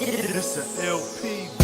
It's a LP beat.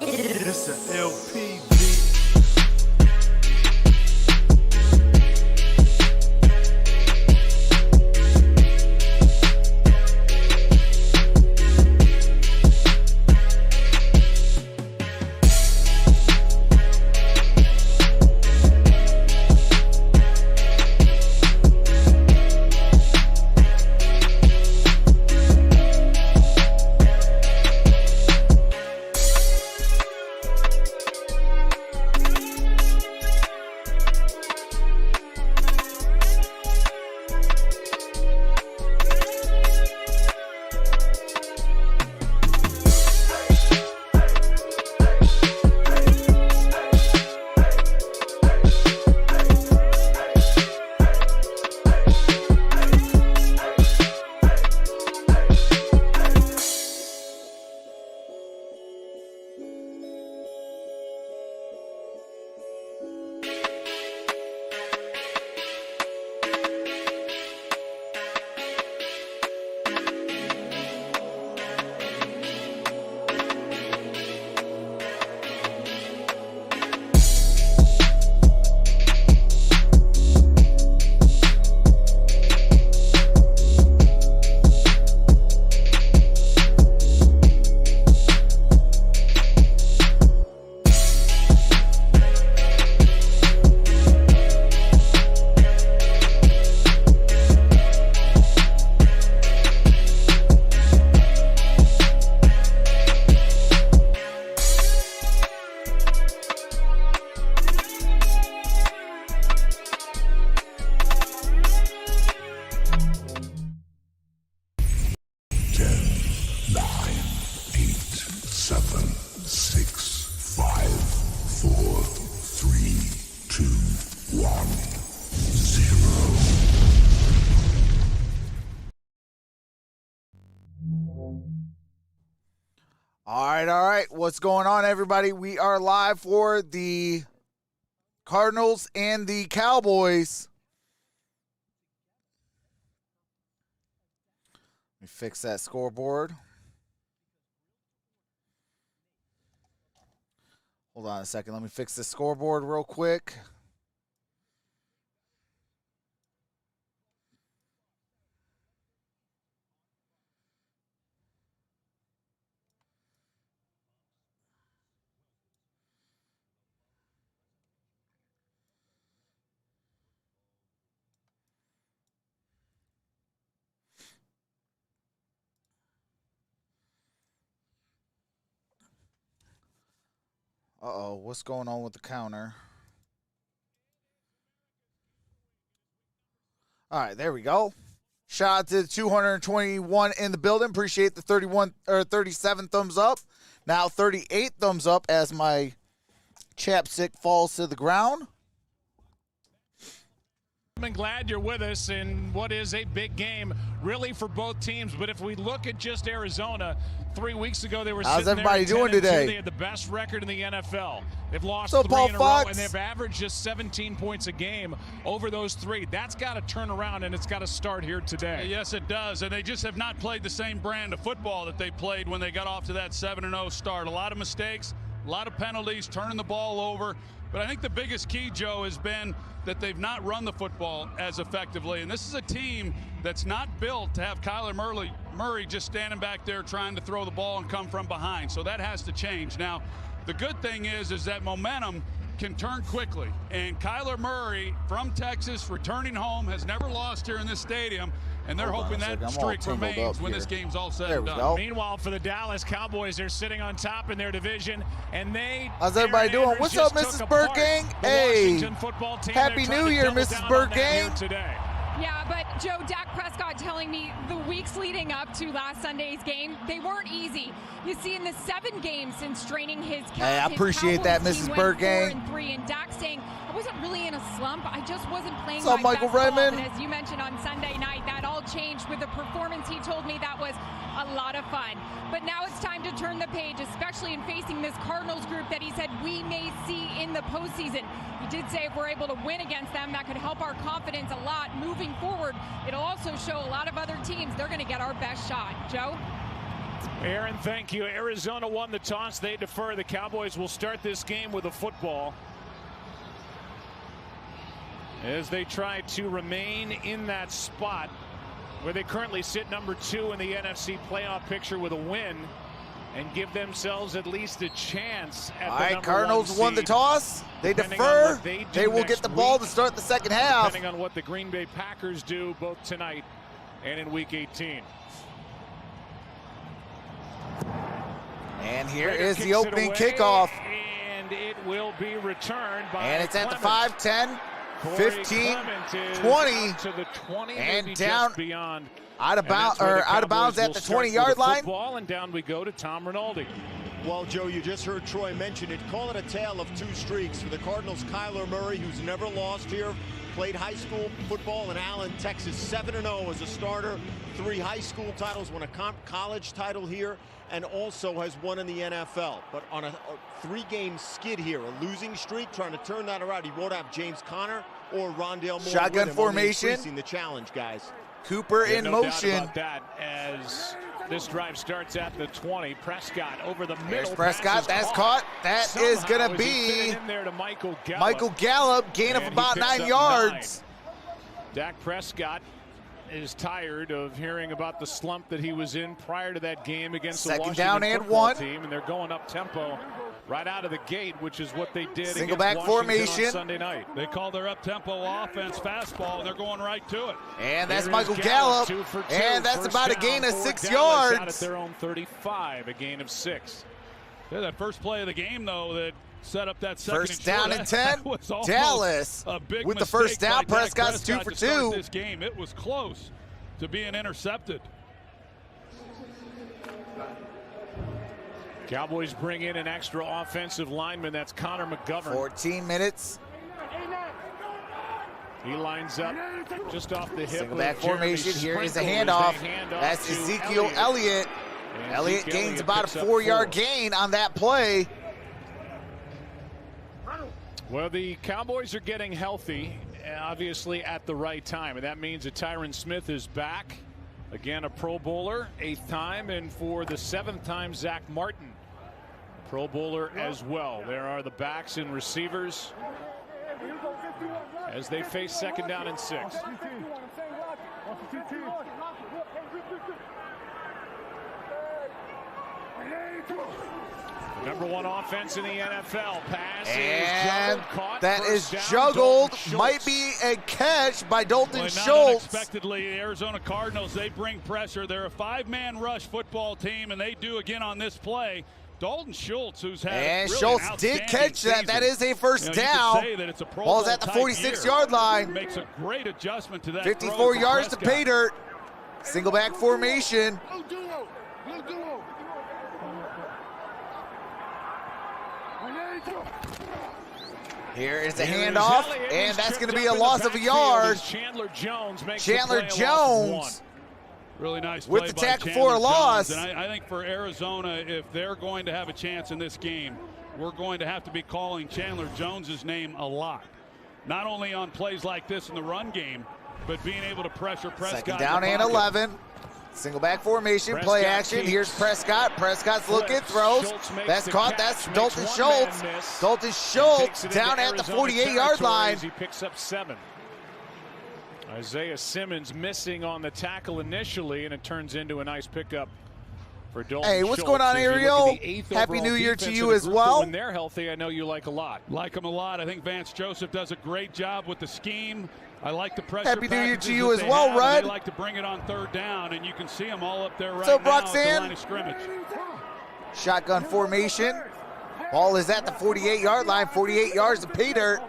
It's a LP beat. All right. What's going on, everybody? We are live for the Cardinals and the Cowboys. Let me fix that scoreboard. Hold on a second. Let me fix the scoreboard real quick. Uh-oh, what's going on with the counter? All right, there we go. Shout out to the 221 in the building. Appreciate the 31 or 37 thumbs up. Now 38 thumbs up as my chapstick falls to the ground. I'm glad you're with us in what is a big game, really, for both teams. But if we look at just Arizona, 3 weeks ago they were How's sitting everybody there doing 10-2. today? They had the best record in the NFL. They've lost So, 3 Paul in a Fox? row, and they've averaged just 17 points a game over those 3. That's got to turn around, and it's got to start here today. Yes, it does, and they just have not played the same brand of football that they played when they got off to that 7-0 start. A lot of mistakes, a lot of penalties, turning the ball over. But I think the biggest key, Joe, has been that they've not run the football as effectively. And this is a team that's not built to have Kyler Murray just standing back there trying to throw the ball and come from behind. So that has to change. Now, the good thing is that momentum can turn quickly. And Kyler Murray from Texas, returning home, has never lost here in this stadium. And they're hoping that streak remains when this game's all said and done. Meanwhile, for the Dallas Cowboys, they're sitting on top in their division, and how's everybody doing? What's up, Mrs. Bird Gang? Hey, Happy New Year, Mrs. Bird Gang. Yeah, but Joe, Dak Prescott telling me the weeks leading up to last Sunday's game, they weren't easy. You see, in the 7 games since training his calf, hey, I appreciate that, Mrs. Bird Gang. 4-3, and Dak saying, I wasn't really in a slump. I just wasn't playing my Michael best ball. Redmond? But as you mentioned on Sunday night, that all changed with the performance. He told me that was a lot of fun. But now it's time to turn the page, especially in facing this Cardinals group that he said we may see in the postseason. He did say if we're able to win against them, that could help our confidence a lot moving forward. It'll also show a lot of other teams they're going to get our best shot. Joe? Aaron, thank you. Arizona won the toss. They defer. The Cowboys will start this game with a football as they try to remain in that spot where they currently sit number 2 in the NFC playoff picture with a win and give themselves at least a chance at the number Cardinals 1 won the seed. toss. They defer. They will get the ball to start the second half. Depending on what the Green Bay Packers do both tonight and in Week 18. And here Rader is the kicks it opening away, kickoff. And it will be returned by And it's at the Clement. 5, 10, Corey 15, Clement is 20, out to the 20, and maybe down just beyond. out of bounds at the 20-yard line. Ball, and down we go to Tom Rinaldi. Well, Joe, you just heard Troy mention it. Call it a tale of 2 streaks for the Cardinals. Kyler Murray, who's never lost here, played high school football in Allen, Texas, 7-0 as a starter, 3 high school titles, won a college title here, and also has won in the NFL. But on a 3-game skid here, a losing streak, trying to turn that around. He won't have James Conner or Rondale Moore. Shotgun with him, formation. only increasing the challenge, guys. Cooper in no motion. doubt about that as this drive starts at the 20. Prescott over the middle. There's Prescott. That's caught. That Somehow, is going to as he fit be it in there to Michael Gallup. Michael Gallup, gain of And he about picks 9 up yards. 9. Dak Prescott is tired of hearing about the slump that he was in prior to that game against the Second Washington down and football 1. team, and they're going up tempo right out of the gate, which is what they did Single against back Washington formation. on Sunday night. They call their up-tempo offense fastball, and they're going right to it. And that's Here Michael is Gallup. 2 for 2. And that's First about a down gain of for 6 Dallas out at yards. their own 35, a gain of 6. Yeah, that first play of the game, though, that set up that second First down and 10. was almost Dallas a big with the mistake first down. by Dak Prescott's 2 Prescott for to start 2. This game, it was close to being intercepted. Cowboys bring in an extra offensive lineman. That's Connor McGovern. 14 minutes. He lines up just off the hip. Single back of Jeremy formation. Here is a Sprinkle handoff. as they hand off That's to Ezekiel Elliott. And Elliott Zeke gains about a picks up 4-yard 4. gain on that play. Well, the Cowboys are getting healthy, obviously at the right time, and that means that Tyron Smith is back. Again, a Pro Bowler, 8th time, and for the 7th time, Zach Martin, Pro Bowler as well. There are the backs and receivers as they face 2nd down and 6. The #1 offense in the NFL. Pass and is caught. that is Down, juggled. Dalton Might Schultz. be a catch by Dalton Not Schultz. unexpectedly, the Arizona Cardinals, they bring pressure. They're a 5-man rush football team, and they do again on this play. Dalton Schultz, who's had And really Schultz an did outstanding catch that. season. That is a first You could down. say that it's a Pro Ball's Bowl at the type 46-yard year. line. Makes a great adjustment to that. 54 throw yards to Prescott. pay dirt. Single back formation. Here is a handoff, and that's going to be a loss of a yard. Chandler Jones makes Chandler the play, a loss of 1. Jones Really nice with play the by tackle Chandler for a loss. Jones. And I think for Arizona, if they're going to have a chance in this game, we're going to have to be calling Chandler Jones's name a lot. Not only on plays like this in the run game, but being able to pressure Prescott. 2nd down and 11. Single back formation, Prescott play action. keeps. Here's Prescott. Prescott's looking, throws. Schultz makes That's the caught. catch, That's makes Dalton one Schultz. man miss, Dalton and Schultz takes it down into at the Arizona 48-yard territory line. as he picks up 7. Isaiah Simmons missing on the tackle initially, and it turns into a nice pickup for Dalton Hey, what's Schultz. going on, As you look at Ariel? the 8th Happy overall New Year to defense you of the as group, well. When they're healthy, I know you like a lot. Like him a lot. I think Vance Joseph does a great job with the scheme. I like the pressure. Happy New Year packages to you that as they well, have, and Red. They like to bring it on 3rd down, and you can see them all up there right up, now at the Roxanne? line of scrimmage. Shotgun formation. Ball is at the 48-yard line. 48 yards to pay dirt.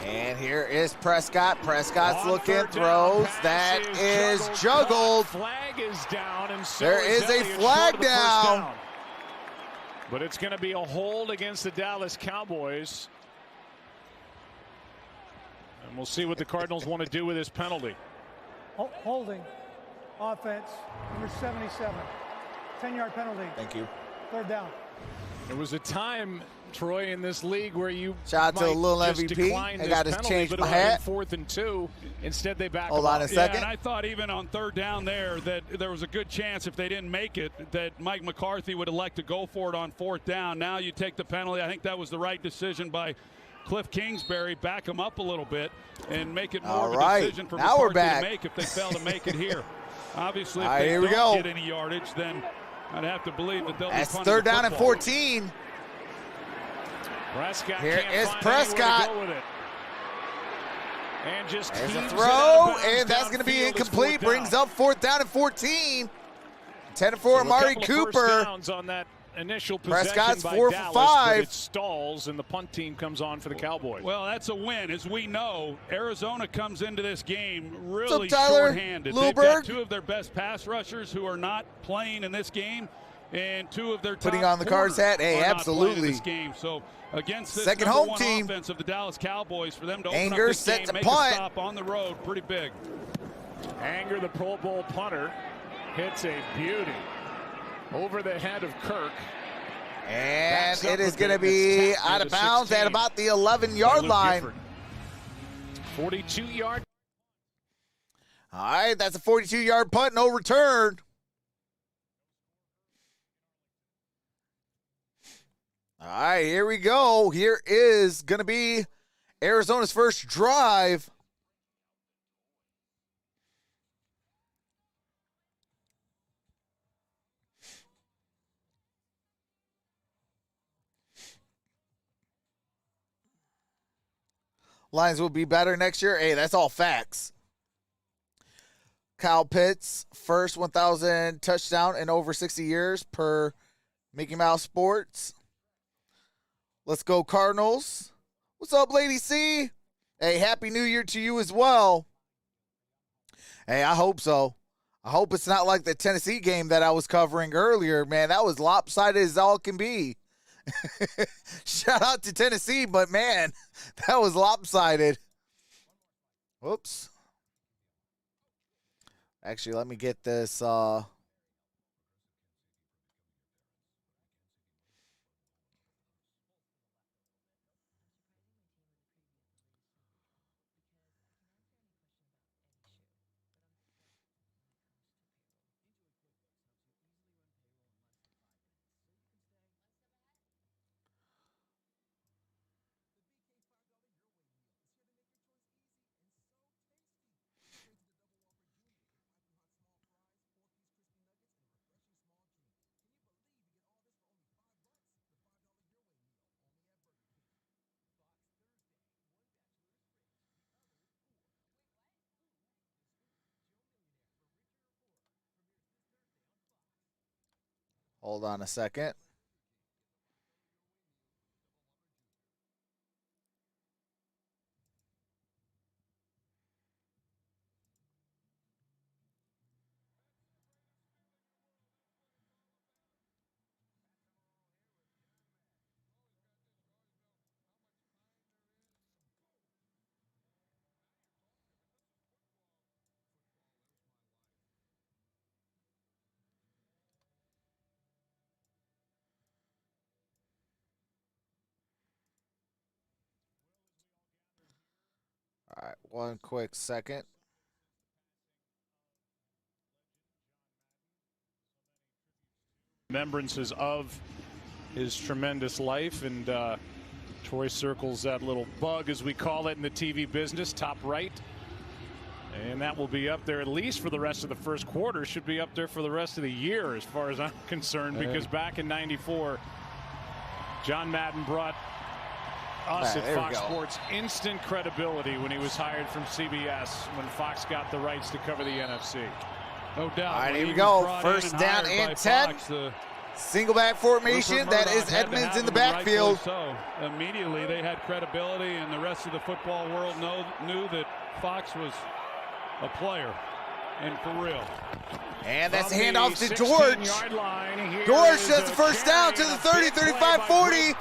And here is Prescott. Prescott's On looking, 3rd down, throws. pass That is caught. juggled. Flag is down, and so There is a Elliott short flag of the first down. But it's going to be a hold against the Dallas Cowboys. And we'll see what the Cardinals want to do with this penalty. Holding. Offense. Number 77. 10-yard penalty. Thank you. 3rd down. There was a time, Troy, in this league where you Shout out to might the little just MVP. decline I this got to penalty, change but my it would've been hat. 4th and 2. Instead, they back Hold them on up. a second. Yeah, and I thought even on 3rd down there that there was a good chance if they didn't make it that Mike McCarthy would elect to go for it on 4th down. Now you take the penalty. I think that was the right decision by Cliff Kingsbury. Back him up a little bit and make it more All of a right. decision for Now we're McCarthy back. to make if they fail to make it here. Obviously, if All right, they here we don't go. get any yardage, then I'd have to believe that they'll That's be punting 3rd the down and football. 14. Prescott Here can't is find anywhere to Prescott. go with it. And just There's a keeps it throw, out of bounds and that's going to be downfield. It's incomplete. 4th down. Brings up 4th down and 14. 10 for So a Amari couple of first Cooper. downs on that initial possession Prescott's by 4 for Dallas, 5. but it stalls, and the punt team comes on for the Cowboys. Well, that's a win. As we know, Arizona comes into this game really Tyler? shorthanded. Lilberg? They've got 2 of their best pass rushers who are not playing in this game, and 2 of their top Putting on the Cards corners hat? Hey, are not absolutely. playing in this game. So against this Second number home 1 team. offense of the Dallas Cowboys, for them to open Anger up this set game, to make punt. a stop on the road, pretty big. Anger, the Pro Bowl punter, hits a beauty over the head of Kirk. And Backs up it is a going to bit, and be it's tapped out near of the bounds 16 at about the by 11-yard Luke line. Gifford. 42-yard. All right, that's a 42-yard punt, no return. All right, here we go. Here is going to be Arizona's first drive. Lions will be better next year. Hey, that's all facts. Kyle Pitts, first 1,000 touchdown in over 60 years per Mickey Mouse Sports. Let's go Cardinals. What's up, Lady C? Hey, Happy New Year to you as well. Hey, I hope so. I hope it's not like the Tennessee game that I was covering earlier. Man, that was lopsided as all can be. Shout out to Tennessee, but man, that was lopsided. Whoops. Actually, let me get this. Hold on a second. All right, one quick second. Remembrances of his tremendous life, and Troy circles that little bug, as we call it in the TV business, top right. And that will be up there at least for the rest of the first quarter. Should be up there for the rest of the year as far as I'm concerned, because back in '94, John Madden brought us at Fox Sports instant credibility when he was hired from CBS, when Fox got the rights to cover the NFC. No doubt. All right, here we go. First down and 10. Single back formation. That is Edmonds in the backfield. So immediately they had credibility, and the rest of the football world knew that Fox was a player, and for real. And that's a handoff to George. George does the first down to the 30, 35, 40.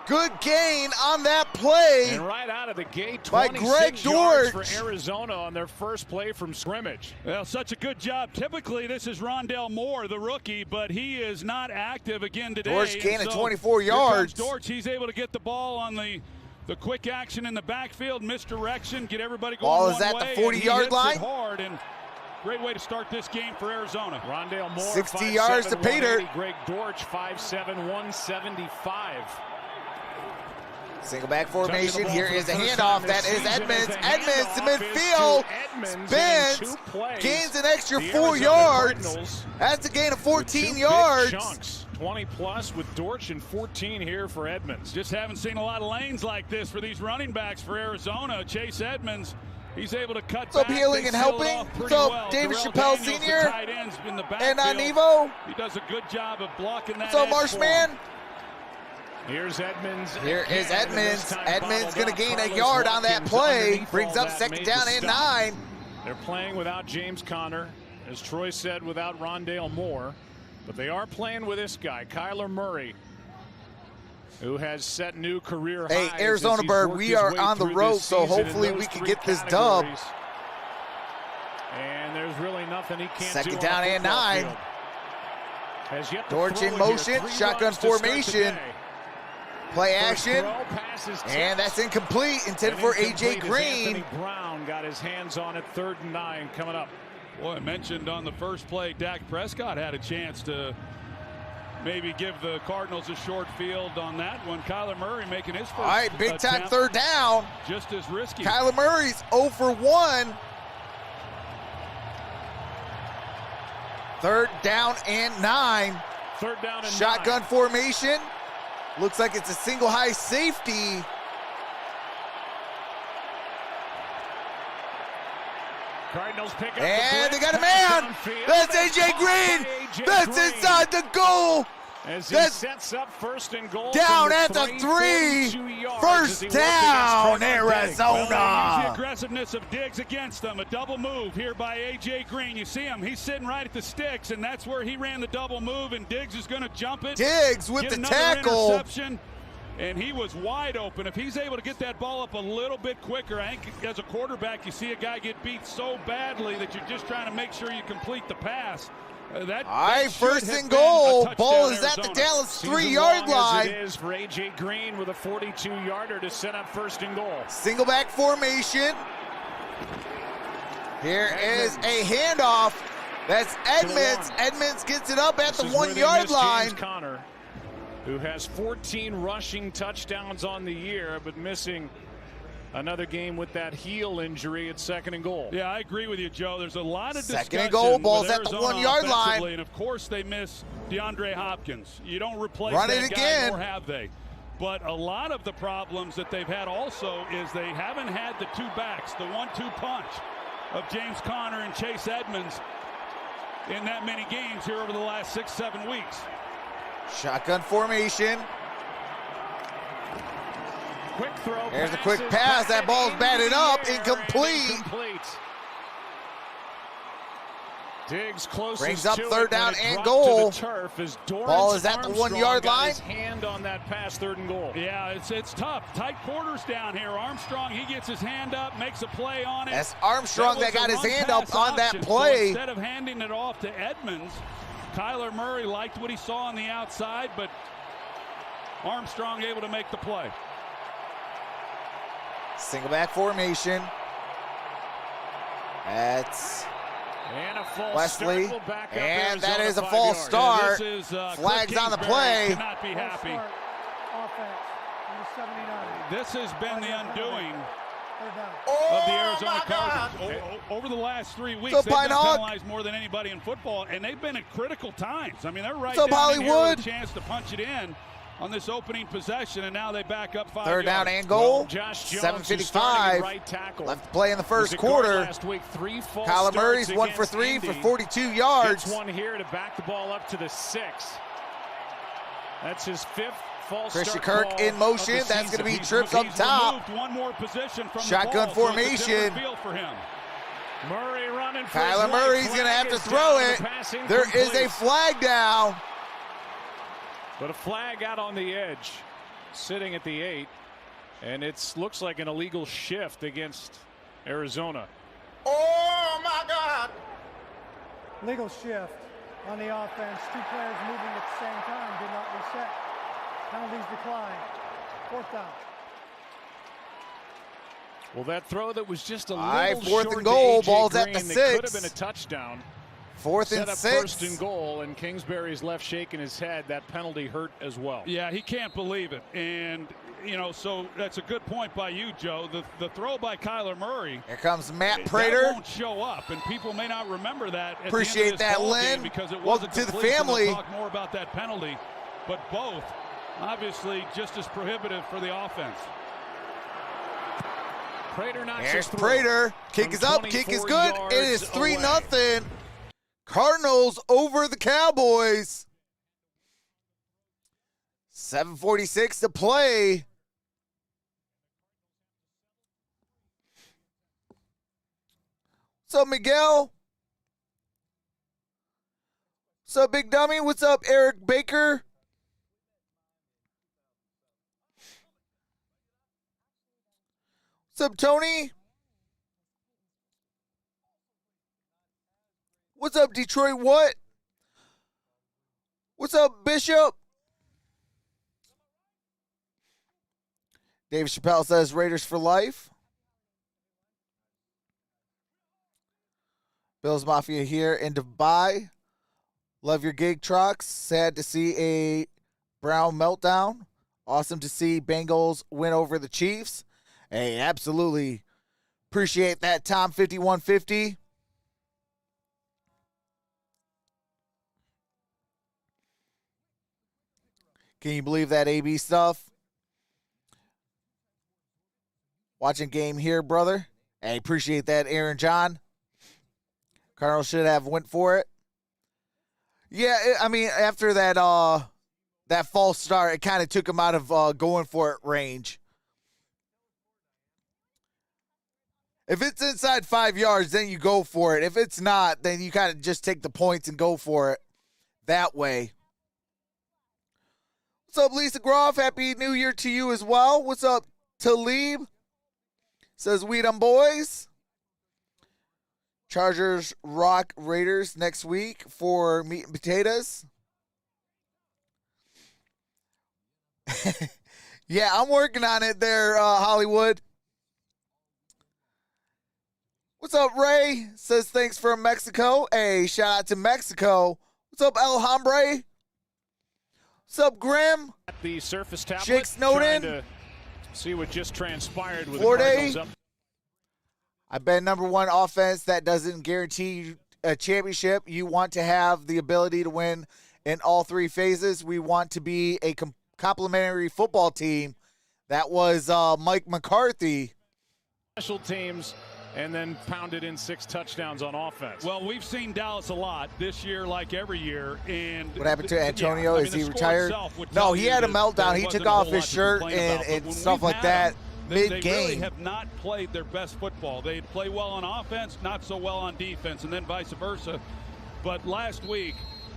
Good gain on that play. And right out of the gate, by Greg George for Arizona on their first play from scrimmage. Well, such a good job. Typically, this is Rondell Moore, the rookie, but he is not active again today. George gaining 24 yards. George, he's able to get the ball on the quick action in the backfield, misdirection, get everybody going ball one is at way, the 40-yard line. Hard, and great way to start this game for Arizona. Rondell Moore, 60 yards to Peter. Greg George, 5'7", 175. Single back formation. Here is a handoff. That is Edmonds. Edmonds to midfield. Spins. Gains an extra 4 yards. That's a gain of 14 yards. Chunks. 20 plus with Dortch and 14 here for Edmonds. Just haven't seen a lot of lanes like this for these running backs for Arizona. Chase Edmonds, he's able to cut back. Healing and helping. So David Chappelle Sr. and Nevo. He does a good job of blocking that. So Marshman. Here's Edmonds. Here is Edmonds. Edmonds going to gain a yard on that play. Brings up second down and 9. They're playing without James Conner, as Troy said, without Rondale Moore. But they are playing with this guy, Kyler Murray, who has set new career highs. Hey, Arizona Bird, we are on the road, so hopefully we can get this dub. And there's really nothing he can't do. Second down and 9. George in motion, shotgun formation. Play action, and that's incomplete, intended for A.J. Green. Anthony Brown got his hands on it, 3rd and 9 coming up. Boy, I mentioned on the first play, Dak Prescott had a chance to maybe give the Cardinals a short field on that one. Kyler Murray making his first All right, big time attempt, 3rd down. just as risky. Kyler Murray's 0 for 1. 3rd down and 9. 3rd down and Shotgun 9. formation. Looks like it's a single high safety. Cardinals pick up and they got a man. That's A.J. Green. That's inside the goal. As he sets up 1st and goal. Down at the 3. First down, Arizona. Well, the aggressiveness of Diggs against them. A double move here by A.J. Green. You see him. He's sitting right at the sticks, and that's where he ran the double move, and Diggs is going to jump it. Diggs with the tackle. Interception, and he was wide open. If he's able to get that ball up a little bit quicker, I think as a quarterback, you see a guy get beat so badly that you're just trying to make sure you complete the pass. All right, 1st and goal. Ball is at the Dallas 3-yard line. It is for A.J. Green with a 42-yarder to set up 1st and goal. Single back formation. Here is a handoff. That's Edmonds. Edmonds gets it up at the 1-yard line. James Conner, who has 14 rushing touchdowns on the year, but missing another game with that heel injury at 2nd and goal. Yeah, I agree with you, Joe. There's a lot of discussion. 2nd and goal, ball's at the 1-yard line. And of course they miss DeAndre Hopkins. You don't replace Run that it guy, again. nor have they. But a lot of the problems that they've had also is they haven't had the 2 backs, the 1-2 punch of James Conner and Chase Edmonds. in that many games here over the last 6-7 weeks. Shotgun formation. Quick throw. There's a quick pass. That ball's batted up. Incomplete. Diggs close. Brings up third down and goal. Ball is at the 1 yard line. His hand on that pass, 3rd and goal. Yeah, it's tough. Tight quarters down here. Armstrong, he gets his hand up, makes a play on it. That's Armstrong that got his hand up on that So play. instead of handing it off to Edmonds, Kyler Murray liked what he saw on the outside, but Armstrong able to make the play. Single back formation. That's and a false Wesley. start. Back up and that Arizona is a 5 false yards. start. This is, Flags on the play. Cannot be happy. Start. Offense. Number 79. This has been the undoing Third down. of the Arizona Cardinals. Over the last 3 weeks, they've been penalized more than anybody in football, and they've been at critical times. I mean, they're right down in here with a chance to punch it in on this opening possession, and now they back up 5 Third yards. down and goal. Josh Jones 7:55 right tackle. left to play in the first quarter. Last week, 3 false Kyler Murray's starts 1 for against 3 Indy. for 42 yards. Gets one here to back the ball up to the 6. That's his 5th false Christian start Kirk call in motion. of the That's going to be season. trips up He's top. removed one more position from Shotgun the ball, so it's a formation. different feel for him. Murray running for Kyler his Murray's life. going to have to Flag is throw down. it. The pass There is a incomplete. flag down. But a flag out on the edge, sitting at the 8, and it looks like an illegal shift against Arizona. Oh, my God. Legal shift on the offense. 2 players moving at the same time. Did not reset. Penalties decline. 4th down. Well, that throw that was just a little All right, 4th short and to goal. AJ Ball's at Green the that 6. could have been a touchdown. 4th Set and up 6. 1st and goal, and Kingsbury's left shaking his head. That penalty hurt as well. Yeah, he can't believe it. And, you know, so that's a good point by you, Joe. The throw by Kyler Murray. Here comes Matt That Prater. won't show up, and people may not remember that at Appreciate the end of this that, ball Lynn. game because it Welcome wasn't to the complete, and family. we'll talk more about that penalty. But both, obviously, just as prohibitive for the offense. Prater knocks Here's it through. Prater. Kick From is up. Kick is 24 good. It is yards 3-0. Cardinals over the Cowboys. 7:46 to play. What's up, Miguel? What's up, Big Dummy? What's up, Eric Baker? What's up, Tony? What's up, Detroit? What? What's up, Bishop? Dave Chappelle says Raiders for life. Bills Mafia here in Dubai. Love your gig, Trox. Sad to see a Brown meltdown. Awesome to see Bengals win over the Chiefs. Hey, absolutely appreciate that, Tom 5150. Can you believe that AB stuff? Watching game here, brother. Hey, appreciate that, Aaron John. Cardinals should have went for it. Yeah, I mean, after that that false start, it kind of took him out of going for it range. If it's inside 5 yards, then you go for it. If it's not, then you kind of just take the points and go for it that way. What's up, Lisa Groff? Happy New Year to you as well. What's up, Talib? Says we them boys. Chargers rock Raiders next week for meat and potatoes. Yeah, I'm working on it there, Hollywood. What's up, Ray? Says thanks from Mexico. Hey, shout out to Mexico. What's up, El Hombre? What's up, Grim? At the surface tablet, Jake Snowden. trying to see what just transpired with Florida. the Cardinals up. I bet number one offense that doesn't guarantee you a championship. You want to have the ability to win in all three phases. We want to be a complementary football team. That was Mike McCarthy. Special teams and then pounded in 6 touchdowns on offense. Well, we've seen Dallas a lot this year, like every year. And what happened to Antonio? Yeah, I mean, Is he retired? No, he had a meltdown. He took off his shirt and stuff like that mid-game. They really have not played their best football. They play well on offense, not so well on defense, and then vice versa. But last week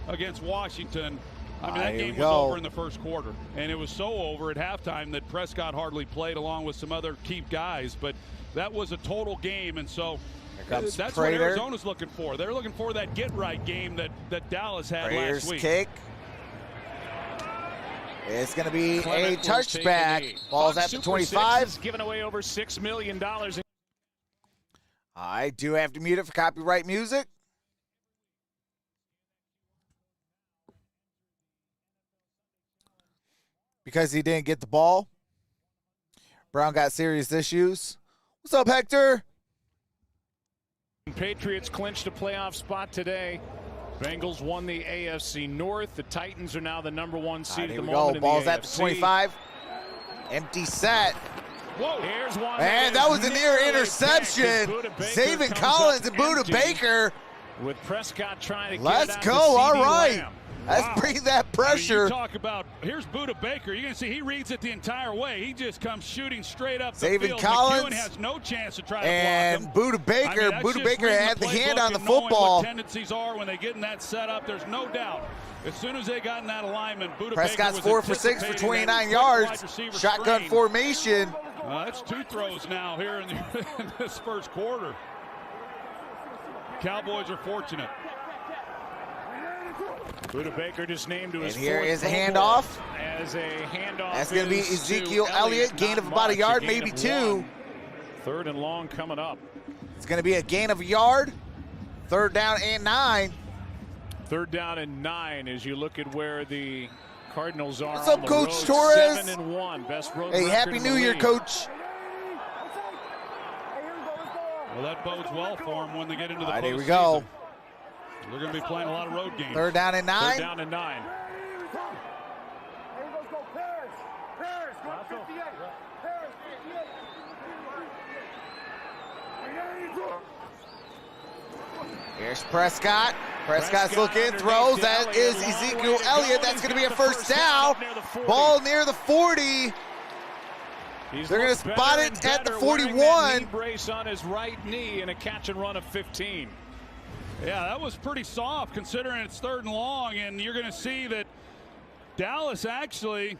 against Washington, I mean, that game was over in the first quarter. And it was so over at halftime that Prescott hardly played along with some other key guys. But that was a total game, and so that's what Arizona's looking for. They're looking for that get-right game that Dallas had last week. Kick. It's going to be a touchback. Ball's at the 25. Giving away over $6 million. I do have to mute it for copyright music. Because he didn't get the ball. Brown got serious issues. What's up, Hector? Patriots clinched a playoff spot today. Bengals won the AFC North. The Titans are now the number 1 seed at the moment. Ball's at the 25. Empty set. Whoa. Here's one. And that was a near interception. Zayvon Collins and Buda Baker. With Prescott trying to let's go. All right. Lamb. Let's bring that pressure. I mean, you talk about, here's Buda Baker. You're going to see he reads it the entire way. He just comes shooting straight up the field. Collins McEwen has no chance to try to and block him. Buda Baker. I mean, Buda Baker had the hand on the football. What tendencies are when they get in that setup, there's no doubt. As soon as they got in that alignment, Buda Prescott's Baker was 4 for 6 for 29 yards. Shotgun screen. formation. That's 2 throws now here in this first quarter. Cowboys are fortunate. Buda Baker just named to his and here is a Pro handoff. As a handoff. That's going to be Ezekiel Elliott. Gain of about a yard, maybe 2. 3rd and long coming up. It's going to be a gain of a yard. 3rd down and 9. 3rd down and 9 as you look at where the Cardinals are. What's up, Coach Torres? 7-1, best road hey, record Happy in New the Year, league. Coach. Well, that bodes well for them when they get into the postseason. Here we go. They're going to be playing a lot of road games. 3rd down and 9. 3rd down and 9. Here's Prescott. Prescott's looking, throws. That is Ezekiel Elliott. That's going to be a first down. Ball near the 40. They're going to spot it at the 41. Knee brace on his right knee and a catch and run of 15. Yeah, that was pretty soft considering it's 3rd and long, and you're going to see that Dallas actually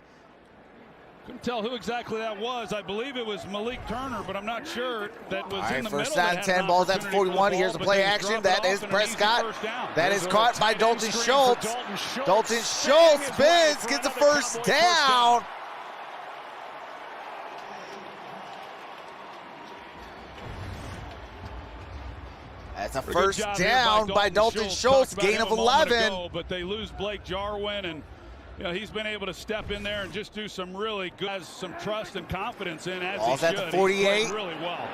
couldn't tell who exactly that was. I believe it was Malik Turner, but I'm not sure. That was in the middle. First down, 10 balls at the 41. Here's a play action. That is Prescott. That is caught by Dalton Schultz. Dalton Schultz spins, gets a first down. That's a first down by Dalton Schultz, gain of 11. But they lose Blake Jarwin, and you know, he's been able to step in there and just do some really good, has some trust and confidence in as Ball's he at should. the 48. He's played really well.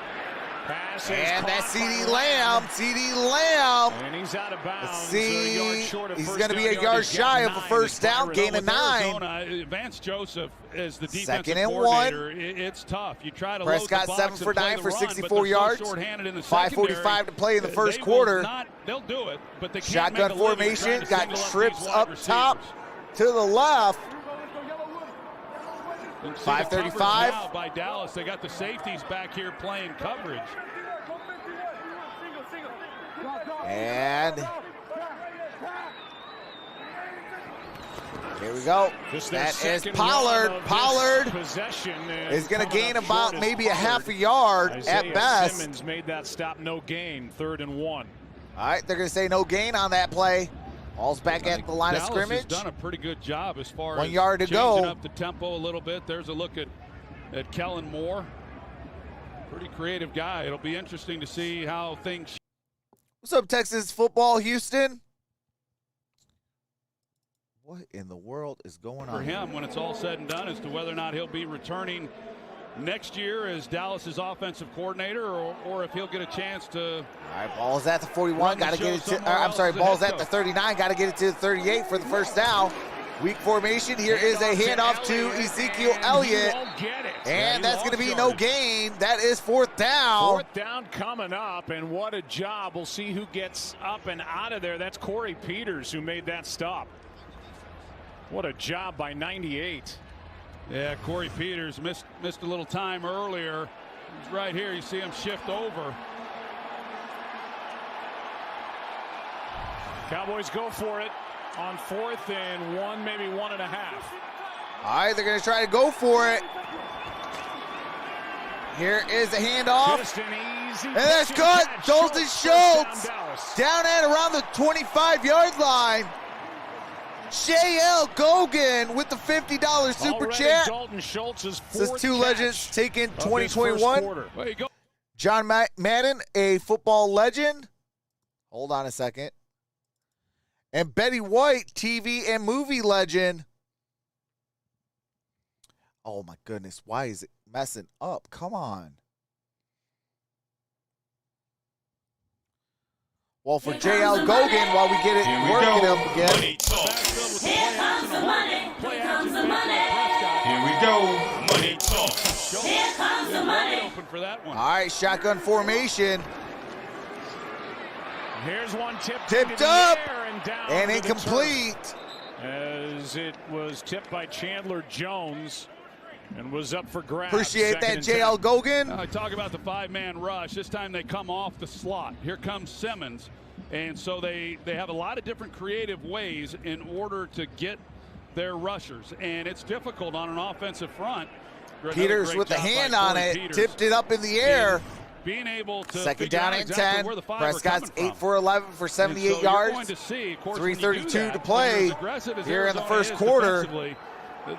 And that's CeeDee Lamb. CeeDee Lamb. And he's out of bounds. Let's see. He's going to be a yard shy of a first down, gain of 9. Vance Joseph is the defensive 2nd and coordinator. 1. It's tough. You try to Prescott load the 7 box for 9 for 64 yards. 5:45 to play in the first quarter. They'll do it, but they can't Shotgun make a living formation. trying to Got single up trips these up wide top receivers. to the left. 5:35 5:35 by Dallas. They got the safeties back here playing coverage. And here we go. That is Pollard. Pollard is going to gain about maybe a half a yard at best. Simmons made that stop, no gain, 3rd and 1. All right, they're going to say no gain on that play. Ball's back at the line of Dallas scrimmage. has done a pretty good job as far 1 as yard to changing go. up the tempo a little bit. There's a look at Kellen Moore. Pretty creative guy. It'll be interesting to see how things. What's up, Texas football, Houston? What in the world is going on for him when it's all said and done as to whether or not he'll be returning next year as Dallas's offensive coordinator, or if he'll get a chance to. All right, ball's at the 41. Got to get it to. I'm sorry, ball's at the 39. Got to get it to the 38 for the first down. Weak formation. Here is a handoff to Ezekiel Elliott. And that's going to be no gain. That is fourth down. Fourth down coming up, and what a job. We'll see who gets up and out of there. That's Corey Peters who made that stop. What a job by 98. Yeah, Corey Peters missed a little time earlier. He's right here. You see him shift over. Cowboys go for it on 4th and 1, maybe 1.5. All right, they're going to try to go for it. Here is a handoff. Just an easy And that's catch cut. catch. Dalton Schultz Dallas. down at around the 25-yard line. J.L. Gogan with the $50 super Already chat. Dalton Schultz's Says fourth two catch legends taken of this 2021. first quarter. There you go. John Madden, a football legend. Hold on a second. And Betty White, TV and movie legend. Oh my goodness, why is it messing up? Come on. Well, for J.L. Gogan, while we get it working up again. Money talk. Here comes the money. Here comes the money. Here we go. Money talk. Here comes the money. Open for that one. All right, shotgun formation. Here's one Tipped into the up air and down and to the incomplete. turf, as it was tipped by Chandler Jones and was up for grabs. Appreciate Second that, and J.L. 10. Gogan. I talk about the 5-man rush. This time they come off the slot. Here comes Simmons. And so they have a lot of different creative ways in order to get their rushers. And it's difficult on an offensive front. Another Peters great with the job by hand on Corey it, Peters. tipped it up in the air. And being able to Second figure down out and exactly 10. where the five Prescott's are coming 8 for 11 for from. 78 And so yards. You're going to see, of course, when you do 3:32 that, to when play you're as aggressive as here in the Arizona first is quarter. defensively,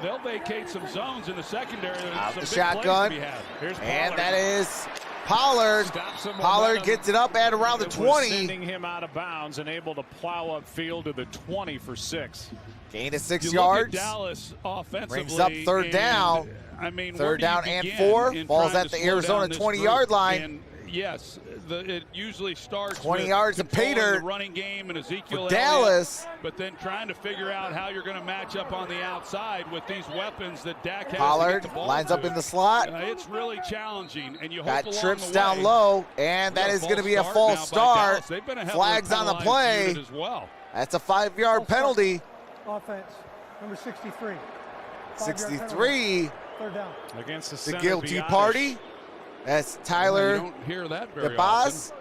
they'll vacate some zones in the secondary. There's Out some the big plays to shotgun. be had. Here's And Pollard. that is Pollard. Stops some Pollard momentum. gets it up at around the It was 20. sending him out of bounds and able to plow upfield to the 20 for 6. Gain of 6 You yards. look at Dallas offensively. Brings up third and, down. I mean, Third where do you down and begin 4. in Ball's trying at to the slow Arizona down this 20-yard group? line. And yes, it usually starts 20 with yards to controlling pay dirt the running game and Ezekiel for Elliott, Dallas. but then trying to figure out how you're going to match up on the outside with these weapons that Dak has Pollard to get the ball lines to. up in the slot. It's really challenging, and you hope Got along trips the down way, low, and that is going to be a false now by start. Dallas. They've been a heavily Flags on the penalized play. unit as well. That's a 5-yard penalty. Offense, number 63. 63, Third down. Against the the center, guilty Biotish. party. That's You Tyler don't hear that very DeBoss. often.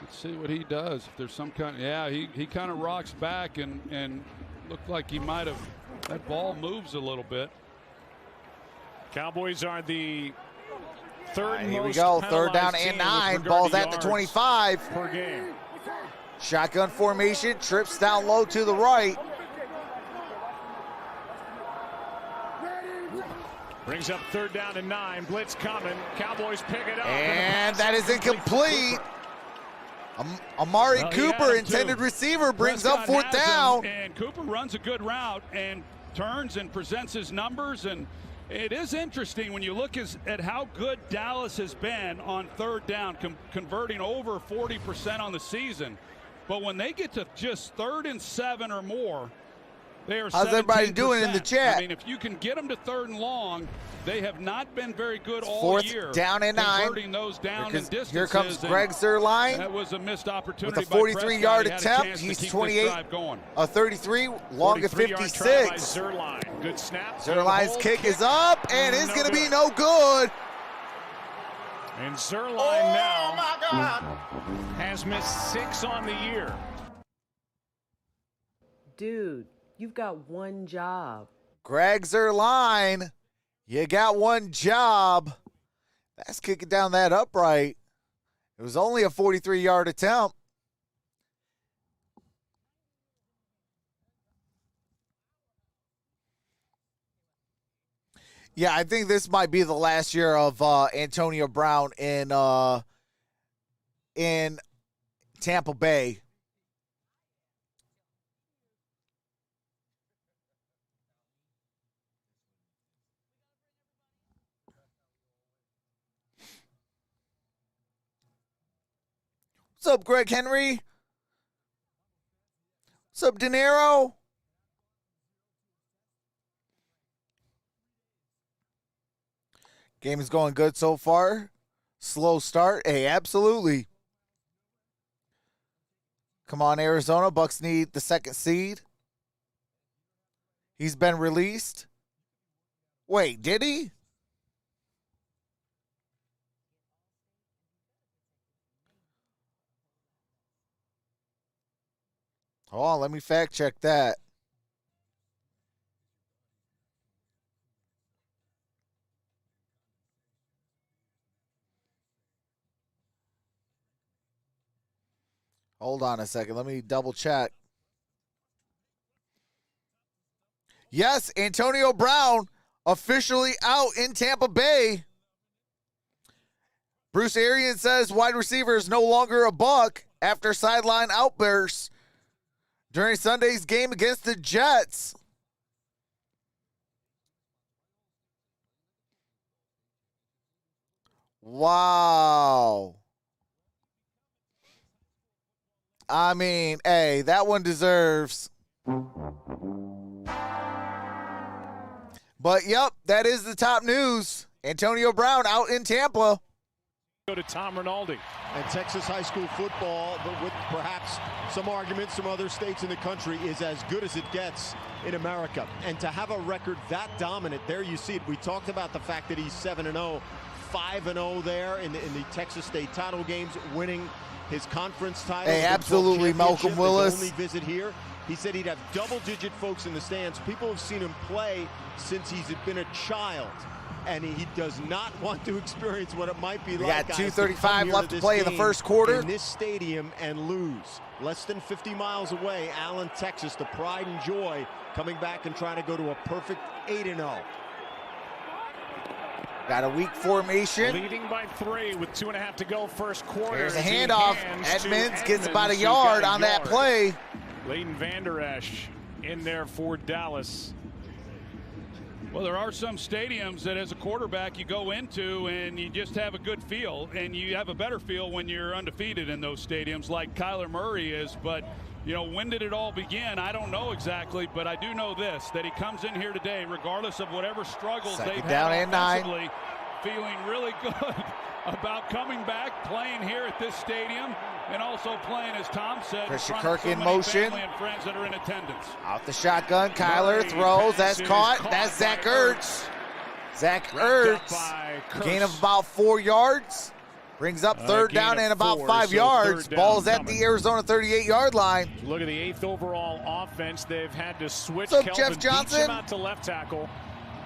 Let's see what he does. If there's some kind, yeah, he kind of rocks back and looked like he might have. That ball moves a little bit. Cowboys are the third Here we most go, third down penalized and team 9. with regard Ball's to at the yards 25. per game. Shotgun formation, trips down low to the right. Brings up third down and 9. Blitz coming. Cowboys pick it up. And the that pass is incomplete. Amari Well, he had Cooper, him intended too. receiver, brings Prescott up fourth has him, down. and Cooper runs a good route and turns and presents his numbers. And it is interesting when you look at how good Dallas has been on third down, converting over 40% on the season. But when they get to just 3rd and 7 or more, they are How's everybody doing in the 17%. chat? I mean, if you can get them to 3rd and long, they have not been very good all Fourth year. down and 9. Converting those down in distances. Here comes and Greg Zerline. that was a missed opportunity with a by 43-yard Prescott. He had a attempt. chance to He's keep this 28. drive going. A 33, long at 43-yard try by 56. Zerline. Good snap. Zerline's Hold. kick is up, and it's No going to be good. no good. And Zerline now has missed 6 on the year. Dude, you've got one job. Greg Zerline, you got one job. That's kicking down that upright. It was only a 43-yard attempt. Yeah, I think this might be the last year of Antonio Brown in Tampa Bay. What's up, Greg Henry? What's up, De Niro? Game is going good so far. Slow start. Hey, absolutely. Come on, Arizona. Bucks need the second seed. He's been released. Wait, did he? Hold on, let me fact check that. Hold on a second. Let me double check. Yes, Antonio Brown officially out in Tampa Bay. Bruce Arians says wide receiver is no longer a buck after sideline outbursts during Sunday's game against the Jets. Wow. I mean, hey, that one deserves. But, yep, that is the top news. Antonio Brown out in Tampa. Go to Tom Rinaldi. And Texas high school football, but with perhaps some arguments from other states in the country, is as good as it gets in America. And to have a record that dominant, there you see it. We talked about the fact that he's 7-0, 5-0 there in the Texas state title games, winning his conference title. Hey, absolutely, Malcolm Willis. His only visit here. He said he'd have double-digit folks in the stands. People have seen him play since he's been a child. And he does not want to experience what it might be like. We got 2:35 left to play in the first quarter. In this stadium and lose. Less than 50 miles away, Allen, Texas, the pride and joy, coming back and trying to go to a perfect 8-0. Got a weak formation. Leading by 3 with 2.5 to go first quarter. There's a handoff. Edmonds gets about a yard on that play. Leighton Vander Esch in there for Dallas. Well, there are some stadiums that as a quarterback you go into and you just have a good feel, and you have a better feel when you're undefeated in those stadiums like Kyler Murray is. But, you know, when did it all begin? I don't know exactly, but I do know this, that he comes in here today, regardless of whatever struggles they've had offensively, feeling really good about coming back, playing here at this stadium, and also playing, as Tom said, Christian in front Kirk of so in many motion. family and friends that are in attendance. Out the shotgun, Kyler throws. That's caught. That's Zach Ertz. Zach Ertz. Gain of about 4 yards. Brings up third down and about 5 yards. Ball's at the Arizona 38-yard line. Look at the 8th overall offense. They've had to switch. What's up, Kelvin Jeff Johnson? Beacham out to left tackle.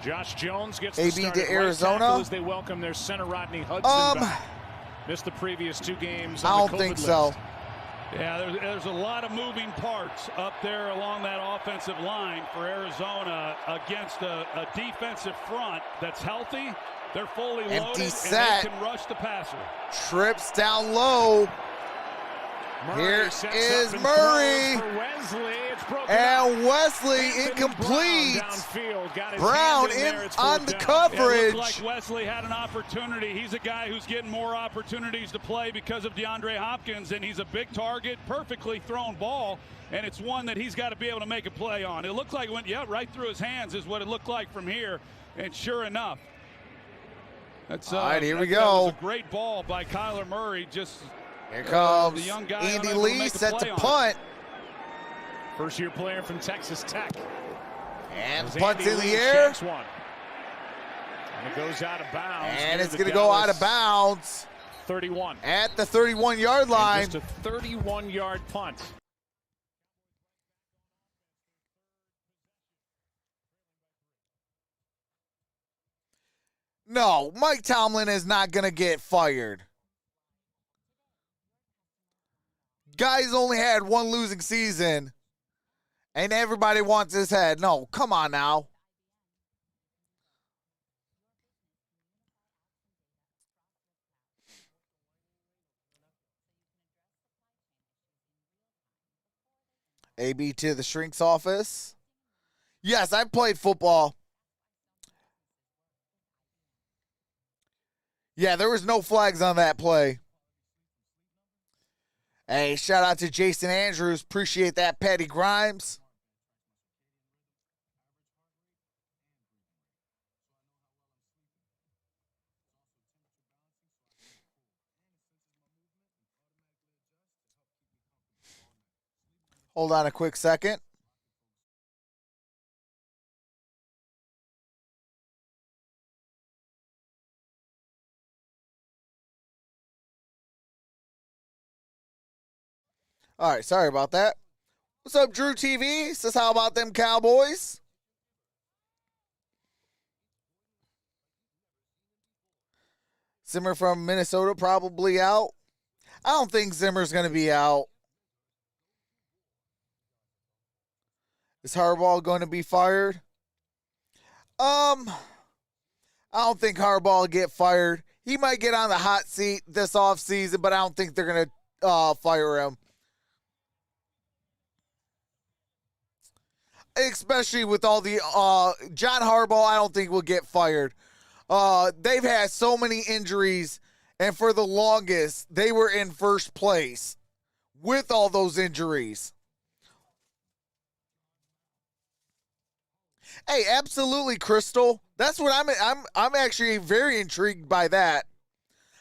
Josh Jones gets AB the start to at Arizona. Right tackle as they welcome their center Rodney Hudson back. Missed the previous 2 games. I don't think so. Yeah, there's a lot of moving parts up there along that offensive line for Arizona against a defensive front that's healthy. They're fully loaded. Empty set. And they can rush the passer. Trips down low. Here is Murray. And Wesley incomplete. Brown in on the coverage. It looked like Wesley had an opportunity. He's a guy who's getting more opportunities to play because of DeAndre Hopkins, and he's a big target, perfectly thrown ball, and it's one that he's got to be able to make a play on. It looked like it went, right through his hands is what it looked like from here, and sure enough. That's, all right, here we go. That was a great ball by Kyler Murray. Here comes the young guy Andy Lee, set to punt. First-year player from Texas Tech. And punts in the air. One. And it goes out of bounds. And it's going to go out of bounds. 31. At the 31-yard line. And just a 31-yard punt. No, Mike Tomlin is not going to get fired. Guy's only had one losing season, and everybody wants his head. No, come on now. AB to the shrink's office. Yes, I played football. Yeah, there was no flags on that play. Hey, shout out to Jason Andrews. Appreciate that, Patty Grimes. Hold on a quick second. All right, sorry about that. What's up, Drew TV? Says, how about them Cowboys? Zimmer from Minnesota probably out. I don't think Zimmer's going to be out. Is Harbaugh going to be fired? I don't think Harbaugh will get fired. He might get on the hot seat this offseason, but I don't think they're going to fire him. Especially with all the John Harbaugh, I don't think will get fired. They've had so many injuries, and for the longest, they were in first place with all those injuries. Hey, absolutely, Crystal. That's what I'm actually very intrigued by that.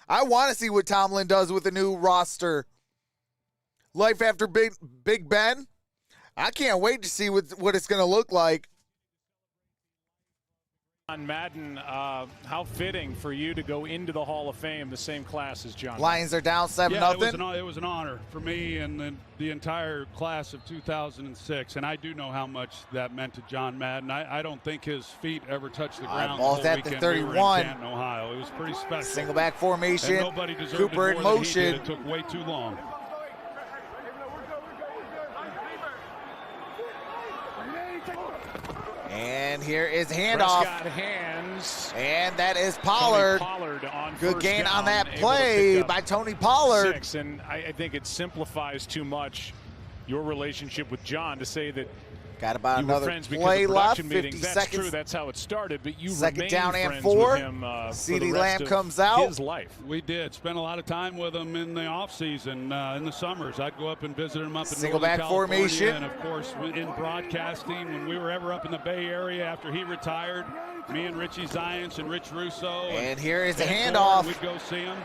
I want to see what Tomlin does with the new roster. Life after Big Ben. I can't wait to see what it's going to look like. On Madden, how fitting for you to go into the Hall of Fame, the same class as John. Lions are down 7-0. It was an honor for me and the entire class of 2006, and I do know how much that meant to John Madden. I don't think his feet ever touched the ground. Ball's at the 31. We were in Canton, Ohio. It was pretty special. Single back formation. And nobody deserved Cooper it in more motion. Than he did. It took way too long. And here is handoff. Prescott hands. And that is Pollard. On good gain down, on that play by Tony Pollard. 6, and I think it simplifies too much your relationship with John to say that got about you another were friends play left. 50 meetings. That's seconds. True. That's how it started. But you second down and friends 4. With him, CeeDee Lamb comes out. His life. We did spend a lot of time with him in the off season, in the summers. I'd go up and visit him up in single Northern back California, formation. and of course in broadcasting when we were ever up in the Bay Area after he retired. Me and Richie Zients and Rich Russo. And here is the handoff. We'd go see him.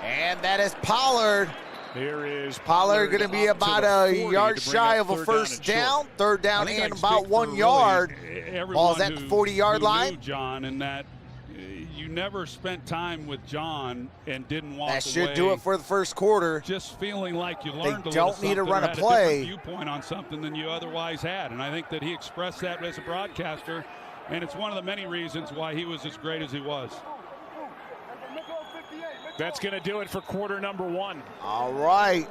And that is Pollard. Here is Pollard going to be about a yard shy of a first down. Third down and about 1 yard. Ball's at the 40-yard line. John, and that you never spent time with John and didn't walk away. That should do it for the first quarter. Just feeling like you learned they a don't need to run a play. A viewpoint on something than you otherwise had, and I think that he expressed that as a broadcaster, and it's one of the many reasons why he was as great as he was. That's going to do it for quarter number 1. All right.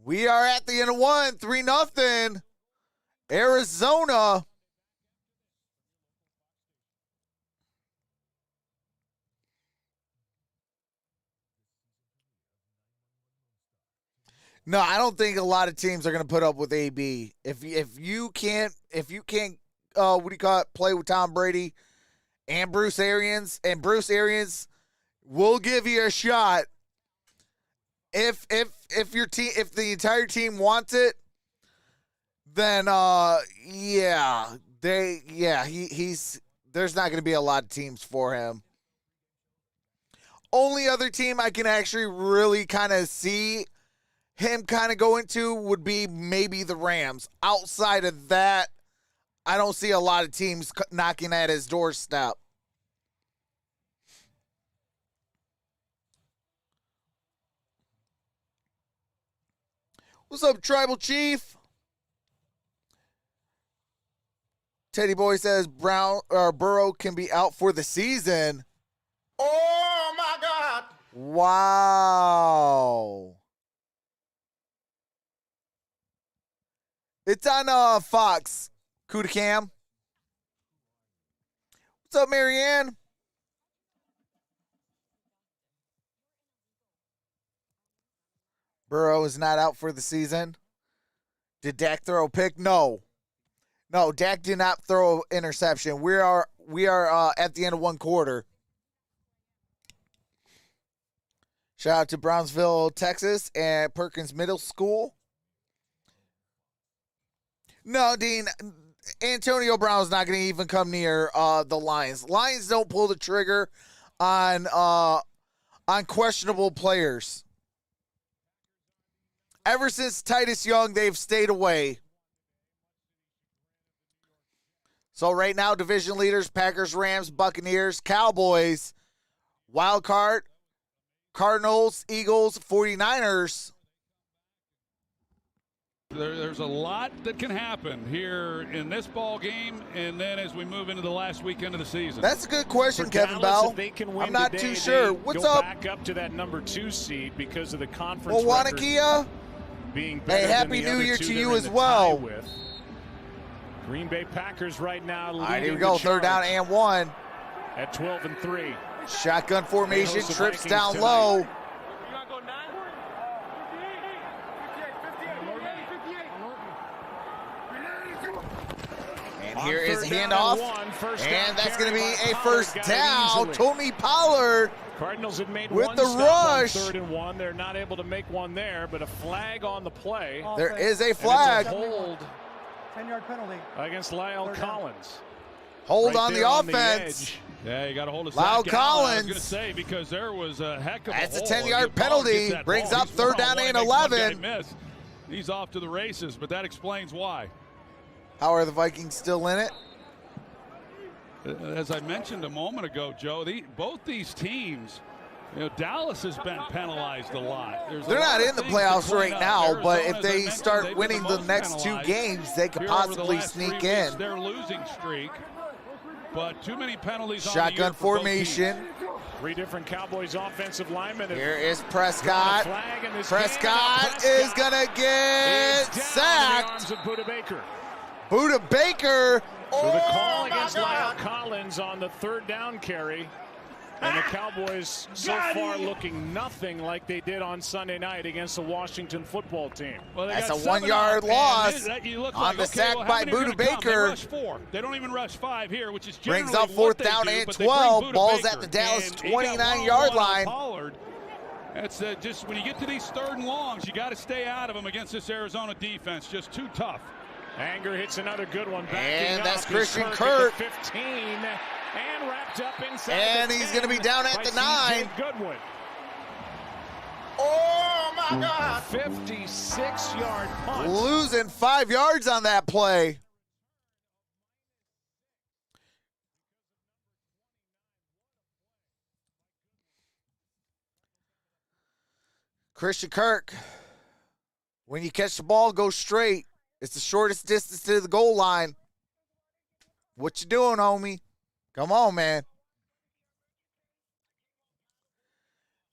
We are at the end of 1, 3-0. Arizona. No, I don't think a lot of teams are going to put up with AB. If you can't what do you call it, play with Tom Brady and Bruce Arians, we'll give you a shot. If your team, if the entire team wants it, then he's there's not going to be a lot of teams for him. Only other team I can actually really kind of see him kind of go into would be maybe the Rams. Outside of that, I don't see a lot of teams knocking at his doorstep. What's up, Tribal Chief? Teddy Boy says Burrow can be out for the season. Oh, my God. Wow. It's on Fox. Kuda Cam. What's up, Marianne? Burrow is not out for the season. Did Dak throw a pick? No, Dak did not throw an interception. We are at the end of 1 quarter. Shout out to Brownsville, Texas, and Perkins Middle School. No, Dean, Antonio Brown's not going to even come near the Lions. Lions don't pull the trigger on questionable players. Ever since Titus Young, they've stayed away. So right now, division leaders, Packers, Rams, Buccaneers, Cowboys, wild card, Cardinals, Eagles, 49ers. There's a lot that can happen here in this ball game, and then as we move into the last weekend of the season. That's a good question, For Kevin Dallas, Bell. if they can win I'm not today, too sure. they What's go up? Back up to that number 2 seed because of the conference record Wanakia? being Hey, better happy than the New other Year two to they're you in as the well. tie with. Green Bay Packers right now leading. All right, here we go. Third down and 1. At 12-3. Shotgun formation, host the trips Vikings down tonight. low. And here is a handoff. And that's going to be a first down. Tony Pollard Cardinals had made with one the stop on rush. 3rd and 1. They're not able to make one there, but a flag on the play. There is a And flag. it's a hold 10-yard penalty. against Lyle Third down. Collins. Hold Right on the there offense. edge. Yeah, you got to hold a Lyle sack down. I was Collins. going to say, because there was a heck of a That's a hole. 10-yard If Pollard penalty. gets that Brings ball, up he's 3rd down one-on-one and makes one guy 11. miss. He's off to the races, but that explains why. How are the Vikings still in it? As I mentioned a moment ago, Joe, both these teams, Dallas has been penalized a lot. They're not in the playoffs right now, but if they start winning the next 2 games, they could possibly sneak in. Their losing streak, but too many penalties. Shotgun formation. 3 different Cowboys offensive linemen. Here is Prescott. Prescott is going to get sacked. Buda Baker. Buda Baker. So the call against Lyle Collins on the 3rd down carry. And the Cowboys so far looking nothing like they did on Sunday night against the Washington football team. Well, that's a 1-yard loss on the sack by Buda Baker. Rush 4. They don't even rush 5 here, which is brings generally up what 4th they down do, and but they bring 12. Buda Ball's Baker. at the Dallas And he got 29-yard one-on-one on line. Pollard. That's just when you get to these 3rd and longs, you got to stay out of them against this Arizona defense. Just too tough. Anger hits another good one. And that's up Christian is Kirk. At the 15 and wrapped up inside. And the he's 10 going to be down at by the CJ 9. Goodwin. Oh, my God. 56-yard punt. Losing 5 yards on that play. Christian Kirk, when you catch the ball, go straight. It's the shortest distance to the goal line. What you doing, homie? Come on, man.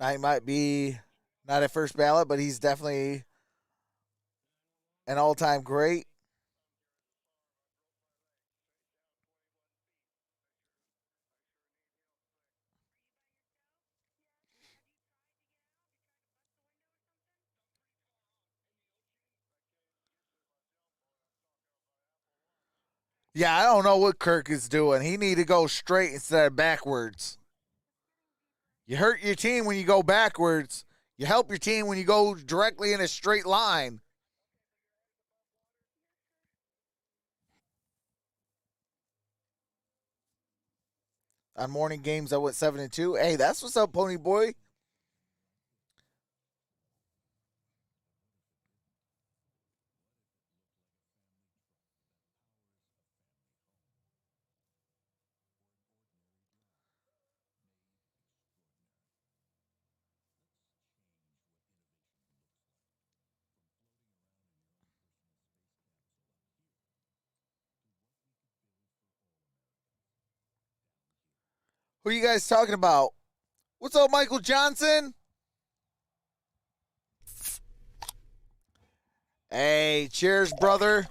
He might be not at first ballot, but he's definitely an all-time great. Yeah, I don't know what Kirk is doing. He need to go straight instead of backwards. You hurt your team when you go backwards. You help your team when you go directly in a straight line. On morning games, I went 7-2. Hey, that's what's up, Pony Boy. Who are you guys talking about? What's up, Michael Johnson? Hey, cheers, brother.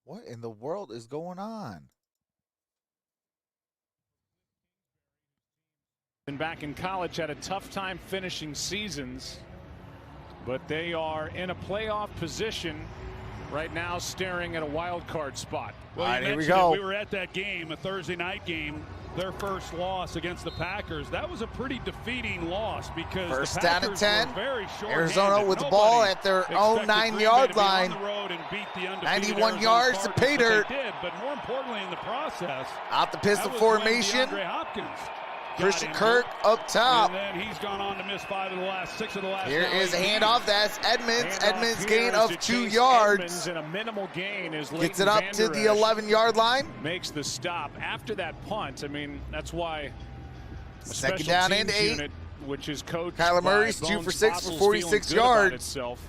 What in the world is going on? and back in college had a tough time finishing seasons, but they are in a playoff position right now, staring at a wild card spot. Well, all right, here we go. We were at that game, a Thursday night game, their first loss against the Packers. That was a pretty defeating loss because first the down Packers and 10. were very short-handed. Arizona with the ball at their own 9-yard line. 91 yards to pay dirt. They did, but more importantly in the process, out the pistol formation. Hopkins Christian Kirk up top. And then he's gone on to miss 6 of the last. Here is a handoff. That's Edmonds. Edmonds gain of 2 Chase yards. Edmonds, and a minimal gain is gets it up to the 11-yard line. Makes the stop after that punt. I mean, that's why second down and 8. Unit, which is coached Kyler Murray's by 2 Bones for 6 for Fossils, 46 feeling good about yards. itself.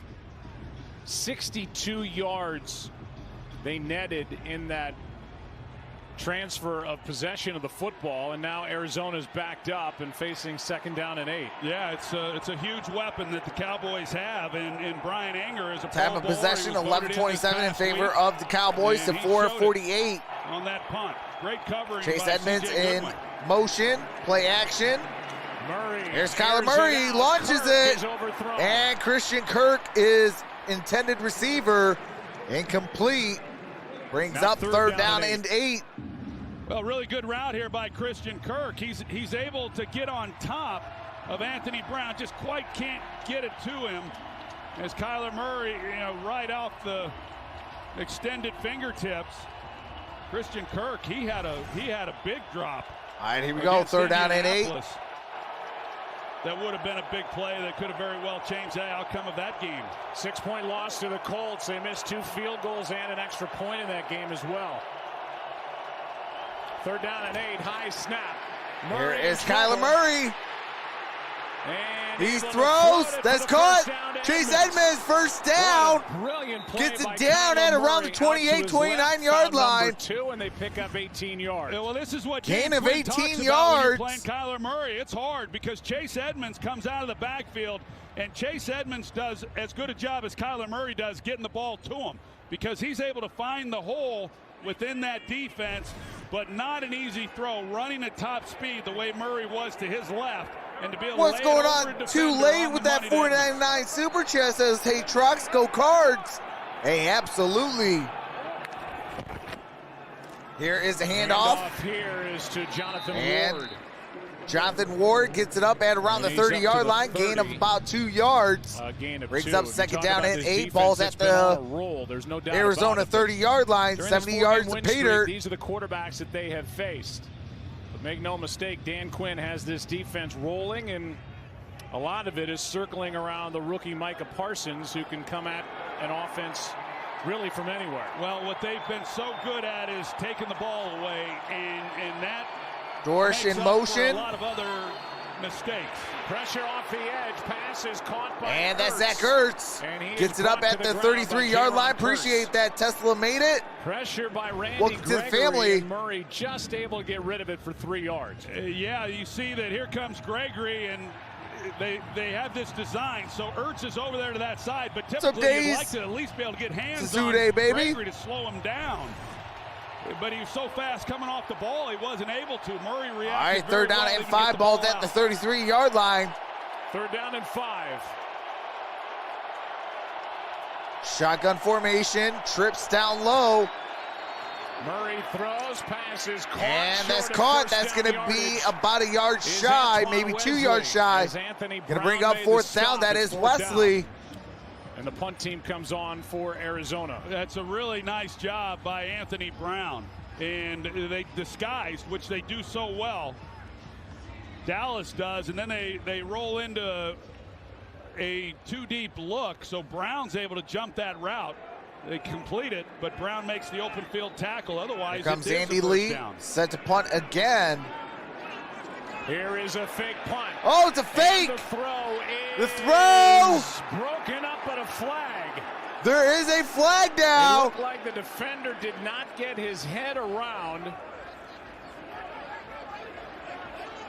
62 yards they netted in that transfer of possession of the football, and now Arizona's backed up and facing second down and 8. Yeah, it's a huge weapon that the Cowboys have, and Brian Anger is a time of possession 11-27 in favor of the Cowboys to 4:48 on that punt. Great covering. Chase Edmonds in motion, play action. Murray. There's Kyler Murray, launches it, and Christian Kirk is intended receiver, incomplete. Brings now up third down and 8. Well, really good route here by Christian Kirk. He's able to get on top of Anthony Brown, just quite can't get it to him. As Kyler Murray, right off the extended fingertips. Christian Kirk, he had a big drop. All right, here we go. Third down and 8. That would have been a big play that could have very well changed the outcome of that game. 6-point loss to the Colts. They missed 2 field goals and an extra point in that game as well. Third down and 8, high snap. Here is Kyler Murray. And he throws. That's caught. Chase Edmonds, first down. Brilliant play. Gets it down at around the 28, 29-yard line. 2, and they pick up 18 yards. Yeah, well, this is what gain of 18 yards. When you're playing Kyler Murray, it's hard because Chase Edmonds comes out of the backfield, and Chase Edmonds does as good a job as Kyler Murray does getting the ball to him because he's able to find the hole within that defense, but not an easy throw, running at top speed the way Murray was to his left. And to be able what's to going on too late with that $4.99 super chat says, hey, Trox, go Cards. Hey, absolutely. Here is a handoff. Here is to Jonathan Ward. Jonathan Ward gets it up at around the 30-yard line, gain of about 2 yards. Brings up second down and 8. Ball's at the There's no doubt Arizona 30-yard line, 70 yards to pay dirt. These are the quarterbacks that they have faced. But make no mistake, Dan Quinn has this defense rolling, and a lot of it is circling around the rookie Micah Parsons, who can come at an offense really from anywhere. Well, what they've been so good at is taking the ball away, and that Dorsch in motion. A lot of other mistakes. Pressure off the edge. Pass is caught by and that's Zach Ertz. Gets it up at the 33-yard line. Appreciate that. Tesla made it. Pressure by Randy Welcome to the Gregory, family. and Murray just able to get rid of it for 3 yards. Yeah, you see that here comes Gregory, and they have this design. So Ertz is over there to that side, but typically you'd like to at least be able to get hands on Gregory to slow him down. But he was so fast coming off the ball, he wasn't able to. Murray reacted. All right, third down and 5. Ball's at the 33-yard line. Third down and 5. Shotgun formation, trips down low. Murray throws, passes caught. And that's caught. That's going to be about a yard shy, maybe 2 yards shy. Going to bring up fourth down. That is Wesley. And the punt team comes on for Arizona. That's a really nice job by Anthony Brown. And they disguised, which they do so well. Dallas does, and then they roll into a 2-deep look, so Brown's able to jump that route. They complete it, but Brown makes the open field tackle. Otherwise, here comes Andy Lee, set to punt again. Here is a fake punt. Oh, it's a fake. The throw is throw broken up, but a flag. There is a flag down. It looked like the defender did not get his head around.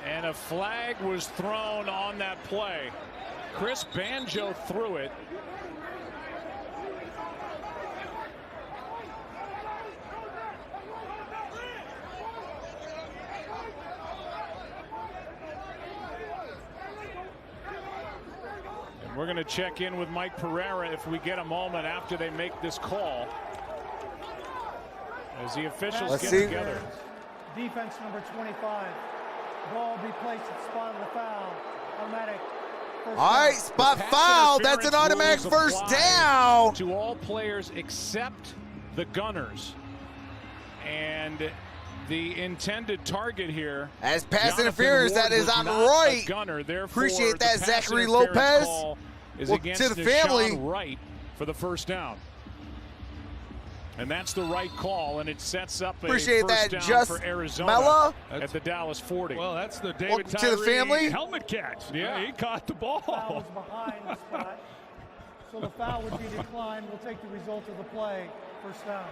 And a flag was thrown on that play. Chris Banjo threw it. We're going to check in with Mike Pereira if we get a moment after they make this call. As the officials get together. Defense number 25. Ball be placed at the spot of the foul. Automatic. All right, spot foul. That's an automatic first down. To all players except the Gunners. And the intended target here. As pass interference, that is on Roy. Appreciate that, Zachary Lopez. Is well, against to the family. Deshaun Wright for the first down. And that's the right call, and it sets up a Appreciate first that, down Just for Arizona Mella. At the Dallas 40. Well, that's the David to the family. Helmet catch. Yeah, he caught the ball. Foul was behind the spot, so the foul would be declined. We'll take the result of the play. First down.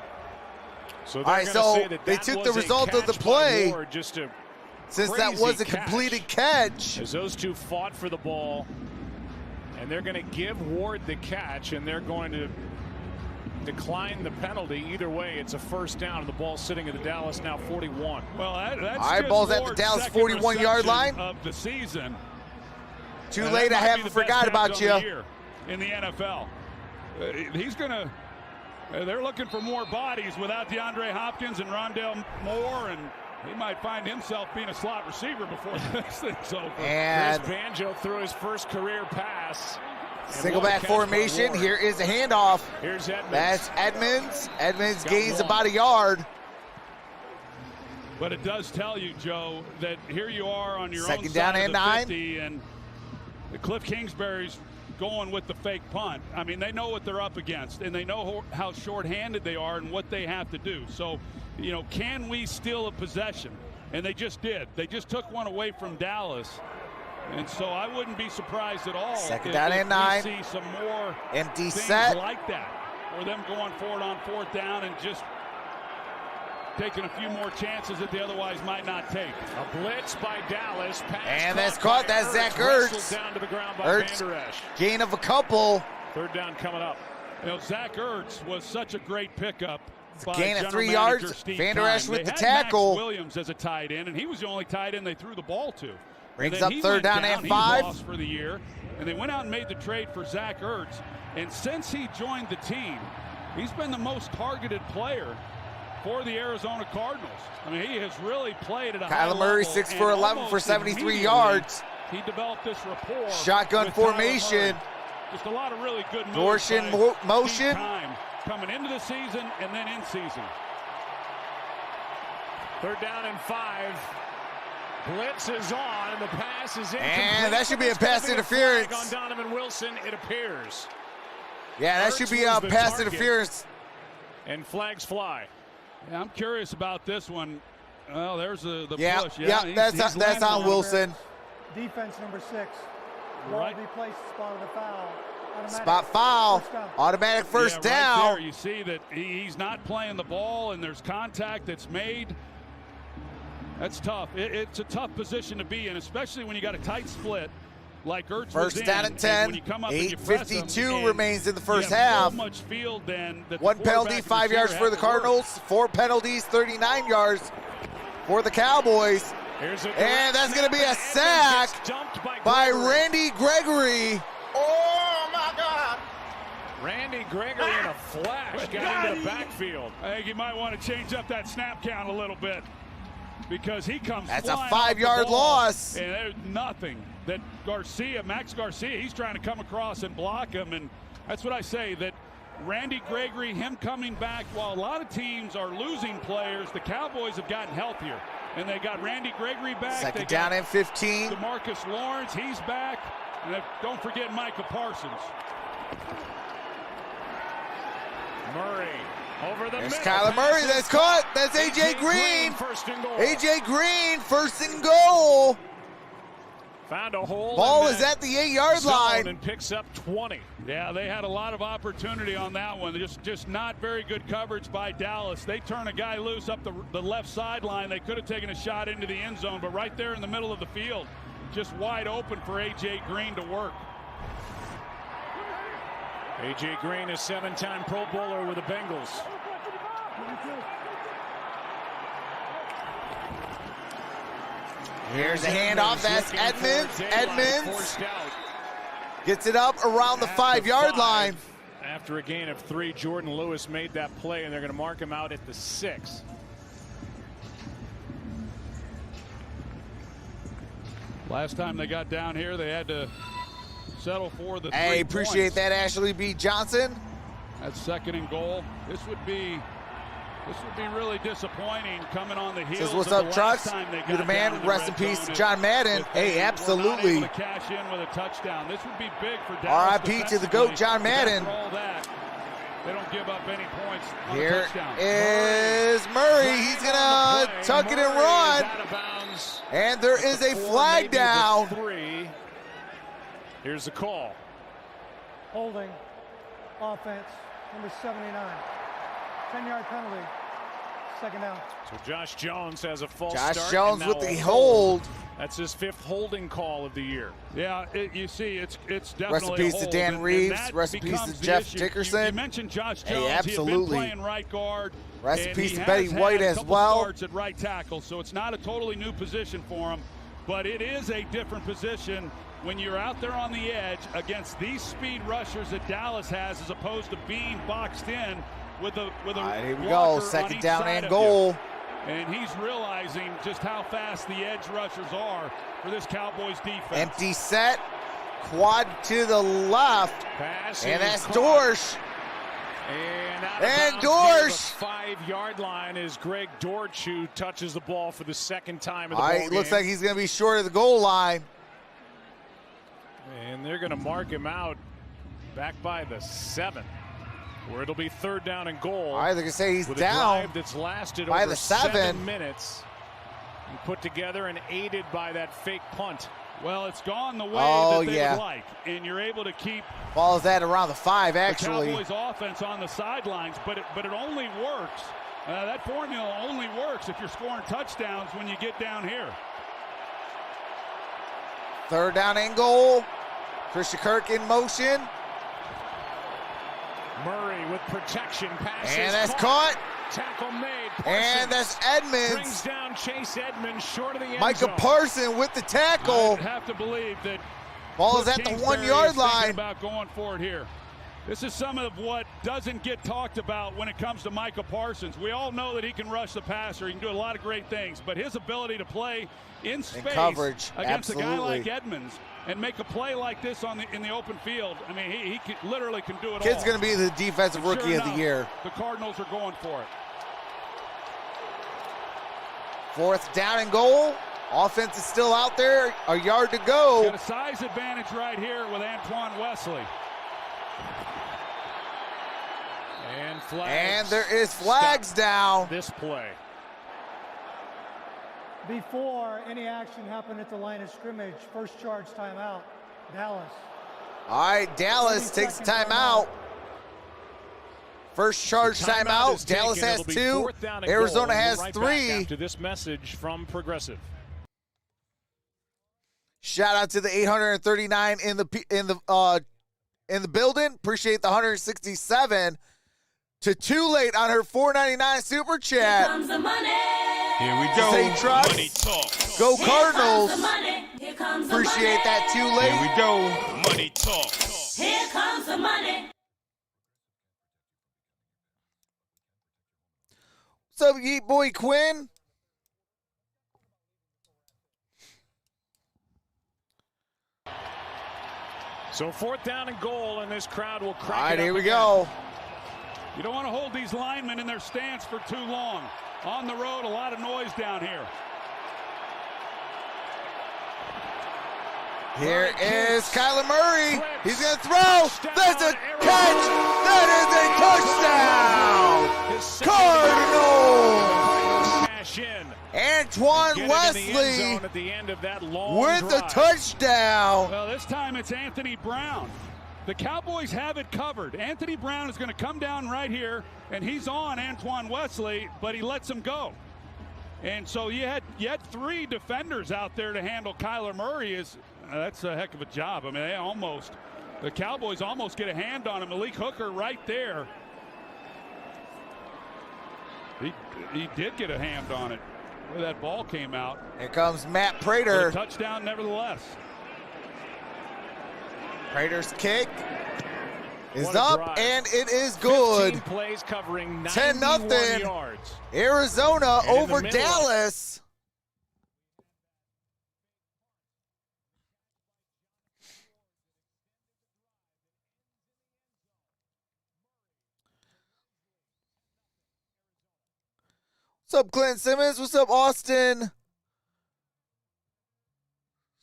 So all right, so they took the result of the play since that was a completed catch. As those two fought for the ball, and they're going to give Ward the catch, and they're going to decline the penalty. Either way, it's a first down, and the ball sitting at the Dallas now 41. Well, that's Eyeballs at the Dallas 41-yard line of the season. Too late, I haven't forgot about you. In the NFL, he's gonna. They're looking for more bodies without DeAndre Hopkins and Rondale Moore, and he might find himself being a slot receiver before this thing's over. And Chris Banjo threw his first career pass. Single back formation. Here is a handoff. Here's Edmonds. That's Edmonds. Edmonds gains about a yard. But it does tell you, Joe, that here you are on your second own down side and of the 9. 50, and Cliff Kingsbury's going with the fake punt. I mean, they know what they're up against, and they know how short-handed they are and what they have to do. So, you know, can we steal a possession? And they just did. They just took one away from Dallas. And so I wouldn't be surprised at all second down and 9. We see some more empty things set like that, or them going for it on fourth down and just taking a few more chances that they otherwise might not take. A blitz by Dallas. And that's caught. That's Zach Ertz. Down to the ground by Ertz. Van Der Esch. Gain of a couple. Third down coming up. You know, Zach Ertz was such a great pickup. Gain of 3 yards. Van Der Esch with the tackle. Max Williams as a tight end, and he was the only tight end they threw the ball to. Brings up third down and 5. Lost for the year, and they went out and made the trade for Zach Ertz. And since he joined the team, he's been the most targeted player for the Arizona Cardinals. I mean, he has really played at a high level. Kyler Murray 6 for 11 for 73 yards. He developed this rapport. Shotgun formation. Just a lot of really good moves. Torsion motion. Time coming into the season and then in season. Third down and 5. Blitz is on, and the pass is incomplete. And that should be a pass interference. On Donovan Wilson, it appears. Yeah, that should be a pass interference. And flags fly. Yeah, I'm curious about this one. Well, there's the push. Yeah, that's on Wilson. Defense number 6. Ball be placed at the spot of the foul. Automatic spot foul. Automatic first down. Right there, you see that he's not playing the ball, and there's contact that's made. That's tough. It's a tough position to be in, especially when you got a tight split like Ertz was in. First down and 10. 8:52 remains in the first half. So much field then that 1 penalty, 5 yards for the Cardinals. 4 penalties, 39 yards for the Cowboys. And that's going to be a sack by Randy Gregory. Oh, my God. Randy Gregory in a flash got into the backfield. I think you might want to change up that snap count a little bit, because he comes That's a flying 5-yard loss. And there's nothing that Max Garcia, he's trying to come across and block him. And that's what I say, that Randy Gregory, him coming back, while a lot of teams are losing players, the Cowboys have gotten healthier. And they got Randy Gregory back. Second down and 15. DeMarcus Lawrence, he's back. And don't forget Micah Parsons. Murray over the There's middle. Kyler Murray. That's caught. That's A.J. Green. First and goal. A.J. Green, first and goal. Found a hole. Ball is at the 8-yard line. And picks up 20. Yeah, they had a lot of opportunity on that one. Just not very good coverage by Dallas. They turn a guy loose up the left sideline. They could have taken a shot into the end zone, but right there in the middle of the field, just wide open for A.J. Green to work. A.J. Green, a 7-time Pro Bowler with the Bengals. Here's a handoff. That's Edmonds. Edmonds. Gets it up around the 5-yard line. After a gain of 3, Jordan Lewis made that play, and they're going to mark him out at the 6. Last time they got down here, they had to settle for the 3 Hey, appreciate points. that, Ashley B. Johnson. That's 2nd and goal. This would be really disappointing coming on the heels. Says, what's of up, the last Trox? time they got You're the man. down in Rest in red peace zone to if- John Madden. if they Hey, were absolutely. not able to cash in with a touchdown. This would be big for Dallas. R.I.P. to the GOAT, John Madden. After all that, they don't give up any points on a Here touchdown. is Murray. He's going to tuck it and run. And there is a flag down. 3. Here's the call. Holding. Offense. Number 79. 10-yard penalty. 2nd down. So Josh Jones has a false Josh start. Jones and now with the a hold. That's his 5th holding call of the year. Yeah, you see, it's definitely Rest in peace a to hold, Dan and Reeves. that Rest in peace becomes to the Jeff issue. Dickerson. You mentioned Josh Hey, Jones. absolutely. He had been playing right guard. Rest in and peace he to Betty has White had a as couple well. starts at right tackle, so it's not a totally new position for him, but it is a different position when you're out there on the edge against these speed rushers that Dallas has, as opposed to being boxed in with a All right, here we blocker go. on 2nd each down side and of goal. you. And he's realizing just how fast the edge rushers are for this Cowboys defense. Empty set. Quad to the left. Pass And that's caught. Dorsch. And out of And bounds near Dorsch. the 5-yard line is Greg Dortch, who touches the ball for the 2nd time of the All ball right, looks game. like he's going to be short of the goal line. And they're going to mark him out back by the 7, where it'll be 3rd down and goal. All right, they're going to say he's with down a drive that's lasted by over the 7 7. minutes and put together and aided by that fake punt. Well, it's gone the way Oh, that they yeah. would like, and you're able to keep Follows that around the 5, actually. the Cowboys offense on the sidelines, but it only works. That formula only works if you're scoring touchdowns when you get down here. 3rd down and goal. Christian Kirk in motion. Murray with protection. Passes And that's caught. Tackle made. And Parsons that's Edmonds. brings down Chase Edmonds short of the end Micah zone. Parson with the tackle. I have to believe that Ball is Cliff at the Kingsbury 1-yard is thinking line. about going for it here. This is some of what doesn't get talked about when it comes to Micah Parsons. We all know that he can rush the passer. He can do a lot of great things, but his ability to play in space coverage, against a guy like absolutely. Edmonds and make a play like this in the open field, I mean, he literally can do it all. Kid's going to be the defensive And rookie sure of the enough, year. The Cardinals are going for it. 4th down and goal. Offense is still out there. A yard to go. Got a size advantage right here with Antoine Wesley. And flags. And there is flags Stop down. this play. Before any action happened at the line of scrimmage, first charge timeout, Dallas. All right, Dallas 30 takes a seconds timeout. First charge timeout. is Dallas taken. has It'll be 2. 4th down and Arizona goal. has We'll be right 3. back after this message from Progressive. Shout out to the 839 in the building. Appreciate the 167. To Too Late on her $4.99 super Here chat. comes the money. Here we go. Say Trox. Money talk. Go Here Cardinals. comes the money. Here comes the Appreciate money. that Too Here Late. we go. Money talk. Here comes the money. What's up, Yeet Boy Quinn? So 4th down and goal, and this crowd will crack All right, it up here we again. go. You don't want to hold these linemen in their stance for too long. On the road, a lot of noise down here. Here is Kyler Murray. Flips. He's going to throw. That's a catch. That is a touchdown. His second Cardinals. cash in. Antoine Get it in the end Wesley zone at the end of that long with drive. a touchdown. Well, this time it's Anthony Brown. The Cowboys have it covered. Anthony Brown is going to come down right here, and he's on Antoine Wesley, but he lets him go. And so you had 3 defenders out there to handle Kyler Murray. That's a heck of a job. I mean, the Cowboys almost get a hand on him. Malik Hooker right there. He did get a hand on it where that ball came out. Here comes Matt But a Prater. touchdown nevertheless. Raiders kick is What a up, drive. and it is good. 15 plays covering 10-0. yards. Arizona And in the over middle. Dallas. What's up, Clint Simmons? What's up, Austin?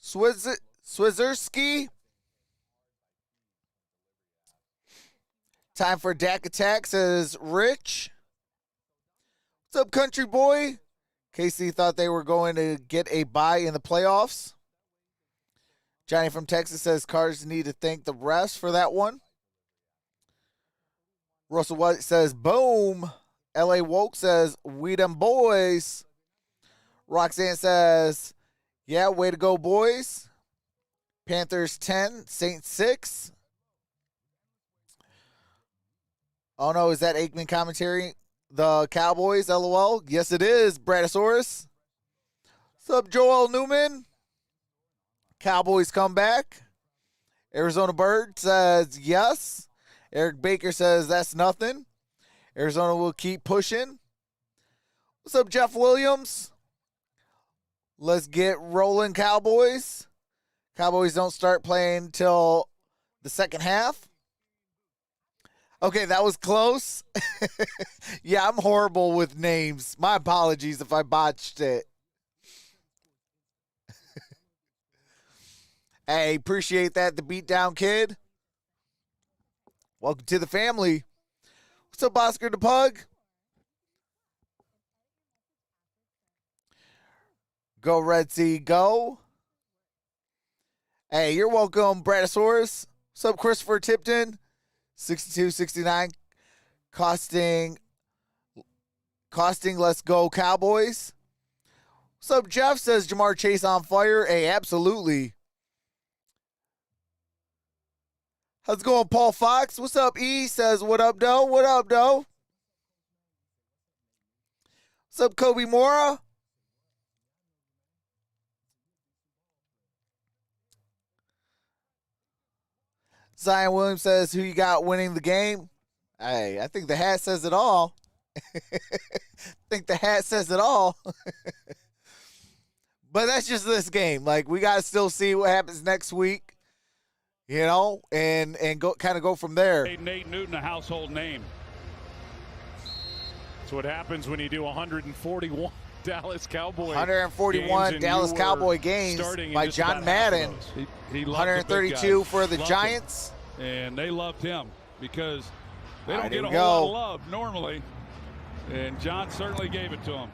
Swizerski. Time for Dak attack, says Rich. What's up, country boy? Casey thought they were going to get a bye in the playoffs. Johnny from Texas says Cards need to thank the refs for that one. Russell White says boom. L.A. Woke says we them boys. Roxanne says, yeah, way to go, boys. Panthers 10, Saints 6. Oh, no, is that Aikman commentary? The Cowboys, LOL? Yes, it is, Bradosaurus. What's up, Joel Newman? Cowboys come back. Arizona Bird says yes. Eric Baker says that's nothing. Arizona will keep pushing. What's up, Jeff Williams? Let's get rolling, Cowboys. Cowboys don't start playing till the second half. Okay, that was close. Yeah, I'm horrible with names. My apologies if I botched it. Hey, appreciate that, the Beatdown Kid. Welcome to the family. What's up, Oscar the Pug? Go, Red Sea, go. Hey, you're welcome, Bradosaurus. What's up, Christopher Tipton? 62-69. Costing, let's go, Cowboys. What's up, Jeff? Says Jamar Chase on fire. Hey, absolutely. How's it going, Paul Fox? What's up, E? Says, what up, doe? What up, doe? What's up, Kobe Mora? Zion Williams says, who you got winning the game? Hey, I think the hat says it all. Think the hat says it all. But that's just this game. Like, we got to still see what happens next week. You know, and go kind of go from there. Nate Newton, a household name. That's what happens when you do 141 Dallas Cowboys. 141 Dallas Cowboy games by John Madden. He 132 for the Giants. And they loved him because they don't Right, get a here we whole go. lot of love normally. And John certainly gave it to him.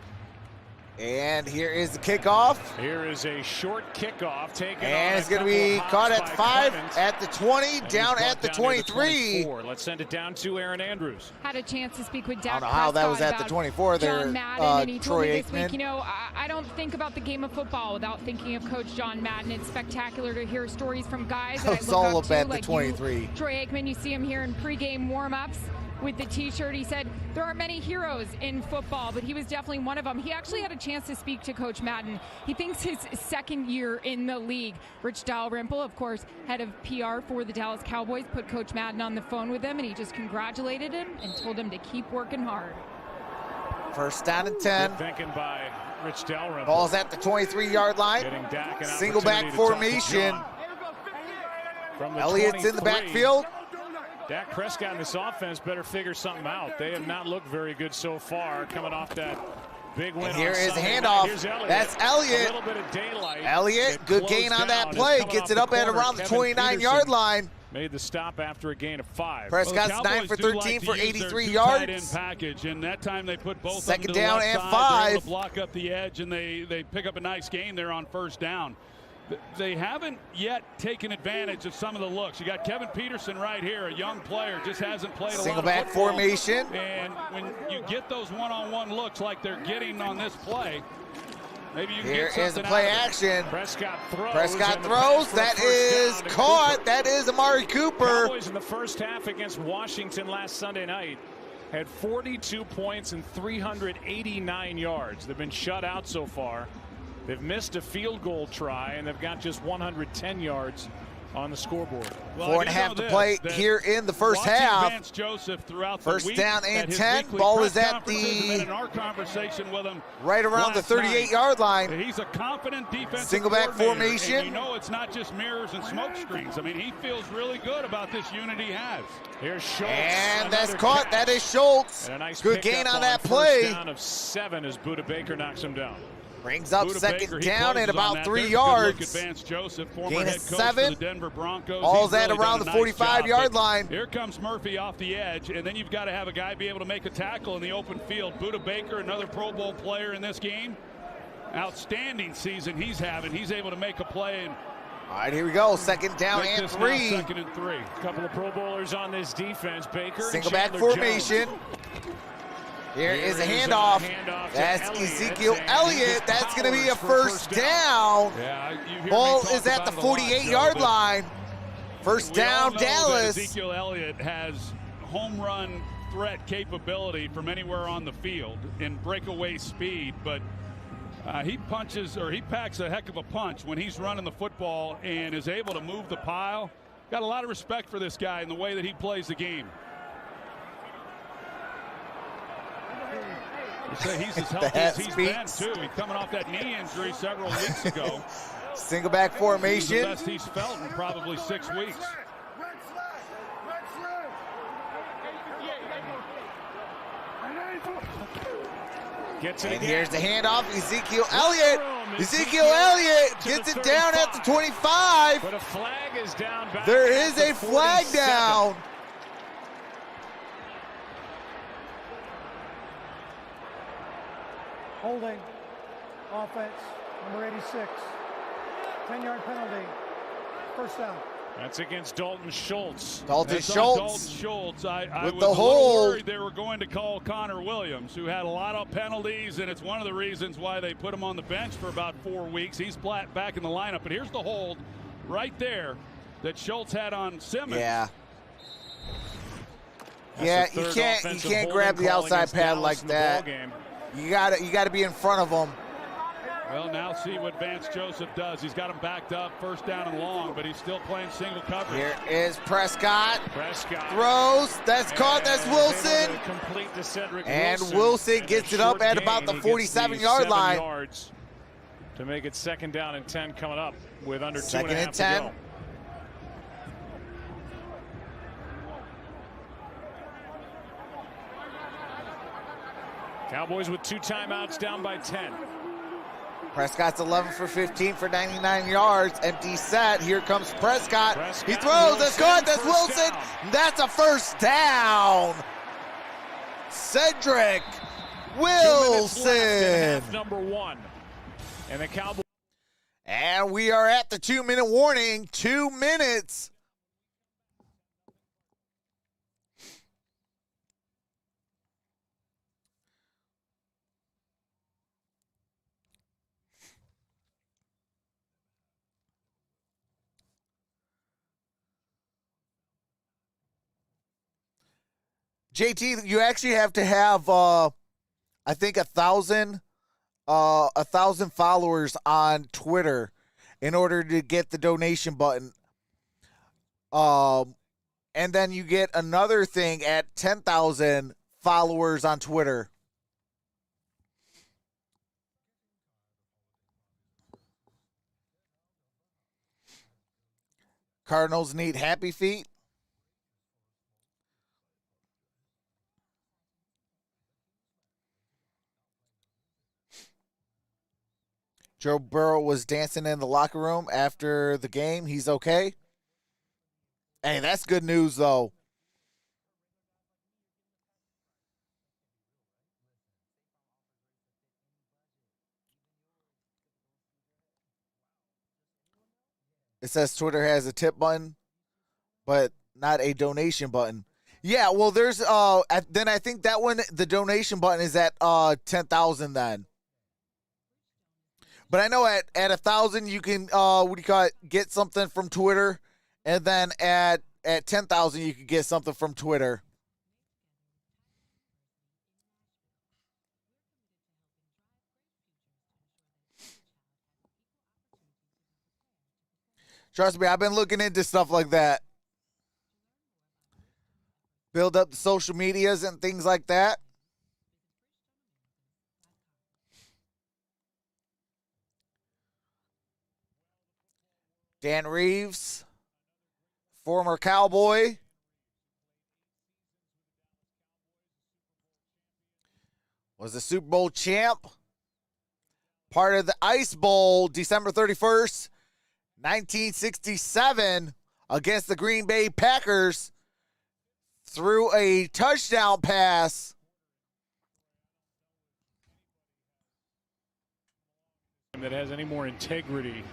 And here is the kickoff. Here is a short kickoff taken. And it's going to be caught at 5, at the 20, down at the 23. Let's send it down to Aaron Andrews. Had a chance to speak with I Dak don't know how that was Prescott at the about 24 there, John Madden, and he told me Troy this week, Aikman. you know, I don't think about the game of football without thinking of Coach John Madden. It's spectacular to hear stories from guys that I It's look all up up to, at the like 23. You, Troy Aikman. You see him here in pregame warm-ups with the T-shirt. He said there aren't many heroes in football, but he was definitely one of them. He actually had a chance to speak to Coach Madden. He thinks his second year in the league. Rich Dalrymple, of course, head of PR for the Dallas Cowboys, put Coach Madden on the phone with him, and he just congratulated him and told him to keep working hard. First down and 10. Good thinking by Rich Dalrymple. Ball's at the 23-yard line. Getting Dak an Single back opportunity to talk to formation. John. From the Elliott's in the 23, backfield. Dak Prescott and this offense better figure something out. They have not looked very good so far, coming off that big win. And here on is a Sunday night. handoff. Here's Elliott. That's Elliott. A little bit of daylight. Elliott, It good closed gain on that down. play. It's coming Gets off it the up at corner. around the Kevin 29-yard Peterson line. Made the stop after a gain of 5. Prescott's Well, 9 for the Cowboys 13 do for like to use 83 their yards. tight end package, and that time they put both Second of them to the down left and side. 5. They're able to block up the edge, and they pick up a nice gain there on first down. They haven't yet taken advantage of some of the looks. You got Kevin Peterson right here, a young player, just hasn't played a Single lot of back football. formation. And when you get those one-on-one looks like they're getting on this play, maybe you can Here get something is the play out of it. action. Prescott throws. Prescott and the throws. pass for That a first is down to caught. Cooper. That is Amari Cooper. Cowboys in the first half against Washington last Sunday night had 42 points and 389 yards. They've been shut out so far. They've missed a field goal try, and they've got just 110 yards on the scoreboard. Well, 4.5 to play here in the first half. Vance Joseph throughout first the week down and at 10. Ball is at in our conversation with him right around the 38-yard line. He's a confident defensive single back formation. And you know it's not just mirrors and smoke screens. I mean, he feels really good about this unit he has. Here's Schultz. And that's caught. That is Schultz. And a nice good gain on that play. play. Down of 7 as Buda Baker knocks him down. Brings up Buda second Baker, down at about 3 yards. Vance Joseph, former gain head of coach 7. for the Denver Broncos. Ball's at really around the nice 45-yard line. Here comes Murphy off the edge, and then you've got to have a guy be able to make a tackle in the open field. Buda Baker, another Pro Bowl player in this game. Outstanding season he's having. He's able to make a play. And all right, here we go. Second down and 3. Second and 3. A couple of Pro Bowlers on this defense. Baker. Single back formation. Here is a handoff. That's Ezekiel Elliott. That's going to be a first down. Ball is at the 48-yard line. First down, Dallas. Ezekiel Elliott has home run threat capability from anywhere on the field in breakaway speed, but he packs a heck of a punch when he's running the football and is able to move the pile. Got a lot of respect for this guy and the way that he plays the game. You say he's as healthy as he's been, too. He's coming off that knee injury several weeks ago. Single back formation. The best he's felt in probably 6 weeks. And here's the handoff. Ezekiel Elliott. Ezekiel Elliott gets it down at the 25. But a flag is down. There is a flag down. Holding. Offense. Number 86. 10-yard penalty. First down. That's against Dalton Schultz. Dalton Schultz. I with was the a little hold. worried they were going to call Connor Williams, who had a lot of penalties, and it's one of the reasons why they put him on the bench for about 4 weeks. He's back in the lineup, but here's the hold right there that Schultz had on Simmons. Yeah. That's you can't grab the outside pad like that. You gotta be in front of him. Well, now see what Vance Joseph does. He's got him backed up, first down and long, but he's still playing single coverage. Here is Prescott. Prescott throws. That's caught. That's Wilson. Complete to Cedric and Wilson gets it up at about the 47-yard line. Yards to make it second down and 10 coming up with under 2.5 second and 10. to go. Cowboys with 2 timeouts, down by 10. Prescott's 11 for 15 for 99 yards. Empty set. Here comes Prescott. He throws. That's caught. That's Wilson. That's a first down. Cedric Wilson. Number 1. And the Cowboys. And we are at the 2-minute warning. 2 minutes. JT, you actually have to have, I think, 1,000 followers on Twitter in order to get the donation button. And then you get another thing at 10,000 followers on Twitter. Cardinals need Happy Feet. Joe Burrow was dancing in the locker room after the game. He's okay. Hey, that's good news, though. It says Twitter has a tip button, but not a donation button. Yeah, well, there's then I think that one, the donation button is at 10,000 then. But I know at 1,000 you can get something from Twitter, and then at 10,000 you can get something from Twitter. Trust me, I've been looking into stuff like that. Build up the social medias and things like that. Dan Reeves, former Cowboy. Was the Super Bowl champ. Part of the Ice Bowl, December 31st, 1967, against the Green Bay Packers. Threw a touchdown pass. That has any more integrity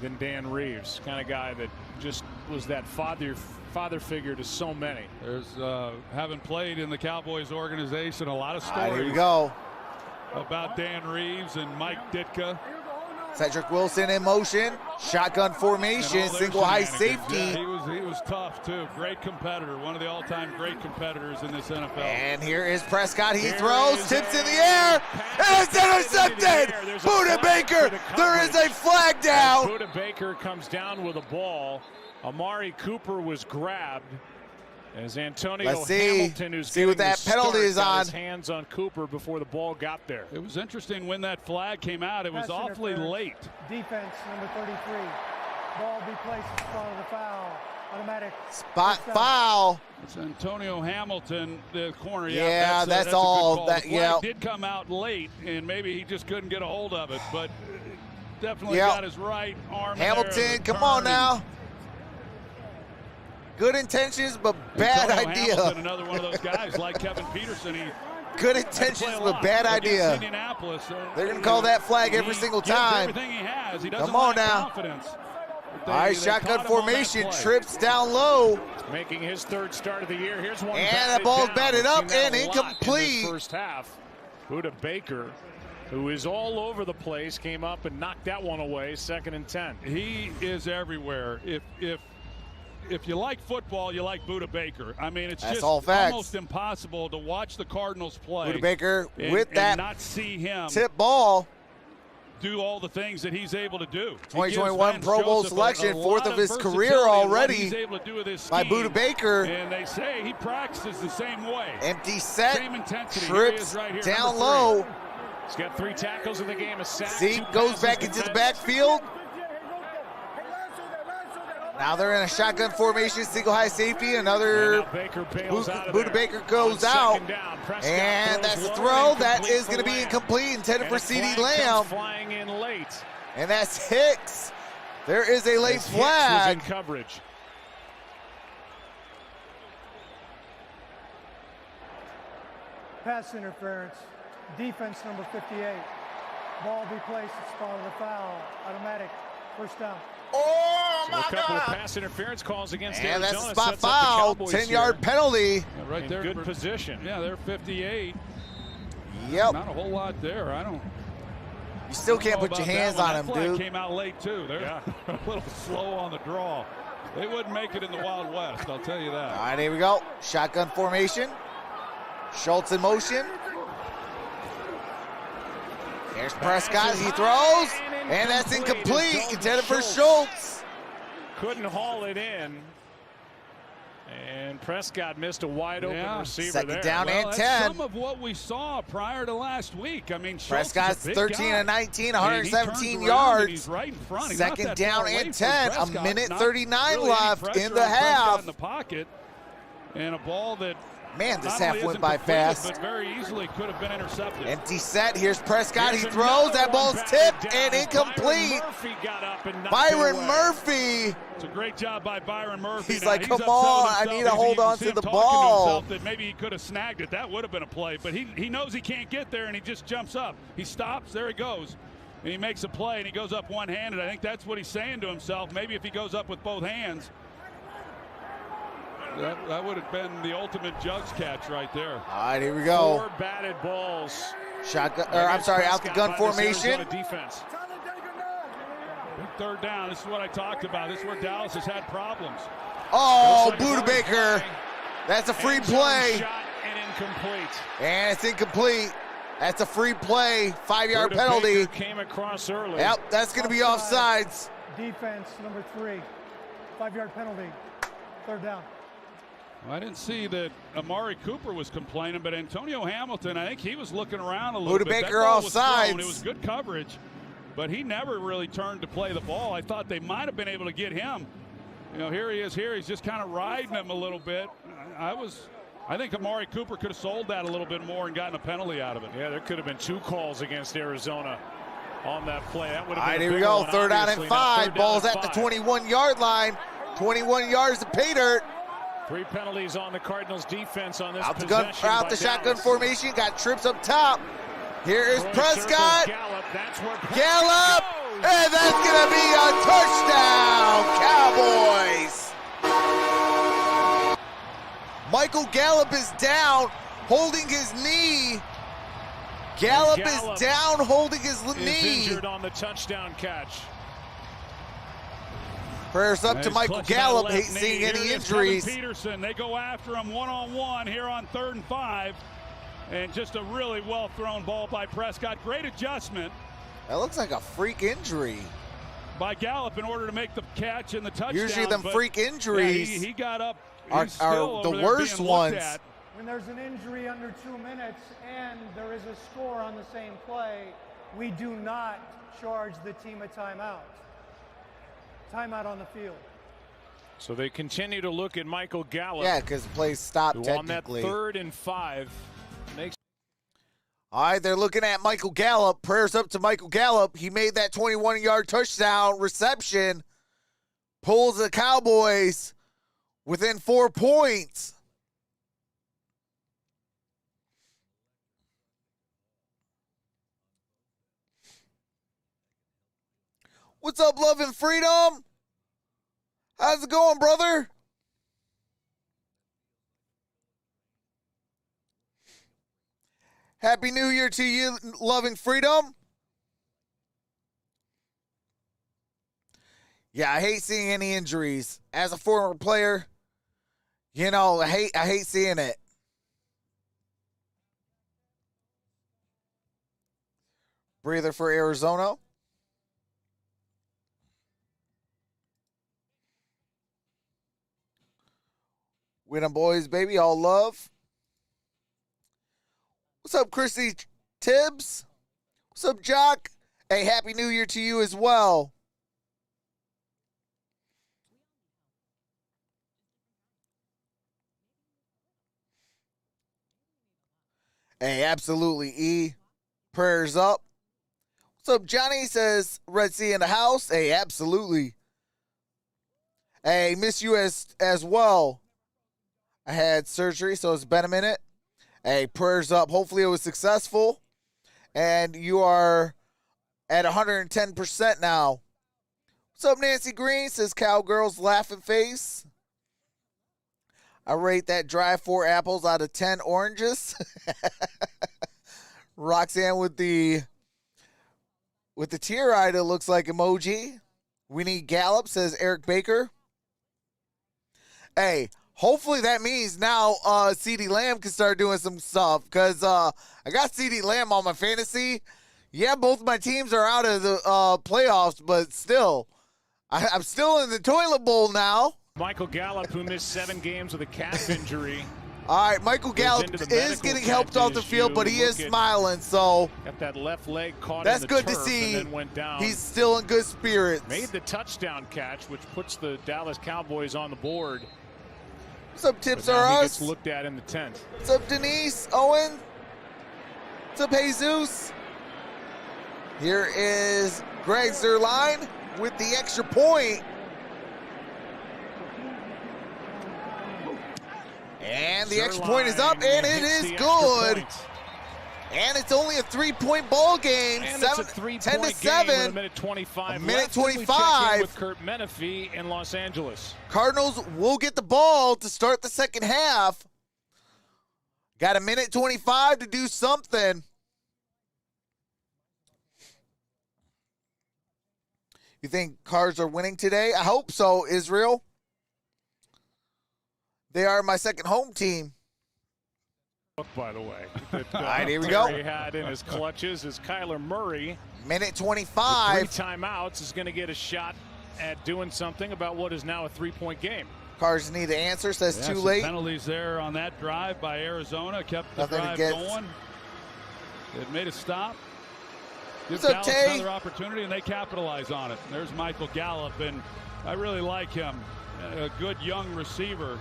than Dan Reeves, kind of guy that just was that father figure to so many. There's having played in the Cowboys organization, a lot of stories. Here we go. About Dan Reeves and Mike Ditka. Cedric Wilson in motion. Shotgun formation. Single high safety. Yeah, he was tough too. Great competitor. One of the all-time great competitors in this NFL. And here is Prescott. He throws. Tips in the air. And it's intercepted. Buda Baker. There is a flag down. Buda Baker comes down with a ball. Amari Cooper was grabbed. As Antonio Hamilton, who's see what that penalty is on. His hands on Cooper before the ball got there. It was interesting when that flag came out. It was awfully late. Defense number 33. Ball be placed in front of the foul. Automatic. Spot foul. It's Antonio Hamilton, the corner. Yeah, that's The all. flag did come out late, and maybe he just couldn't get a hold of it, but definitely got his right arm. Hamilton, come on now. Good intentions, but bad idea. Hamilton, another one of those guys like Kevin Peterson. Good intentions, but bad idea. They're going to call that flag every single time. Everything he has. He doesn't Come on now. Confidence. All right, shotgun formation, trips down low. Making his third start of the year. Here's one. And the ball's batted up and incomplete. In the first half, Buda Baker, who is all over the place, came up and knocked that one away. 2nd and 10. He is everywhere. If you like football, you like Buda Baker. I mean, it's just almost impossible to watch the Cardinals play. Buda Baker with and that not see him tip ball. Do all the things that he's able to do. 2021 Pro Bowl selection, 4th of his career already by Buda Baker. And they say he practices the same way. Empty set, same intensity. trips right down low. He's got 3 tackles in the game, a sack. Zeke goes back into the backfield. Now they're in a shotgun formation, single high safety. Another Buda Baker goes out. And that's a throw. That is going to be incomplete, intended for CeeDee Lamb. Flying in late. And that's Hicks. There is a late flag. Hicks was in coverage. Pass interference. Defense number 58. Ball be placed at spot of the foul. Automatic. First down. Oh, So my a couple God. of pass interference calls against And Arizona. that's a spot sets up the foul, Cowboys 10-yard here. penalty. Right In there. good position. Yeah, they're 58. Yep. Not a whole lot there. You still can't put your hands on him, that flag dude. Came out late too. They're a little slow on the draw. They wouldn't make it in the Wild West, I'll tell you that. All right, here we go. Shotgun formation. Schultz in motion. Here's Prescott. He throws, and that's incomplete. Intended for Schultz. Couldn't haul it in. And Prescott missed a wide open receiver Second there. down and That's 10. some of what we saw prior to last week. I mean, Schultz Prescott's is a big 13 guy. of 19, And he 117 turns around yards. and he's right in front. He's not Second that down far away and from 10. A Prescott. minute Not 39 really any left pressure in the on Prescott half. in the pocket, and a ball that Man, this not half only went isn't by completed, fast. but very easily could have been intercepted. Empty set. Here's Prescott. He Here's throws. another That ball's one tipped batted and down. incomplete. Byron Murphy got up and knocked it Byron away. Murphy. It's a great job by Byron Murphy. He's Now, like, come upset on, with I himself need to because hold you can on see to him the talking ball. himself that maybe he could have snagged it. That would have been a play, but he knows he can't get there, and he just jumps up. He stops, there he goes, and he makes a play, and he goes up one-handed. I think that's what he's saying to himself. Maybe if he goes up with both hands, that would have been the ultimate Jugs catch right there. All right, here we go. 4 batted balls. Shotgun, or I'm sorry, out the gun formation. Defense. Big third down. This is what I talked about. This is where Dallas has had problems. Oh, Buda Baker. That's a free play. Shot and incomplete. And it's incomplete. That's a free play. 5-yard Buda penalty. Baker came across early. Yep, that's going to be offsides. Defense, number 3. 5-yard penalty. 3rd down. Well, I didn't see that Amari Cooper was complaining, but Antonio Hamilton, I think he was looking around a little bit. Buda Baker That ball was offsides. thrown. It was good coverage, but he never really turned to play the ball. I thought they might have been able to get him. You know, here he is here. He's just kind of riding him a little bit. I think Amari Cooper could have sold that a little bit more and gotten a penalty out of it. Yeah, there could have been 2 calls against Arizona on that play. That would have All right, been here we a big go. one, 3rd down and obviously. 5. Now, 3rd down Ball's and at the 5. 21-yard line. 21 yards to pay dirt. 3 penalties on the Cardinals defense on this Out the possession out by the shotgun Dallas. formation. Got trips up top. Here is Troy Prescott. circles Gallup. That's where Prescott Gallup. goes. And that's going to be a touchdown, Cowboys. Michael Gallup is down, holding his knee. Gallup is down, holding his Is knee. injured on the touchdown catch. Prayers up to He's Michael clutching Gallup. that Hate left knee. seeing Here any it is, injuries. Kevin Peterson. They go after him one-on-one here on 3rd and 5. And just a really well-thrown ball by Prescott. Great adjustment That looks like a freak injury. by Gallup in order to make the catch and the touchdown. Usually them but, freak injuries yeah, he got up. are He's still the over there worst being looked ones. at. When there's an injury under 2 minutes and there is a score on the same play, we do not charge the team a timeout. Timeout on the field. So they continue to look at Michael Gallup. Yeah, because the play stopped who technically. on that 3rd and 5 makes. All right, they're looking at Michael Gallup. Prayers up to Michael Gallup. He made that 21-yard touchdown reception. Pulls the Cowboys within 4 points. What's up, Love and Freedom? How's it going, brother? Happy New Year to you, Loving Freedom. Yeah, I hate seeing any injuries. As a former player, you know, I hate seeing it. Breather for Arizona. Win 'em boys, baby. All love. What's up, Chrissy Tibbs? What's up, Jock? Hey, Happy New Year to you as well. Hey, absolutely, E. Prayers up. What's up, Johnny? Says Red Sea in the house. Hey, absolutely. Hey, miss you as well. I had surgery, so it's been a minute. Hey, prayers up. Hopefully it was successful. And you are at 110% now. What's up, Nancy Green? Says Cowgirls laughing face. I rate that drive 4 apples out of 10 oranges. Roxanne with the tear-eyed, it looks like emoji. We need Gallup, says Eric Baker. Hey, hopefully that means now CeeDee Lamb can start doing some stuff because I got CeeDee Lamb on my fantasy. Yeah, both my teams are out of the playoffs, but still, I'm still in the toilet bowl now. Michael Gallup, who missed 7 games with a calf injury. All right, Michael Gallup is getting helped off the field, but he is smiling, so got that left leg caught that's in the good to turf see. and then went down. He's still in good spirits. Made the touchdown catch, which puts the Dallas Cowboys on the board. What's up, Tips But now R he Us? gets looked at in the tent. What's up, Denise? Owen? What's up, Jesus? Here is Greg Zerline with the extra point. And the extra point is up, and it is good. And it's only a 3-point ball game. And 10 it's a to 3-point 7. game with a minute 25 A minute left. And we check in 25. with Kurt Menefee in Los Angeles. Cardinals will get the ball to start the second half. Got a minute 25 to do something. You think Cards are winning today? I hope so, Israel. They are my second home team. By the way, All right, here we go. Terry had in his clutches is Kyler Murray. Minute With 25. 3 timeouts is going to get a shot at doing something about what is now a 3-point game. Cardinals need the answer, says Yeah, too some late. penalties there on that drive by Arizona. Kept the Nothing drive against. going. It made a stop. Gives What's up, Dallas Tay? another opportunity, and they capitalize on it. There's Michael Gallup, and I really like him. A good young receiver.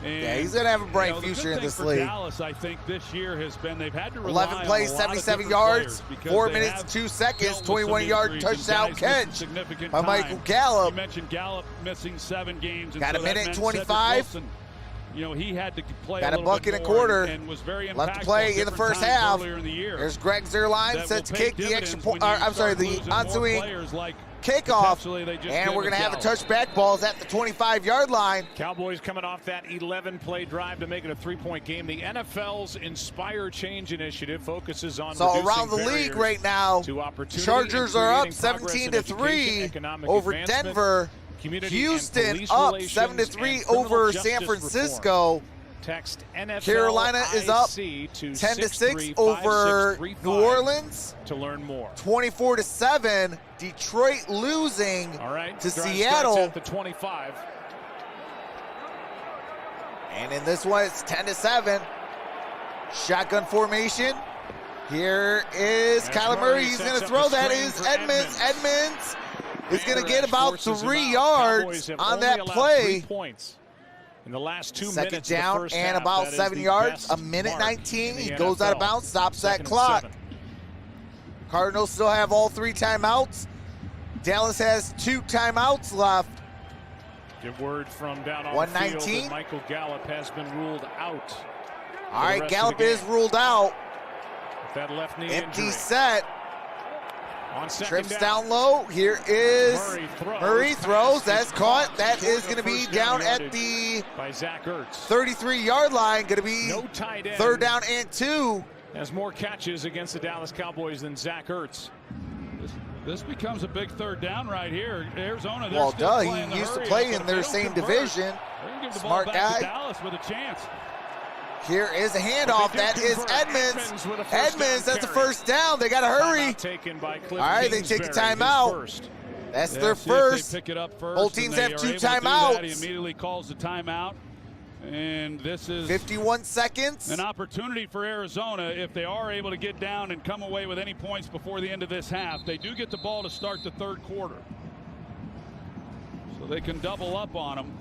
And, Yeah, he's going to have a bright the future good in thing this for league. Dallas, I think, this year has been they've had to rely 11 on plays, a lot of 77 different yards, players because 4 they minutes have and 2 seconds, dealt with some 21-yard injuries and touchdown guys missing catch significant by time. Michael Gallup. You mentioned Gallup missing 7 games. Got a so that minute meant 25. Cedric Wilson, you know, he had to play Got a a little buck bit and a more quarter. and was very impactful Left to play at in the different first times half. earlier in the year. There's Greg Zerline That set to will pay kick the extra dividends point. when you I'm sorry, start the losing more ensuing players like kickoff. potentially they just And did we're going with to have a Gallup. touchback. Ball's at the 25-yard line. Cowboys coming off that 11-play drive to make it a 3-point game. The NFL's Inspire Change initiative focuses on So reducing around the league barriers right now, to opportunity Chargers and are up creating progress in 17-3 education, economic over advancement, Denver. community Houston and police up relations, 7-3 and criminal over justice San Francisco. reform. Text NFL Carolina is up IC to 10-6 over 635-635 New Orleans. to learn more. 24-7. Detroit losing All right, to drive Seattle. starts at the 25. And in this one, it's 10-7. Shotgun formation. Here is As Kyler Murray Murray. He's going sets to up throw. the That screen is for Edmonds. Edmonds is going to get Ramirez about forces him 3 out. yards Cowboys have on only that allowed play. 3 points in the last 2 Second minutes down of the first and half. about That is 7 the yards. best A minute mark 19. in the He goes out of NFL. bounds. Stops that Second and clock. 7. Cardinals still have all 3 timeouts. Dallas has 2 timeouts left. Get word from down on the 119. field that Michael Gallup has been ruled out. All right, rest of the Gallup game. is ruled out. With that left knee Empty injury. set. On second Trips down low. Here is Murray throws. That's caught. That is going to be down at the by Zach Ertz. 33-yard line. Going to be No tight end. 3rd down and 2. Has more catches against the Dallas Cowboys than Zach Ertz. This becomes a big 3rd down right here. Arizona, they're Well, still duh. playing the He used to hurry play up, in but their if they same don't convert, division. they're gonna give the Smart ball back guy. to Dallas with a chance. Here is a handoff. That is Edmonds. with a first Edmonds, down that's a carry. first down. They got to hurry. Timeout taken by Cliff All right, they take a Kingsbury, his timeout. first. That's Yeah, their see if they first. pick it up first, Both teams and they have are 2 able to do that. He timeouts. immediately calls the timeout. And this is 51 seconds. an opportunity for Arizona. If they are able to get down and come away with any points before the end of this half, they do get the ball to start the 3rd quarter. So they can double up on them.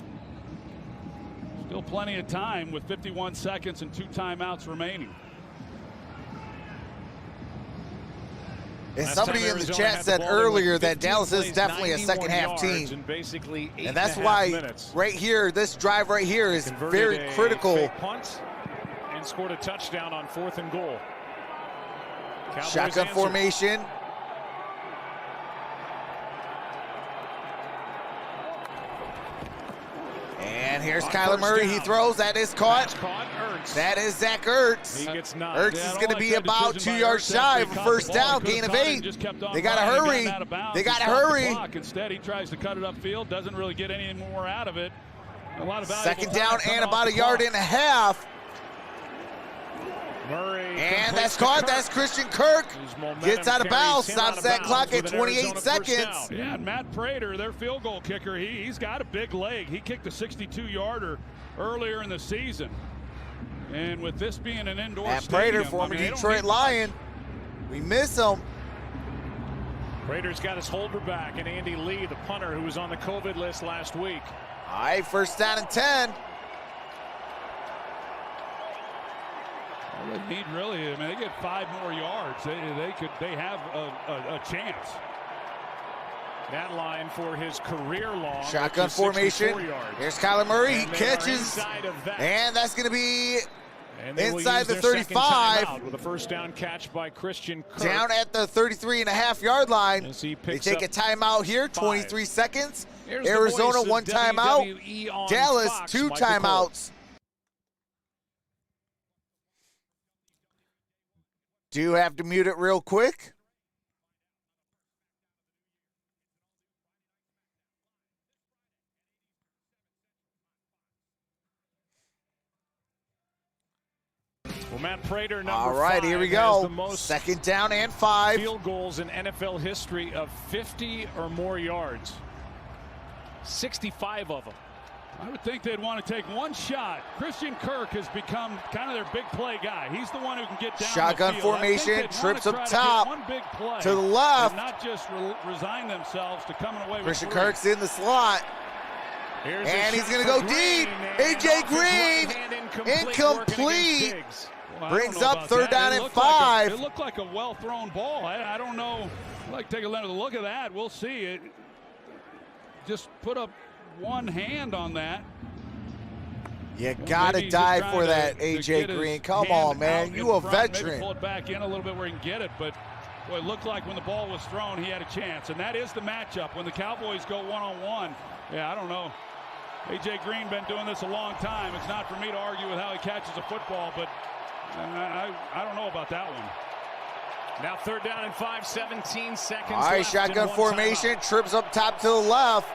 Still plenty of time with 51 seconds and 2 timeouts remaining. And Last somebody time in the Arizona chat had said the ball, they went earlier that 15 Dallas is plays, definitely a 91 second-half yards team. in basically 8 And that's and a half why minutes. right here, this drive right here is Converted very a critical. fake punt and scored a touchdown on 4th and goal. Cowboys Shotgun answer. formation. And here's On Kyler first Murray. He down. throws. That is caught. Pass caught. Ertz. That is Zach Ertz. He gets 9. Ertz is going to be about 2 yards shy of a first down, gain of 8. They got to hurry. They got to hurry. Instead, he tries to cut it upfield, doesn't really get any more out of it. A lot of Second valuable down time and coming about off a the yard clock. and a half. Murray And that's completes to caught. Kirk. That's Christian Kirk. Whose momentum Gets out of carries bounds. him Stops out of that bounds clock at with an 28 Arizona first seconds. down. Yeah, and Matt Prater, their field goal kicker, he's got a big leg. He kicked a 62-yarder earlier in the season. And with this being an indoor Matt stadium, Prater, former I mean, they don't Detroit need Lion. We miss him. Prater's got his holder back, and Andy Lee, the punter, who was on the COVID list last week. All right, first down and 10. Well, they need really, I mean, they get 5 more yards. They have a chance. That line for his career long. Shotgun which is formation. 64 yards. Here's Kyler Murray. He And they are catches. inside of that. And that's going to be And they will inside use the their second 35. timeout with a first down catch by Christian Kirk. down at the 33.5-yard line. As he They picks take a up timeout here, 5. 23 seconds. Here's the Arizona, voice of 1 timeout. WWE on Dallas, Fox, 2 Michael Cole. timeouts. Do have to mute it real quick. Well, Matt Prater, number All right, 5, here we has go. the most Second down and 5. field goals in NFL history of 50 or more yards. 65 of them. I would think they'd want to take one shot. Christian Kirk has become kind of their big play guy. He's the one who can get down Shotgun the field. formation, trips up to top, one big play to the left. and not just resign themselves to coming away Christian with three. Kirk's in the slot. And he's going to go deep. A.J. Green, incomplete. Brings up third down and 5. It looked like a well-thrown ball. I don't know. I'd like to take another look at that. We'll see. It just put up one hand on that. You got to dive for that, A.J. Green. Come on, man. You a veteran. Maybe pull it back in a little bit where he can get it. But, boy, it looked like when the ball was thrown, he had a chance. And that is the matchup. When the Cowboys go one-on-one, yeah, I don't know. A.J. Green been doing this a long time. It's not for me to argue with how he catches a football, but I don't know about that one. Now third down and 5, 17 seconds All right, left shotgun formation, trips up top to the left.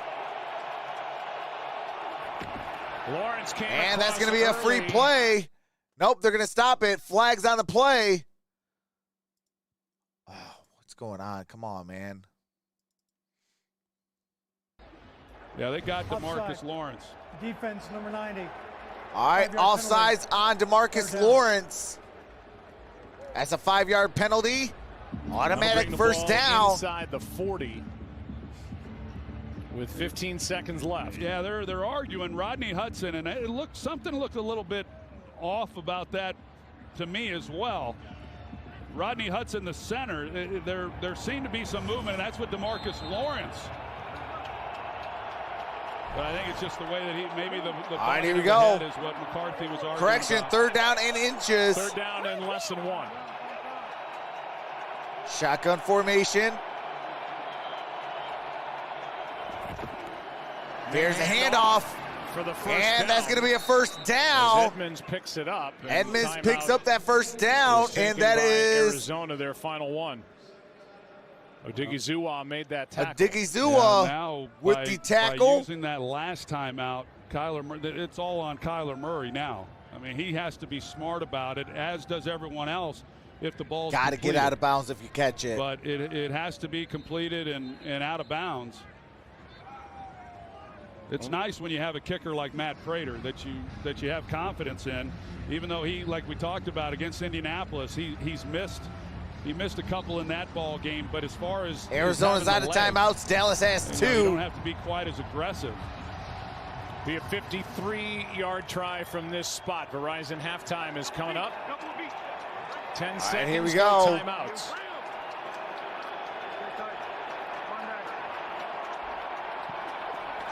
Lawrence came and that's going to be across a free early. play. Nope, they're going to stop it. Flags on the play. Oh, what's going on? Come on, man. Yeah, they got DeMarcus Lawrence. Defense, number 90. All right, offsides on DeMarcus Lawrence. That's a 5-yard penalty. Automatic first down. Inside the 40 with 15 seconds left. Yeah, they're arguing Rodney Hudson, and something looked a little bit off about that to me as well. Rodney Hudson, the center, there seemed to be some movement, and that's what DeMarcus Lawrence. But I think it's just the way that maybe the all right, here we go. Is what McCarthy was arguing Correction, about. third down in inches. Third down and less than 1. Shotgun formation. There's a handoff. For the first and down. that's going to be a first down. As Edmonds picks it up. Edmonds picks up that first down, and that is Arizona, their final one. Odigizua made that tackle. Odigizua now with by, the tackle. By using that last time out, it's all on Kyler Murray now. I mean, he has to be smart about it, as does everyone else. If the ball's got to get out of bounds if you catch it. But it has to be completed and out of bounds. It's nice when you have a kicker like Matt Prater that you have confidence in, even though he, like we talked about against Indianapolis, he's missed. He missed a couple in that ball game, but as far as Arizona's out of timeouts, Dallas has 2. You don't have to be quite as aggressive. Be a 53-yard try from this spot. Verizon halftime is coming up. 10 seconds. Right, here we go. Timeouts.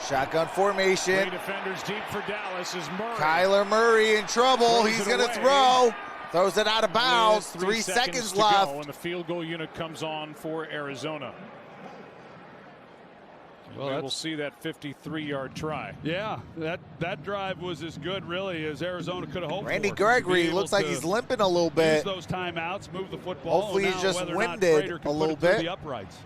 Shotgun formation. 3 defenders deep for Dallas is Murray. Kyler Murray in trouble. He's going to throw. Throws it out of bounds. 3 seconds left. When the field goal unit comes on for Arizona. Well, we'll see that 53-yard try. Yeah, that drive was as good, really, as Arizona could have hoped Randy for. Gregory looks like he's limping a little bit. Use those timeouts, move the football. Hopefully he's just winded winded a little bit. The uprights.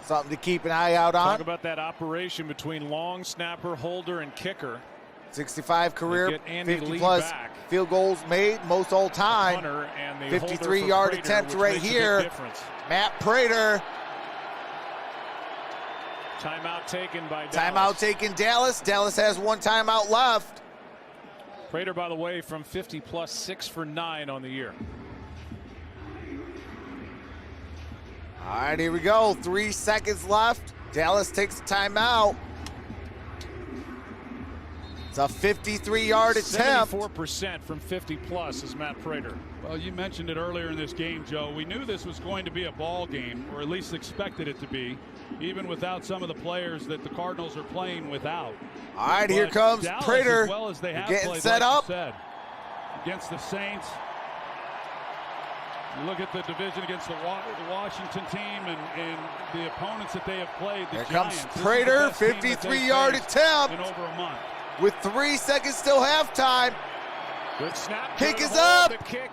Something to keep an eye out on. Talk about that operation between long snapper, holder, and kicker. 65 career, 50-plus back. field goals made, most all time. 53-yard attempt right here. Matt Prater. Timeout taken by Dallas. Timeout taken Dallas. Dallas has 1 timeout left. Prater, by the way, from 50-plus, 6 for 9 on the year. All right, here we go. 3 seconds left. Dallas takes a timeout. It's a 53-yard attempt. 74% from 50-plus is Matt Prater. Well, you mentioned it earlier in this game, Joe. We knew this was going to be a ball game, or at least expected it to be, even without some of the players that the Cardinals are playing without. All right, here comes Dallas, Prater. As well as they have getting played, set like up. Said, against the Saints. You look at the division against the Washington team and the opponents that they have played. The Here Giants. comes Prater, 53-yard attempt. In over a month. With 3 seconds still halftime. Good snap. Kick good is hold. up. The kick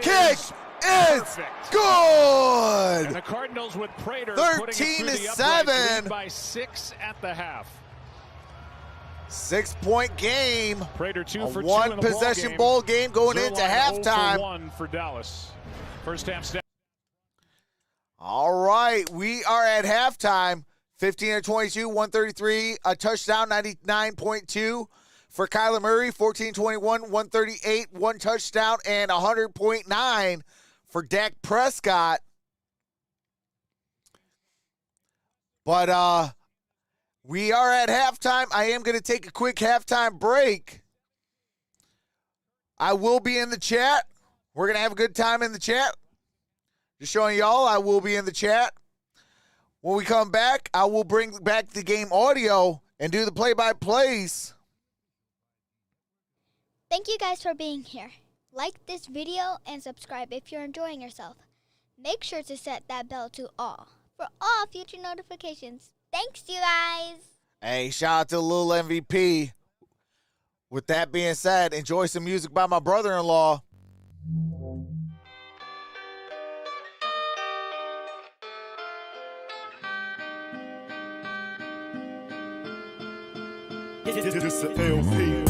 is perfect. Good. And the Cardinals with Prater 13-7 by 6 at the half. 6-point game. Prater 2 for 2 1 in the possession ball game going into halftime. 1 for Dallas. First half stat. All right, we are at halftime. 15 of 22, 133, a touchdown, 99.2 for Kyler Murray. 14-21, 138, one touchdown, and 100.9 for Dak Prescott. But we are at halftime. I am going to take a quick halftime break. I will be in the chat. We're going to have a good time in the chat. Just showing y'all I will be in the chat. When we come back, I will bring back the game audio and do the play-by-plays. Thank you guys for being here. Like this video and subscribe if you're enjoying yourself. Make sure to set that bell to all for all future notifications. Thanks, you guys. Hey, shout out to Lil MVP. With that being said, enjoy some music by my brother-in-law. This a LP.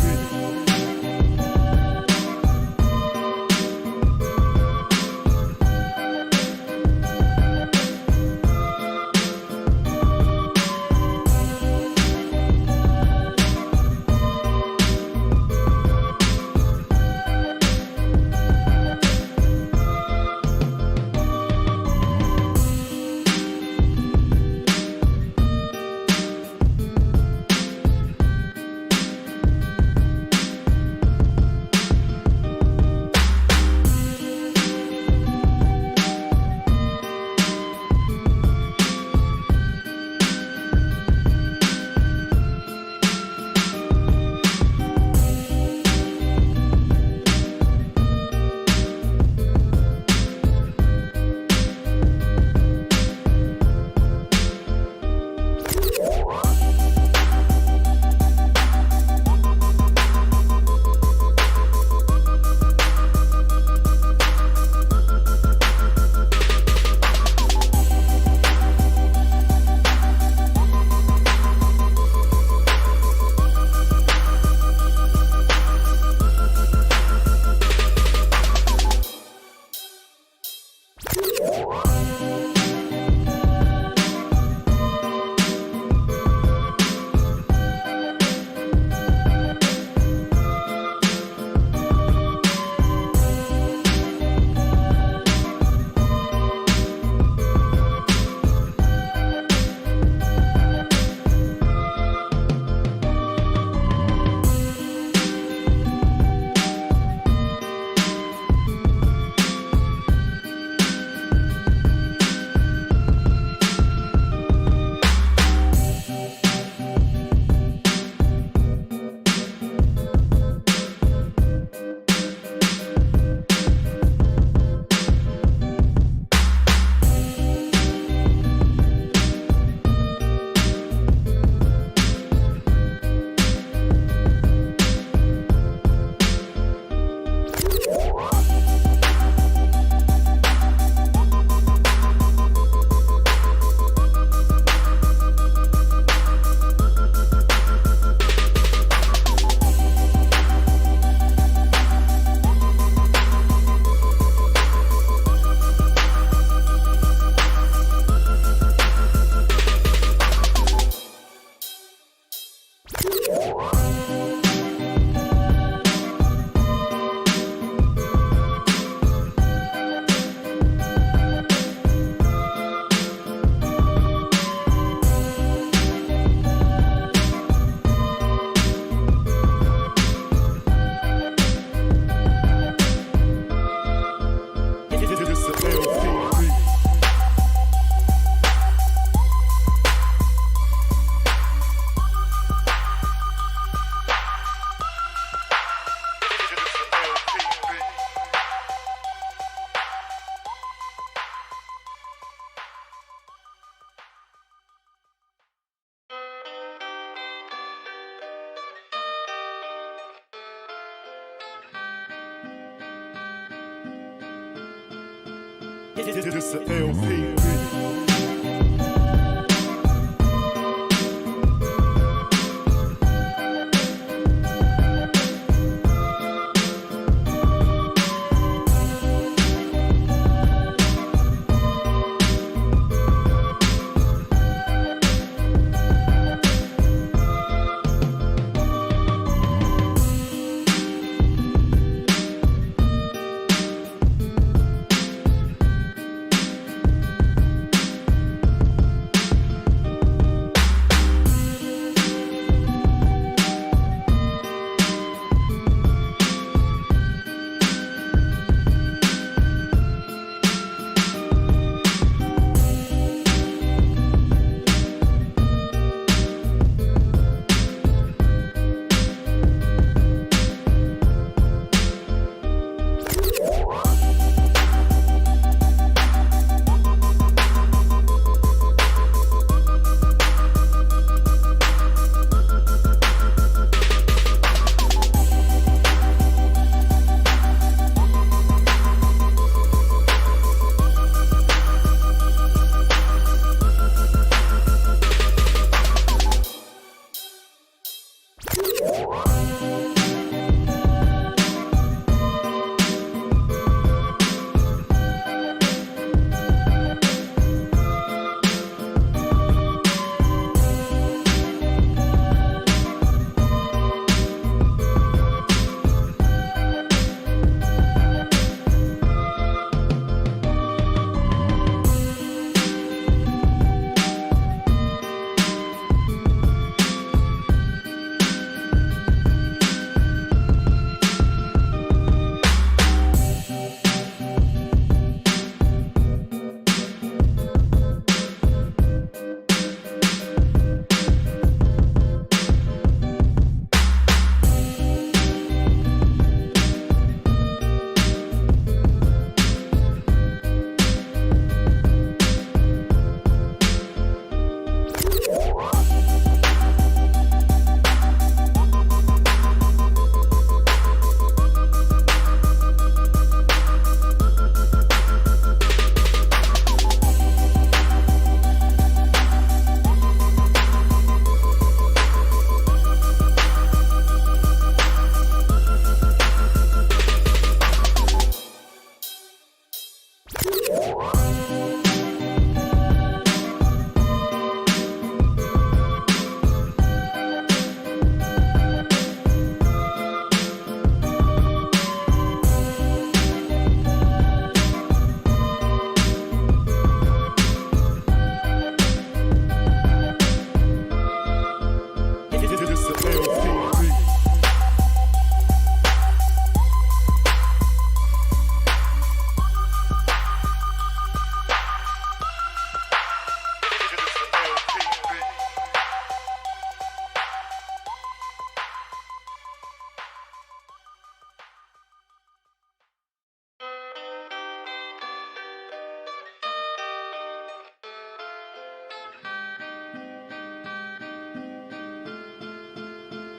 This a LP.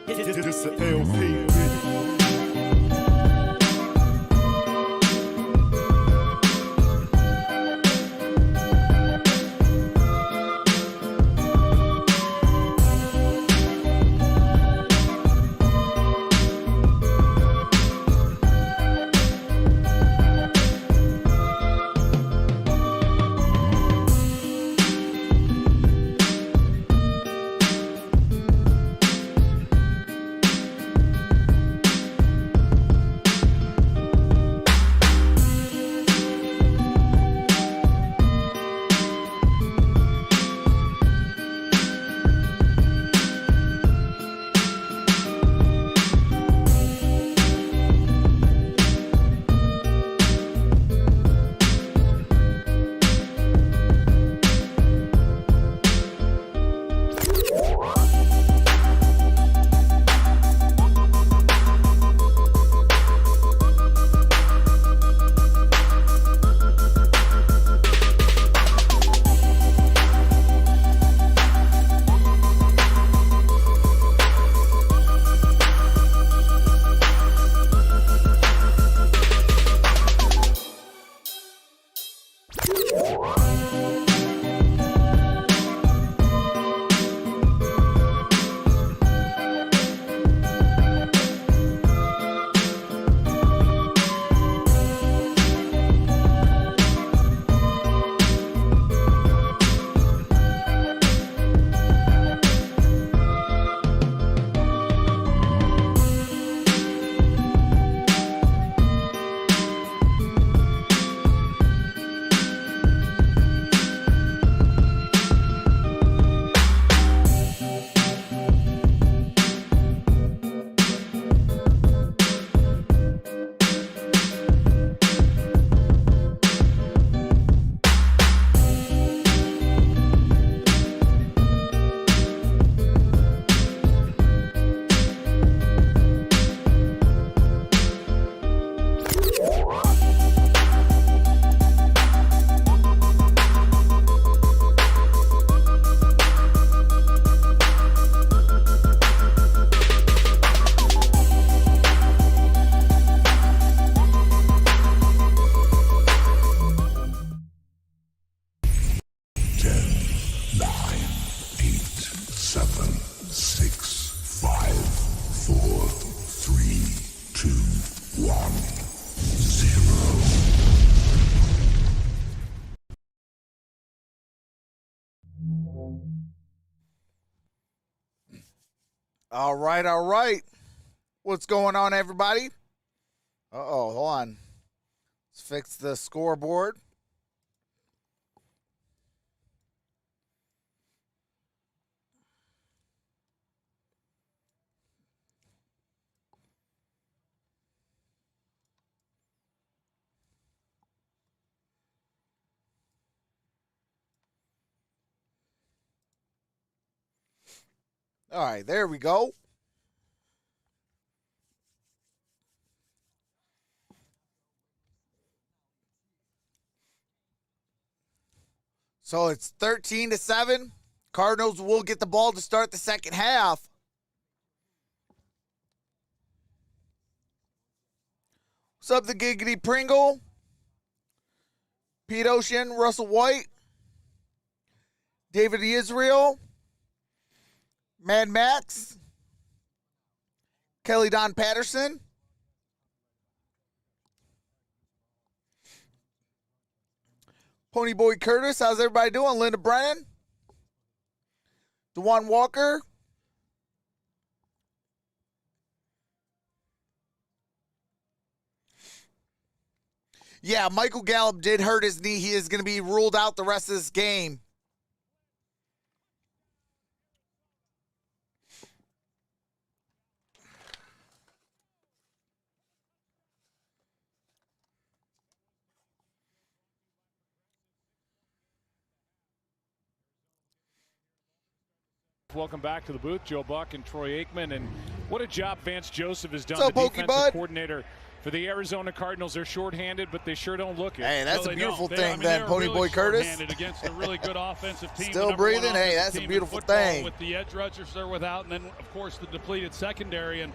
This the LP. All right, all right. What's going on, everybody? Uh-oh, hold on. Let's fix the scoreboard. All right, there we go. So it's 13-7. Cardinals will get the ball to start the second half. What's up, the Giggity Pringle? Pete Ocean, Russell White, David Israel, Mad Max, Kelly Don Patterson, Ponyboy Curtis. How's everybody doing? Linda Brennan, DeJuan Walker, yeah, Michael Gallup did hurt his knee. He is going to be ruled out the rest of this game. Welcome back to the booth, Joe Buck and Troy Aikman. And what a job Vance Joseph has done, What's up, the Pokey defensive Bud? coordinator For the Arizona Cardinals, they're shorthanded, but they sure don't look it. Hey, that's No, a they beautiful don't. thing, They're Pony really Boy Curtis. shorthanded against a really good offensive team. Still the number one breathing. Hey, offensive that's a team in beautiful football thing. With the edge rushers they're without, and then, of course, the depleted secondary. And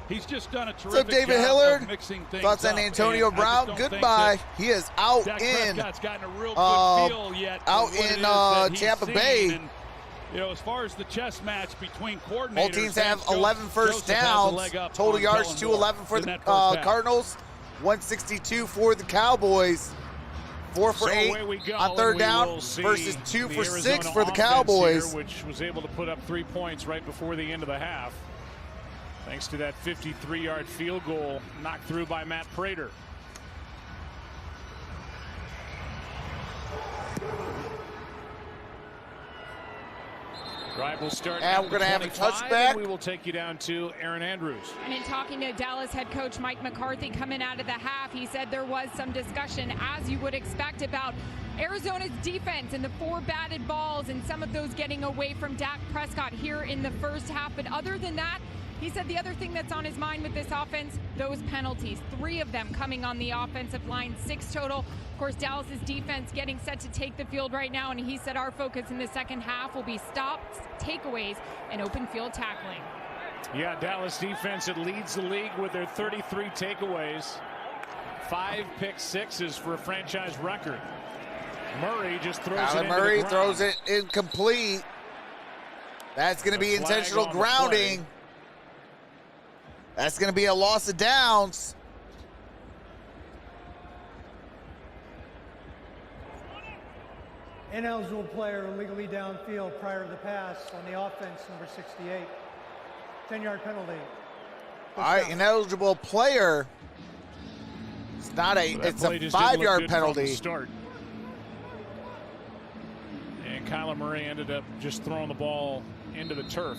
he's just done a terrific What's up, David job Hillard? of mixing things Thoughts on up. Antonio And I just Brown? don't think Goodbye. that He is out Dak in Prescott's gotten a real good feel yet for out what it in is that he's Tampa seen. Bay. And, you know, as far as the chess match between coordinators, Both teams have Joseph 11 first has a downs. leg up Total on yards, Kellen 211 for Moore the in that first half. Cardinals, 162 for the Cowboys. 4 for 8 away we go, on third and we down will see versus 2 the for 6 Arizona for the offense Cowboys. here, which was able to put up 3 points right before the end of the half, thanks to that 53-yard field goal knocked through by Matt Prater. Drive will start. And we're going to have a 25, touchback. and we will take you down to Aaron Andrews. And in talking to Dallas head coach Mike McCarthy coming out of the half, he said there was some discussion, as you would expect, about Arizona's defense and the 4 batted balls and some of those getting away from Dak Prescott here in the first half. But other than that, he said the other thing that's on his mind with this offense, those penalties. 3 of them coming on the offensive line, 6 total. Of course, Dallas's defense getting set to take the field right now, and he said our focus in the second half will be stops, takeaways, and open field tackling. Yeah, Dallas defense, it leads the league with their 33 takeaways. 5 pick sixes for a franchise record. Murray just throws it into Murray the ground. throws it incomplete. That's going to be flag intentional on the grounding. play. That's going to be a loss of downs. Ineligible player illegally downfield prior to the pass on the offense, number 68. 10-yard penalty. All right, ineligible player. It's not a. That It's play a just didn't look 5-yard good from the penalty. start. And Kyler Murray ended up just throwing the ball into the turf.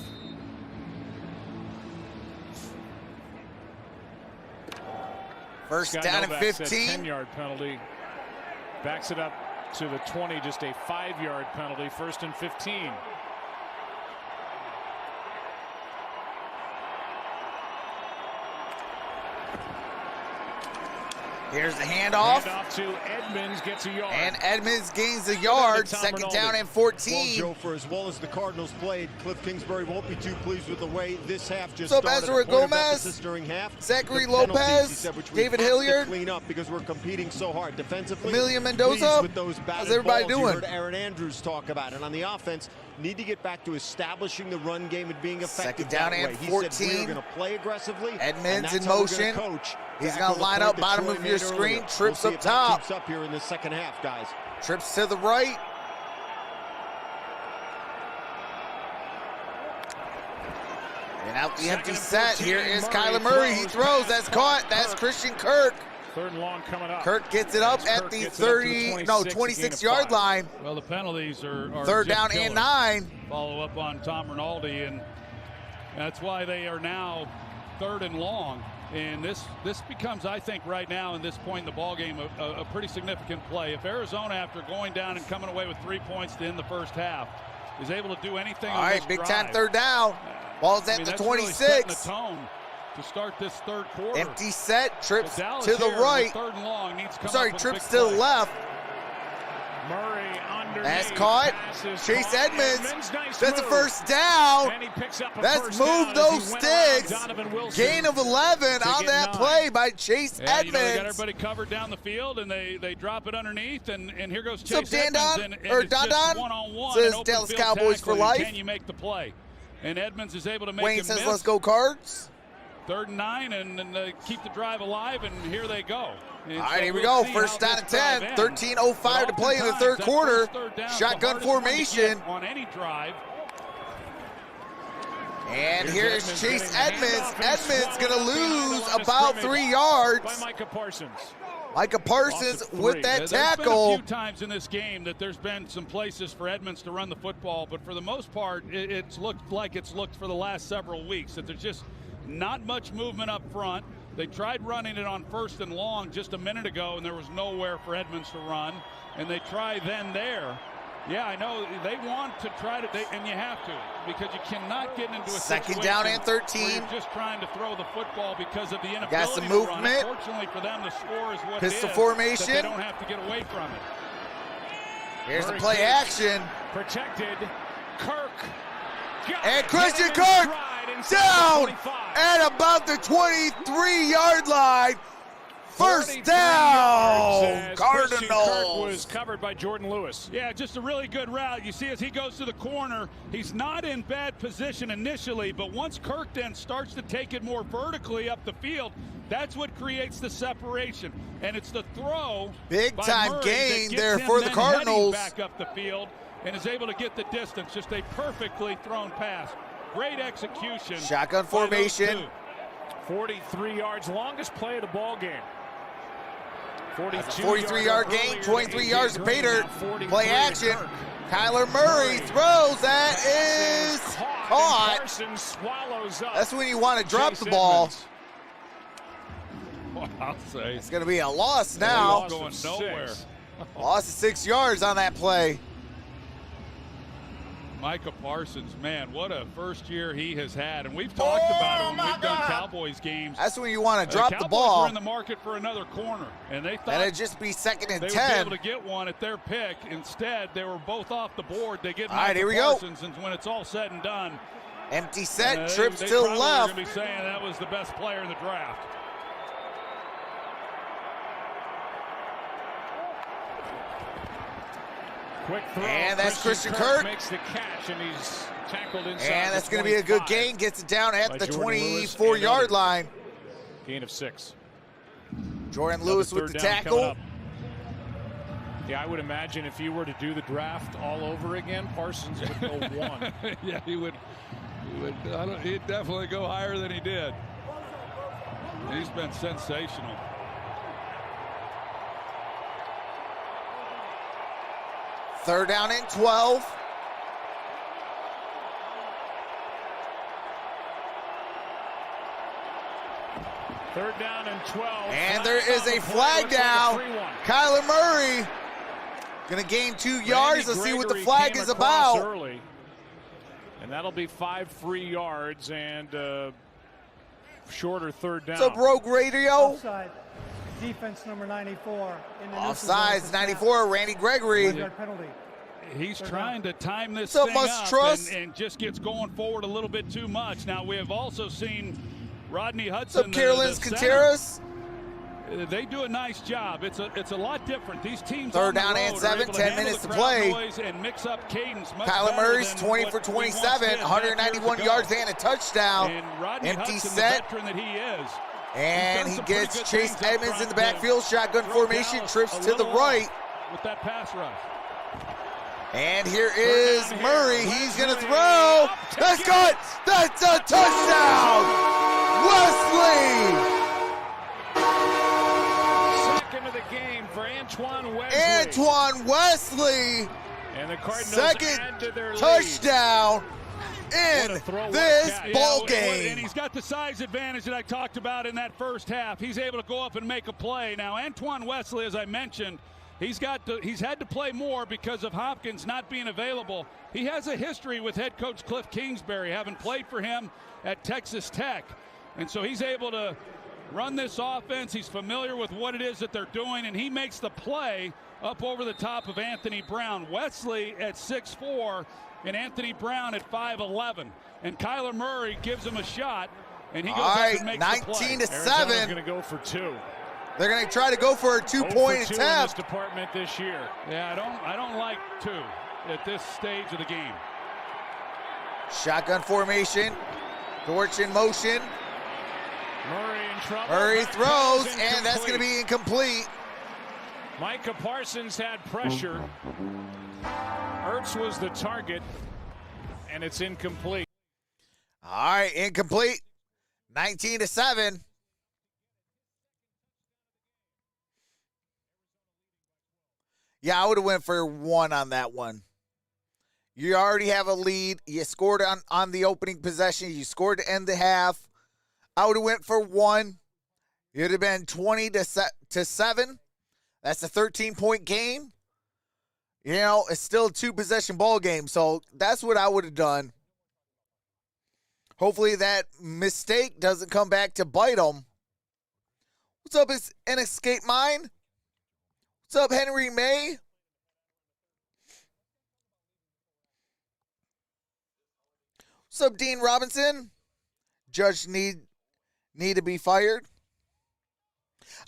First Scott down and Novak said 15. 10-yard penalty. Backs it up to the 20, just a 5-yard penalty. First and 15. Here's the handoff. Handoff to Edmonds, gets a yard. And Edmonds gains a yard. Tom Second Rinaldi. down and Well, 14. Joe, for as well as the Cardinals played, Cliff Kingsbury won't be too pleased with the way this half just What's up, started. Ezra A point of Gomez? emphasis during half. Zachary The penalties, Lopez, he said, which we David have to Hilliard, clean up because we're competing so hard defensively. Amelia Mendoza. Pleased with those batted How's everybody balls. You doing? heard Aaron Andrews talk about it. And on the offense, need to get back to establishing the run game and being effective. Second down that and way. He 14. said we're going to play aggressively. Edmonds and that's in how we're motion. gonna coach. He's Back gonna to the line point up that bottom Troy of your made screen, earlier. trips We'll see up if that top. keeps up here in the second half, guys. Trips to the right. And out the empty set. Here is Kyler Murray. He throws. That's caught. That's Christian Kirk. Third and long coming up. Kirk gets it up As at Kirk the gets it up to the 26-yard 5. line. Well, the penalties are Third just down killer. and 9. Follow up on Tom Rinaldi, and that's why they are now 3rd and long. And this becomes, I think, right now in this point in the ball game, a pretty significant play. If Arizona, after going down and coming away with 3 points to end the first half, is able to do anything All on right, this big drive, time third down. Ball's at the that's really setting the 26. tone to start this third quarter. Empty set. Trips So Dallas to the here, right. 3rd and long, needs to come Sorry, up with a trips big to the play. left. Murray underneath. That's caught. Pass is Chase caught. Edmonds. Nice That's a move. first down. And he picks up a Let's first move down as those he went around sticks. Donovan Wilson. Gain of 11 to on get that 9. play by Chase Yeah, you know, they got Edmonds. everybody covered down the field, and they drop it underneath, and here goes What's up, Chase Dan Edmonds, Don? and Or it's Don just Don? one-on-one Says and open Dallas field Cowboys for tackling. life. Can you make the play? And Edmonds is able to make Wayne it says, miss. let's go Cards. 3rd and 9, and they keep the drive alive, and here they go. And All so right, here we we'll go. see First how down this and 10. drive ends. 13:05 to play in the Oftentimes, third that quarter. first third down is the Shotgun hardest one to formation. get on any drive. And Here's here's Edmonds Chase getting the Edmonds. handoff and Edmonds going to swallowed beyond the lose line of about scrimmage 3 by yards. Micah Parsons. Micah Parsons Loss of with 3. that There's been tackle. a few times in this game that there's been some places for Edmonds to run the football, but for the most part, it's looked like it's looked for the last several weeks, that there's just not much movement up front. They tried running it on 1st and long just a minute ago, and there was nowhere for Edmonds to run. And they try then there Yeah, I know. They want to try to, and you have to, because you cannot get into a Second situation down and where 13. you're just trying to throw the football because of the inability Got some to run. movement. Unfortunately for them, the score is what Pistol it is. formation. That they don't have to get away from it. Here's the Murray play takes, action. Protected. Kirk. Got And it. Christian Hit in Kirk stride inside down the 25. at about the 23-yard line. First 43 down, yards as Christian Kirk Cardinals. was covered by Jordan Lewis. Yeah, just a really good route. You see as he goes to the corner, he's not in bad position initially, but once Kirk then starts to take it more vertically up the field, that's what creates the separation. And it's the throw. Big by time Murray gain that gets there him for the then Cardinals. heading back up the field and is able to get the distance. Just a perfectly thrown pass. Great execution. Shotgun by those formation. two. 43 yards, longest play of the ball game. 43-yard gain, 23 yards to pay dirt. 43 Play action. Kyler Murray throws. That is caught. Parsons swallows up. That's when you want to drop Chase the ball. Edmonds. Well, I'll say. It's going to be a loss now. Loss Going of nowhere. 6. Loss of 6 yards on that play. Micah Parsons, man, what a first year he has had. And we've talked about it when we've done Cowboys games. That's when you want to drop the Cowboys ball. were in the market for another corner, and they thought That'd just be second and they would 10. be able to get one at their pick. Instead, they were both off the board. They get All right, Micah here we go. Parsons, and when it's all said and done, Empty set, they trips to the probably left. are going to be saying that was the best player in the draft. Quick throw. And that's Christian Kirk. Makes the catch, and he's tackled inside. And that's going to be a good gain. Gets it down at by the Jordan Lewis 24-yard and line. Gain of 6. Jordan Lewis Another with the third down coming tackle. up. Yeah, I would imagine if you were to do the draft all over again, Parsons would go 1. Yeah, he would. He'd definitely go higher than he did. He's been sensational. Third down and 12. Third down and 12. And there is a flag down. Kyler Murray going to gain 2 yards. Let's see what the flag is about. Early. And that'll be 5 free yards and shorter third down. What's up, Rogue Radio? Offside. Defense number 94. In the Offsides, 94, Randy Gregory. 1-yard penalty. He's trying to time this So thing much up trust. and just gets going forward a little bit too much. Now, we have also seen Rodney What's Hudson. up, Carolyn's the center. Contreras? They do a nice job. It's a lot different. These teams Third on the down and road are 7, able to 10 handle minutes the to crowd play. noise and mix up cadence much Kyler better Murray's than 20 what for we once 27, did back 191 years yards ago. and a touchdown. And Rodney Empty Hudson, set. the veteran that he is. And He's he done some pretty gets good Chase things up Edmonds in front the to backfield. Shotgun throw formation, Dallas trips a to the little right. off with that pass rush. And here is Murray. He's going to throw. That's good. That's a touchdown. Wesley. Second of the game for Antoine Wesley. Antoine Wesley. And the Cardinals Second add to their lead. touchdown in What a throw, what a this catch. ball And game. he's got the size advantage that I talked about in that first half. He's able to go up and make a play. Now, Antoine Wesley, as I mentioned, he's had to play more because of Hopkins not being available. He has a history with head coach Cliff Kingsbury, having played for him at Texas Tech. And so he's able to run this offense. He's familiar with what it is that they're doing, and he makes the play up over the top of Anthony Brown. Wesley at 6'4", and Anthony Brown at 5'11". And Kyler Murray gives him a shot, and he goes up and makes the play. 19 to Arizona's 7. going to go for 2. They're going to try to go for a 0 2-point for 2 in this attempt. department this year. Yeah, I don't like 2 at this stage of the game. Shotgun formation. Dortch in motion. Murray in trouble. Murray That throws, pass and that's going to be incomplete. Micah Parsons had pressure. Ertz was the target, and it's incomplete. All right, incomplete. 19 to 7. Yeah, I would have went for 1 on that one. You already have a lead. You scored on the opening possession. You scored to end the half. I would have went for 1. It would have been 20 to 7. That's a 13-point game. You know, it's still a 2-possession ball game, so that's what I would have done. Hopefully that mistake doesn't come back to bite them. What's up, is an escape mine? What's up, Henry May? What's up, Dean Robinson? Judge need to be fired.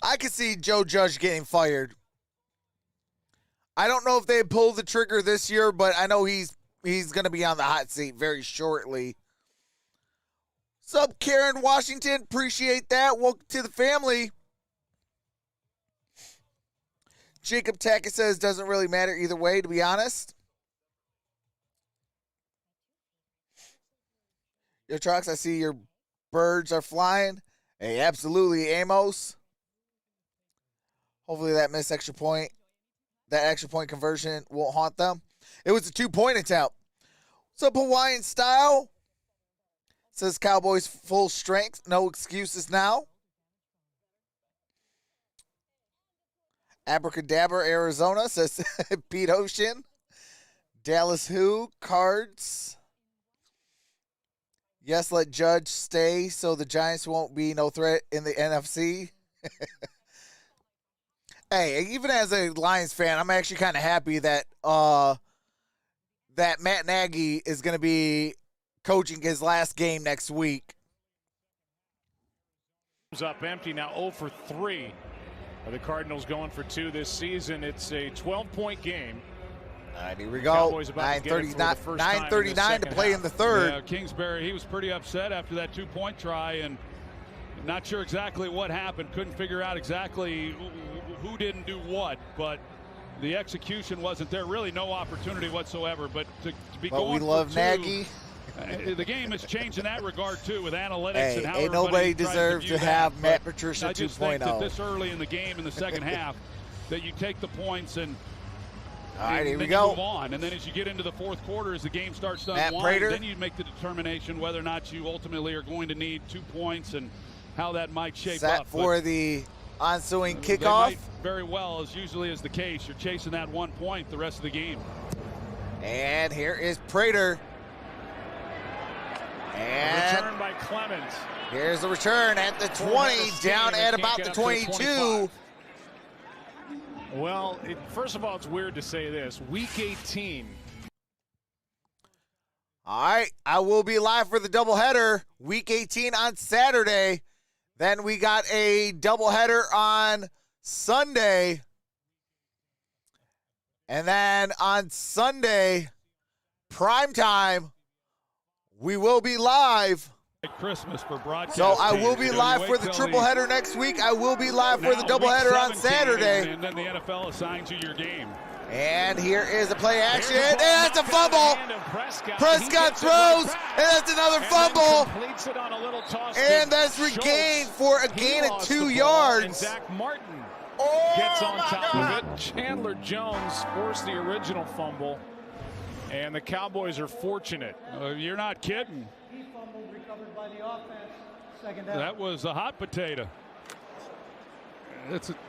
I could see Joe Judge getting fired. I don't know if they pull the trigger this year, but I know he's going to be on the hot seat very shortly. What's up, Karen Washington? Appreciate that. Welcome to the family. Jacob Tackett says doesn't really matter either way, to be honest. Yo, Trox, I see your birds are flying. Hey, absolutely, Amos. Hopefully that missed extra point, that extra point conversion won't haunt them. It was a 2-point attempt. What's up, Hawaiian Style? Says Cowboys full strength. No excuses now. Abracadabra, Arizona, says Pete Ocean. Dallas who? Cards. Yes, let Judge stay so the Giants won't be no threat in the NFC. Hey, even as a Lions fan, I'm actually kind of happy that that Matt Nagy is going to be coaching his last game next week. Up empty now, 0 for 3. The Cardinals going for 2 this season. It's a 12-point game. All right, here we go. 9:39 to play in the third. Yeah, Kingsbury, he was pretty upset after that 2-point try and not sure exactly what happened. Couldn't figure out exactly who didn't do what, but the execution wasn't there. Really no opportunity whatsoever. But to be going we love for 2, Nagy. The game has changed in that regard too, with analytics hey, and how ain't nobody deserves to have Matt Patricia 2.0. I just think that this early in the game, in the second half, that you take the points and all right, here we you go. Move on, and then as you get into the fourth quarter, as the game starts to Matt unwind, Prater. then you make the determination whether or not you ultimately are going to need 2 points and how that might shape Set up. for the ensuing kickoff. Might very well, as usually is the case, you're chasing that 1 point the rest of the game. And here is Prater. And return by Clemens. Here's the return at the 20, down at about the 22. Well, first of all, it's weird to say this. Week 18. All right, I will be live for the doubleheader. Week 18 on Saturday. Then we got a doubleheader on Sunday. And then on Sunday, primetime, we will be live. Christmas for broadcast. So I will be live for the triple header next week. I will be live for the doubleheader on Saturday. And then the NFL assigns you your game. And here is a play action. And that's a fumble. Prescott throws. And that's another fumble. And that's regained for a gain of 2 yards. Zach Martin gets on top of it. Chandler Jones forced the original fumble. And the Cowboys are fortunate. You're not kidding. He fumbled, recovered by the offense. Second down. That was a hot potato.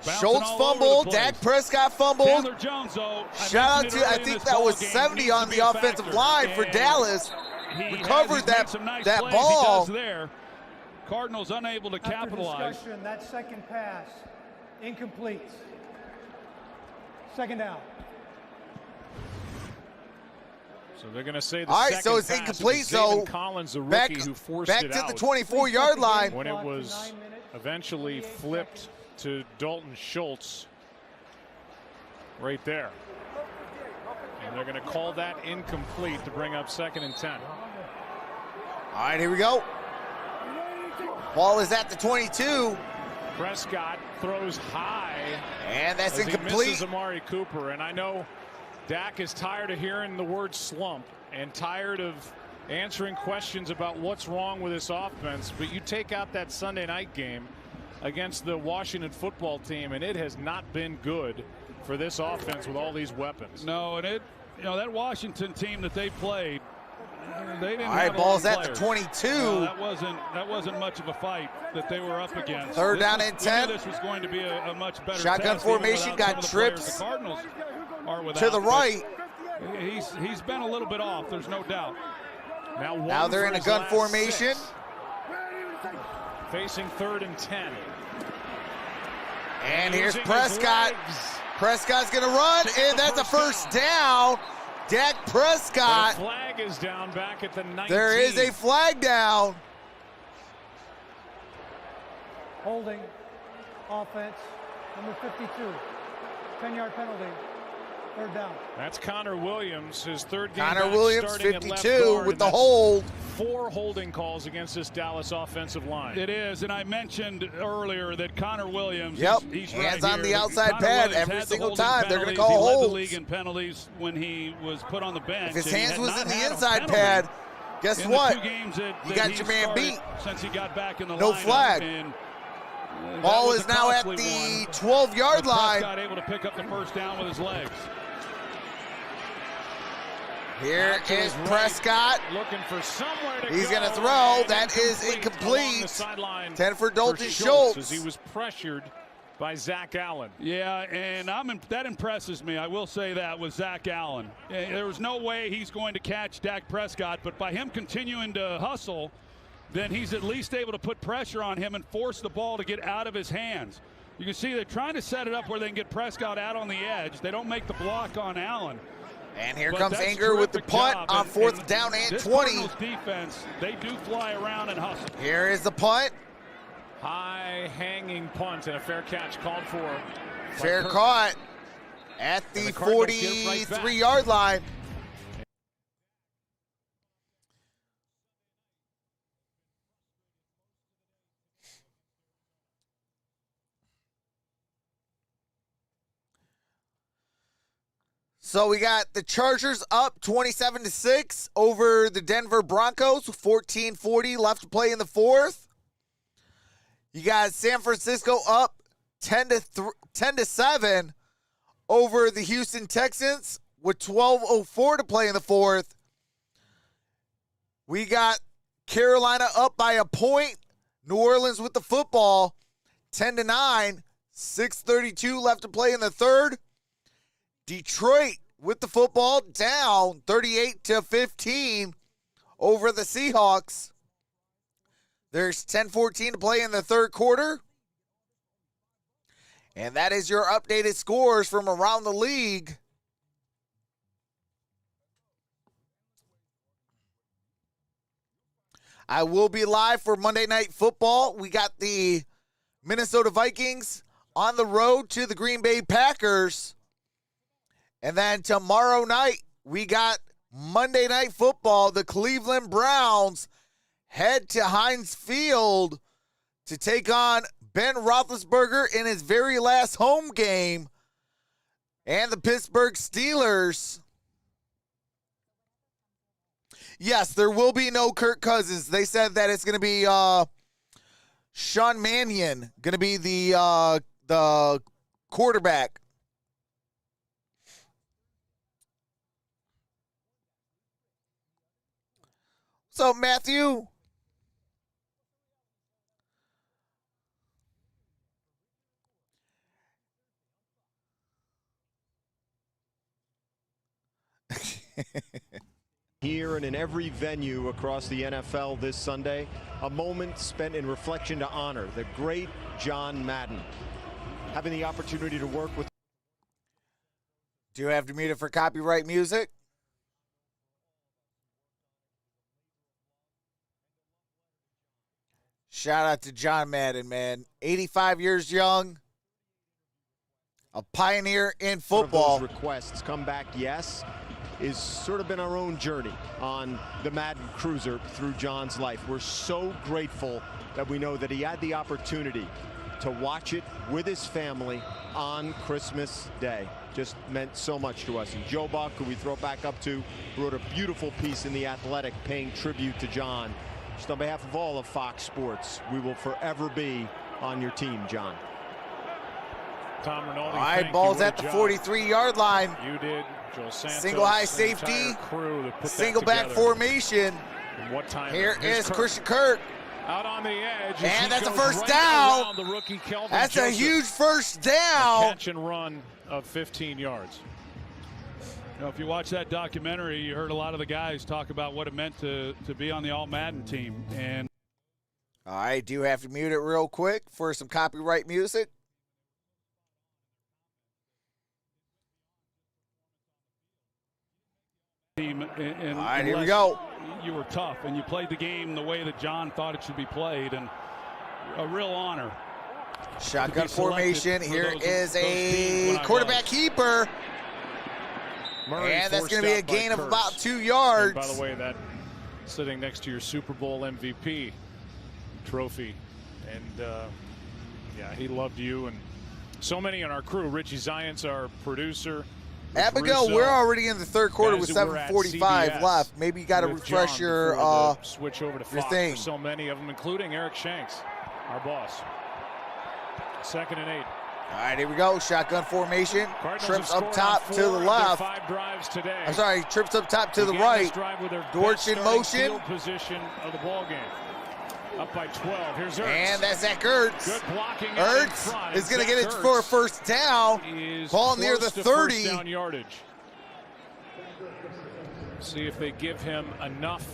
Schultz fumbled. Dak Prescott fumbled. Chandler Jones, though, shout out to, I think that was 70 on the offensive line for Dallas. Recovered that ball. There. Cardinals unable to capitalize. Discussion, that second pass, incomplete. Second down. So they're going to say the all right, second so it's pass. incomplete. So Collins, the rookie who forced back it to out the 24-yard line. when it was eventually flipped to Dalton Schultz right there. And they're going to call that incomplete to bring up 2nd and 10. All right, here we go. Ball is at the 22. Prescott throws high. And that's incomplete. He misses Amari Cooper. And I know Dak is tired of hearing the word slump and tired of answering questions about what's wrong with this offense. But you take out that Sunday night game against the Washington football team, and it has not been good for this offense with all these weapons. No, and that Washington team that they played, they didn't. All right, ball's at the 22. No, that wasn't much of a fight that they were up against. Third down and 10. This was going to be a much better shotgun test, formation, got trips. The Cardinals are without. to the right. He's been a little bit off, there's no doubt. Now they're in a gun formation. Facing 3rd and 10. And here's Prescott. Prescott's going to run, and that's a first down. Dak Prescott. The flag is down back at the 19. There is a flag down. Holding. Offense. Number 52. 10-yard penalty. 3rd down. That's Connor Williams, his 3rd game Connor back, Williams, starting at left 52 guard, with the and hold. 4 holding calls against this Dallas offensive line. It is, and I mentioned earlier that Connor Williams, hands he's right on here. the outside Connor pad Williams every had the single holding time. They're going to penalties. call He led holds. the league in penalties when he was put on the bench. If his and he hands had was not in the had a inside penalty pad, guess in what? The 2 games that You got he your man started beat. since he got back in the No lineup, flag. and Ball was is a now at costly the one. 12-yard line. Prescott able to pick up the first down with his legs. Here is Prescott. Looking for somewhere to He's go. going to throw. And That is along incomplete. the sideline 10 for Dalton As Schultz. he was pressured by Zach Allen. Yeah, and that impresses me. I will say that with Zach Allen. There was no way he's going to catch Dak Prescott, but by him continuing to hustle, then he's at least able to put pressure on him and force the ball to get out of his hands. You can see they're trying to set it up where they can get Prescott out on the edge. They don't make the block on Allen. And here But comes that's Anger with the terrific punt job. on And 4th down and this 20. Cardinals defense, they do fly around and hustle. Here is the punt. High hanging punt and a fair catch called for. Fair caught at the 43-yard line. So we got the Chargers up 27-6 over the Denver Broncos, 14:40 left to play in the 4th. You got San Francisco up 10-7 over the Houston Texans with 12:04 to play in the 4th. We got Carolina up by a point. New Orleans with the football, 10-9, 6:32 left to play in the 3rd. Detroit with the football down 38-15 over the Seahawks. There's 10:14 to play in the 3rd quarter. And that is your updated scores from around the league. I will be live for Monday Night Football. We got the Minnesota Vikings on the road to the Green Bay Packers. And then tomorrow night, we got Monday Night Football. The Cleveland Browns head to Heinz Field to take on Ben Roethlisberger in his very last home game and the Pittsburgh Steelers. Yes, there will be no Kirk Cousins. They said that it's going to be Sean Mannion going to be the quarterback. So, Matthew, Here and in every venue across the NFL this Sunday, a moment spent in reflection to honor the great John Madden. Having the opportunity to work with. Do you have to mute it for copyright music? Shout out to John Madden, man. 85 years young. A pioneer in football. Those requests come back, yes, is sort of been our own journey on the Madden Cruiser through John's life. We're so grateful that we know that he had the opportunity to watch it with his family on Christmas Day. Just meant so much to us. And Joe Buck, who we throw back up to, wrote a beautiful piece in The Athletic paying tribute to John. Just on behalf of all of Fox Sports, we will forever be on your team, John. Tom Rinaldi, all right, ball's at the 43-yard line. You did. Joel Santos, single high safety, single back formation. What time here is Christian Kirk. Out on the edge. And that's a first down. The rookie Kelvin that's Joseph. A huge first down. A catch and run of 15 yards. You know, if you watch that documentary, you heard a lot of the guys talk about what it meant to be on the All-Madden team. And I do have to mute it real quick for some copyright music. All right, here we go. You were tough, and you played the game the way that John thought it should be played, and a real honor. Shotgun formation. Here is a quarterback keeper. Murray, and that's going to be a gain of Kurtz. about 2 yards. And by the way, that sitting next to your Super Bowl MVP trophy. And, yeah, he loved you. And so many on our crew. Richie Zients, our producer. Abigail, Russo, we're already in the third quarter with guys who were at 7:45 CBS left. Maybe you got to with refresh John your before the switch over to your Fox thing. for so many of them, including Eric Shanks, our boss. 2nd and 8. All right, here we go. Shotgun formation. Cardinals Trips have up scored top on to 4 the of their left. 5 drives today. I'm sorry, trips up top to the Began this right. drive with their Dortch best in starting motion. field position of the ball game. Up by 12. Here's Ertz. And that's Zach Ertz. Good blocking out in Ertz front, is and going to get it Zach for a Ertz first down. is Ball near close the to 30. First down yardage. See if they give him enough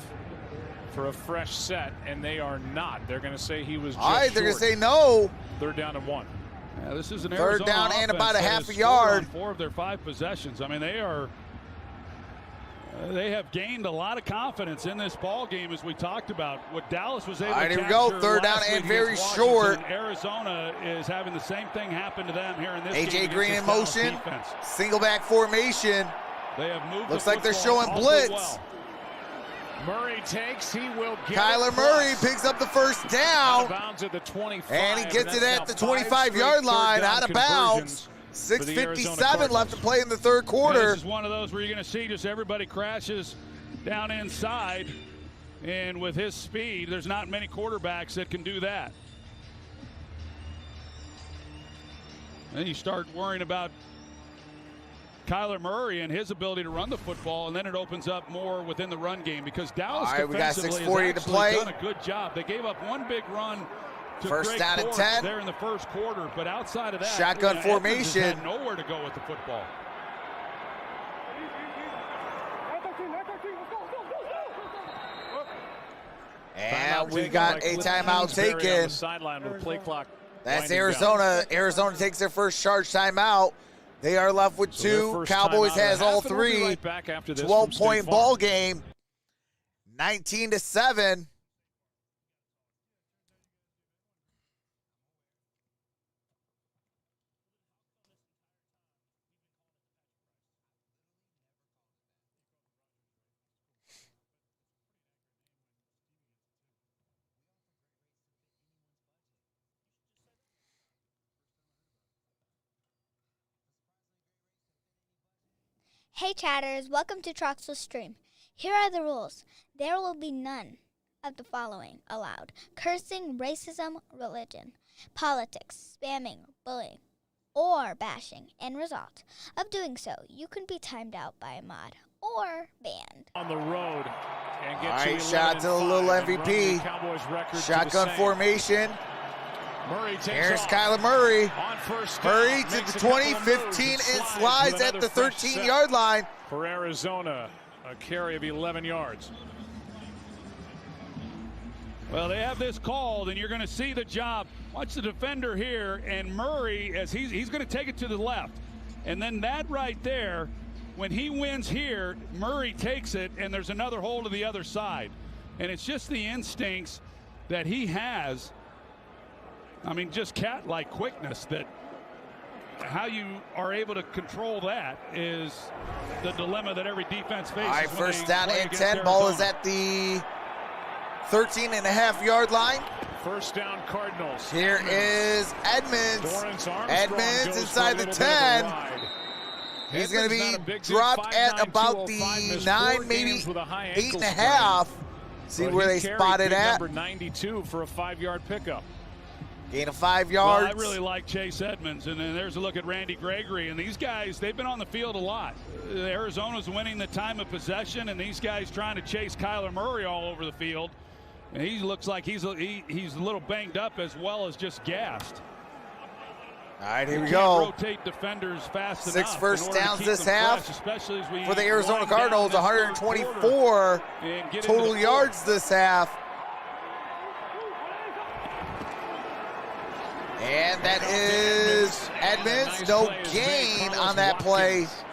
for a fresh set, and they are not. They're going to say he was just All right, they're going short. to say no. 3rd down and 1. Yeah, this is an Third Arizona down and offense about a that half has a scored yard. on 4 of their 5 possessions. I mean, they have gained a lot of confidence in this ball game, as we talked about. What Dallas was able All right, to here we go. capture 3rd down last and week very against short. Washington, Arizona is having the same thing happen to them here in this AJ game. Green in against this motion. Dallas defense. Single back formation. They have moved. Looks the like they're football showing awfully blitz. well. Murray takes. He will get Kyler it Murray plus. picks up the first Out down. of bounds at the 25. And he gets that's it now at the 5 25-yard straight line, third down out of bounds. conversions for the Arizona 6:57 left to play in the third Yeah, quarter. this is one of those where you're going to see just everybody crashes down inside, and with his speed, there's not many quarterbacks that can do that. Then you start worrying about Kyler Murray and his ability to run the football, and then it opens up more within the run game because Dallas All right, we got defensively 6:40 has to actually play. done a good job. They gave up one big run to First Greg down and Dortch 10. there in the first quarter, but outside of that, Shotgun Edmonds has formation. had nowhere to go with the football. And we taken got by a Cliff timeout Kingsbury on taken. the sideline with the play clock. That's winding Arizona. down. Arizona takes their first charge timeout. They are left with So their 2. first Cowboys timeout of has the all half, and we'll be 3. right back after this from 12-point State ball Farm. game. 19-7. Hey chatters, welcome to Troxel Stream. Here are the rules. There will be none of the following allowed: cursing, racism, religion, politics, spamming, bullying, or bashing. End result of doing so, you can be timed out by a mod or banned. On the road and get All to right, shout out to the 11-5 little and run MVP. the Cowboys record to Shotgun the same. formation. Murray takes Here's off. Kyler Murray. On first down, Murray to makes the a couple 20, of moves 15, and and slides with at another the fresh set. 13-yard line. For Arizona, a carry of 11 yards. Well, they have this called, and you're going to see the job. Watch the defender here, and Murray, as he's going to take it to the left. And then that right there, when he wins here, Murray takes it, and there's another hole to the other side. And it's just the instincts that he has. I mean, just cat-like quickness that how you are able to control that is the dilemma that every defense faces. All right, when first they down play and against 10. Ball is Arizona. at the 13.5-yard line. First down, Cardinals. Here is Edmonds. Lawrence Armstrong Edmonds goes inside for a the little bit of a 10. ride. He's going to Edmonds be not a big dude, dropped at 5'9", about 205, the missed 9, 4 maybe games with a high ankle 8.5. sprain. See But where he they carried spotted big at. number 92 for a 5-yard pickup. Gain of 5 Well, yards. I really like Chase Edmonds, and then there's a look at Randy Gregory. And these guys, they've been on the field a lot. Arizona's winning the time of possession, and these guys trying to chase Kyler Murray all over the field. And he looks like he's a little banged up as well as just gassed. All right, here we Can't go. rotate defenders fast 6 enough first in order to downs keep this them half fresh, especially as we for the Arizona wind down Cardinals. this third 124 quarter and get into total the yards fourth. this half. And that is Edmonds. Nice No play is made. gain Carlos on that play. Watkins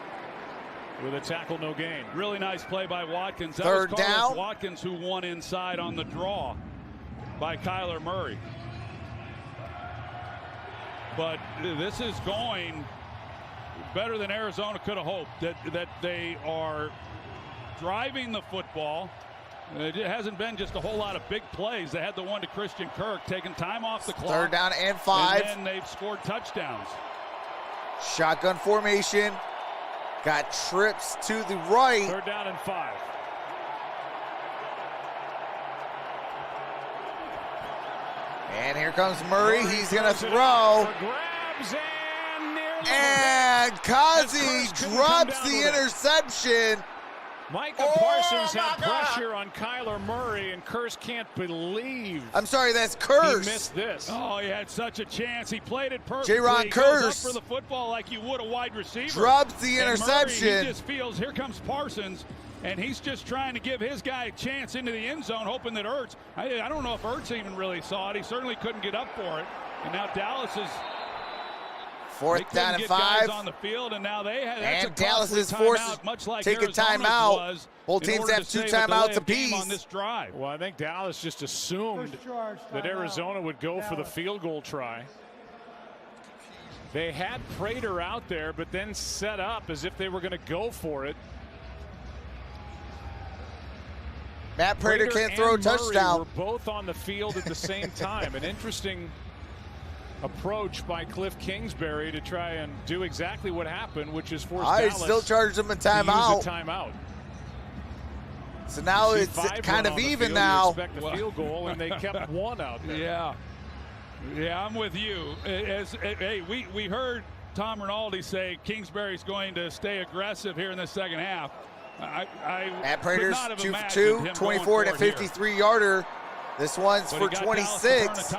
with a tackle, no gain. Really nice play by Watkins. That Third was Carlos down. Watkins who won inside on the draw by Kyler Murray. But this is going better than Arizona could have hoped. That they are driving the football. It hasn't been just a whole lot of big plays. They had the one to Christian Kirk, taking time off the clock. Third down and 5. And then they've scored touchdowns. Shotgun formation. Got trips to the right. Third down and 5. And here comes Murray. He's going to throw. Grabs and nearly. And Kazi As Kurtz couldn't come drops down the with it. interception. Micah Oh, Parsons my had God. pressure on Kyler Murray, and Kurtz can't believe I'm sorry, that's he Kurtz. missed this. Oh, he had such a chance. He played it perfectly. J-Ron He goes up Kurtz for the football like you would a wide receiver. Drops the And interception. Murray, he just feels, here comes Parsons, and he's just trying to give his guy a chance into the end zone, hoping that Ertz, I don't know if Ertz even really saw it. He certainly couldn't get up for it. And now Dallas is Fourth down and 5. guys on the field, and now they have, that's And a Dallas costly is forced timeout, much like take a Arizona's timeout. was, Both in teams order have to 2 save a delay timeouts of game apiece. on this drive. Well, I think Dallas just assumed First charge, that timeout. Arizona would go for the field goal try. They had Prater out there, but then set up as if they were going to go for it. Matt Prater can't and throw a Murray touchdown. were both on the field at the same time. An interesting approach by Cliff Kingsbury to try and do exactly what happened, which is force I Dallas still charged him a to use timeout. a timeout. So now See it's 5 kind run of on the even field, you now. expect a field goal, and they kept 1 out there. Yeah, I'm with you. Hey, we heard Tom Rinaldi say Kingsbury's going to stay aggressive here in the second half. Matt Prater's 2 for 2, 24 to 53 yarder. This one's for 26.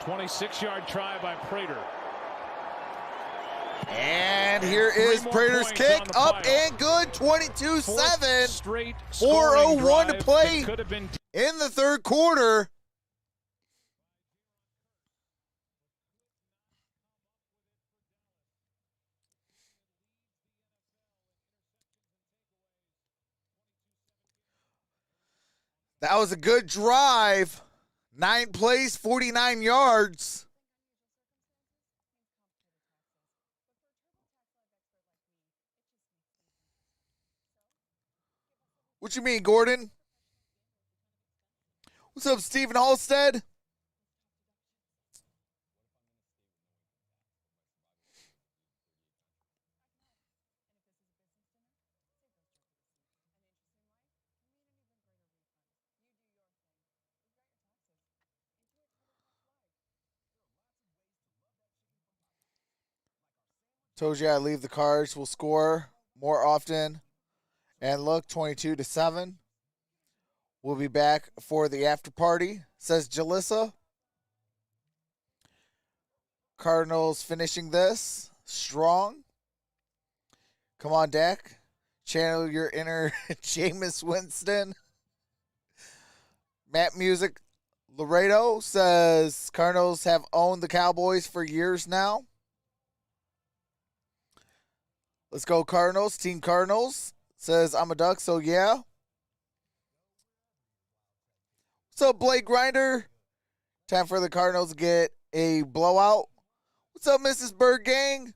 26-yard try by Prater. And here is more Prater's points kick, on the up pile. and good, 22-7. Fourth straight scoring 4:01 to drive play that could have been in the third quarter. That was a good drive. 9 plays, 49 yards. What you mean, Gordon? What's up, Stephen Halstead? Told you I leave the cards. We'll score more often. And look, 22-7. We'll be back for the after party, says Jalissa. Cardinals finishing this strong. Come on, Dak. Channel your inner Jameis Winston. Matt Music Laredo says Cardinals have owned the Cowboys for years now. Let's go Cardinals. Team Cardinals says I'm a Duck, so yeah. What's up, Blake Grinder? Time for the Cardinals to get a blowout. What's up, Mrs. Bird Gang?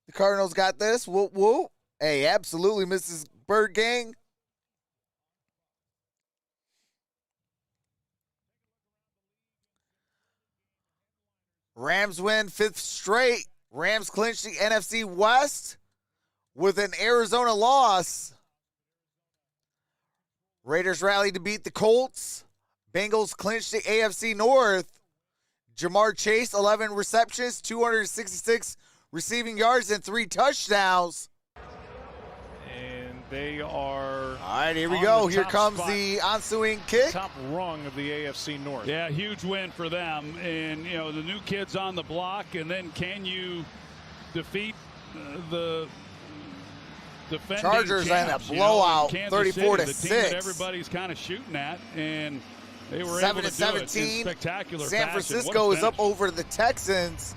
The Cardinals got this. Whoop, whoop. Hey, absolutely, Mrs. Bird Gang. Rams win 5th straight. Rams clinch the NFC West with an Arizona loss. Raiders rally to beat the Colts. Bengals clinch the AFC North. Jamar Chase, 11 receptions, 266 receiving yards, and 3 touchdowns. And They are. All right, here we on go. the Here top comes spot, the ensuing kick. top rung of the AFC North. Yeah, huge win for them. And, you know, the new kids on the block. And then can you defeat the defending Chargers and a champs, blowout, you know, 34 to City, the team 6. that everybody's kind of shooting at. And they were 7 able to to do it in 17. spectacular San fashion. Francisco What a is up finish. over the Texans.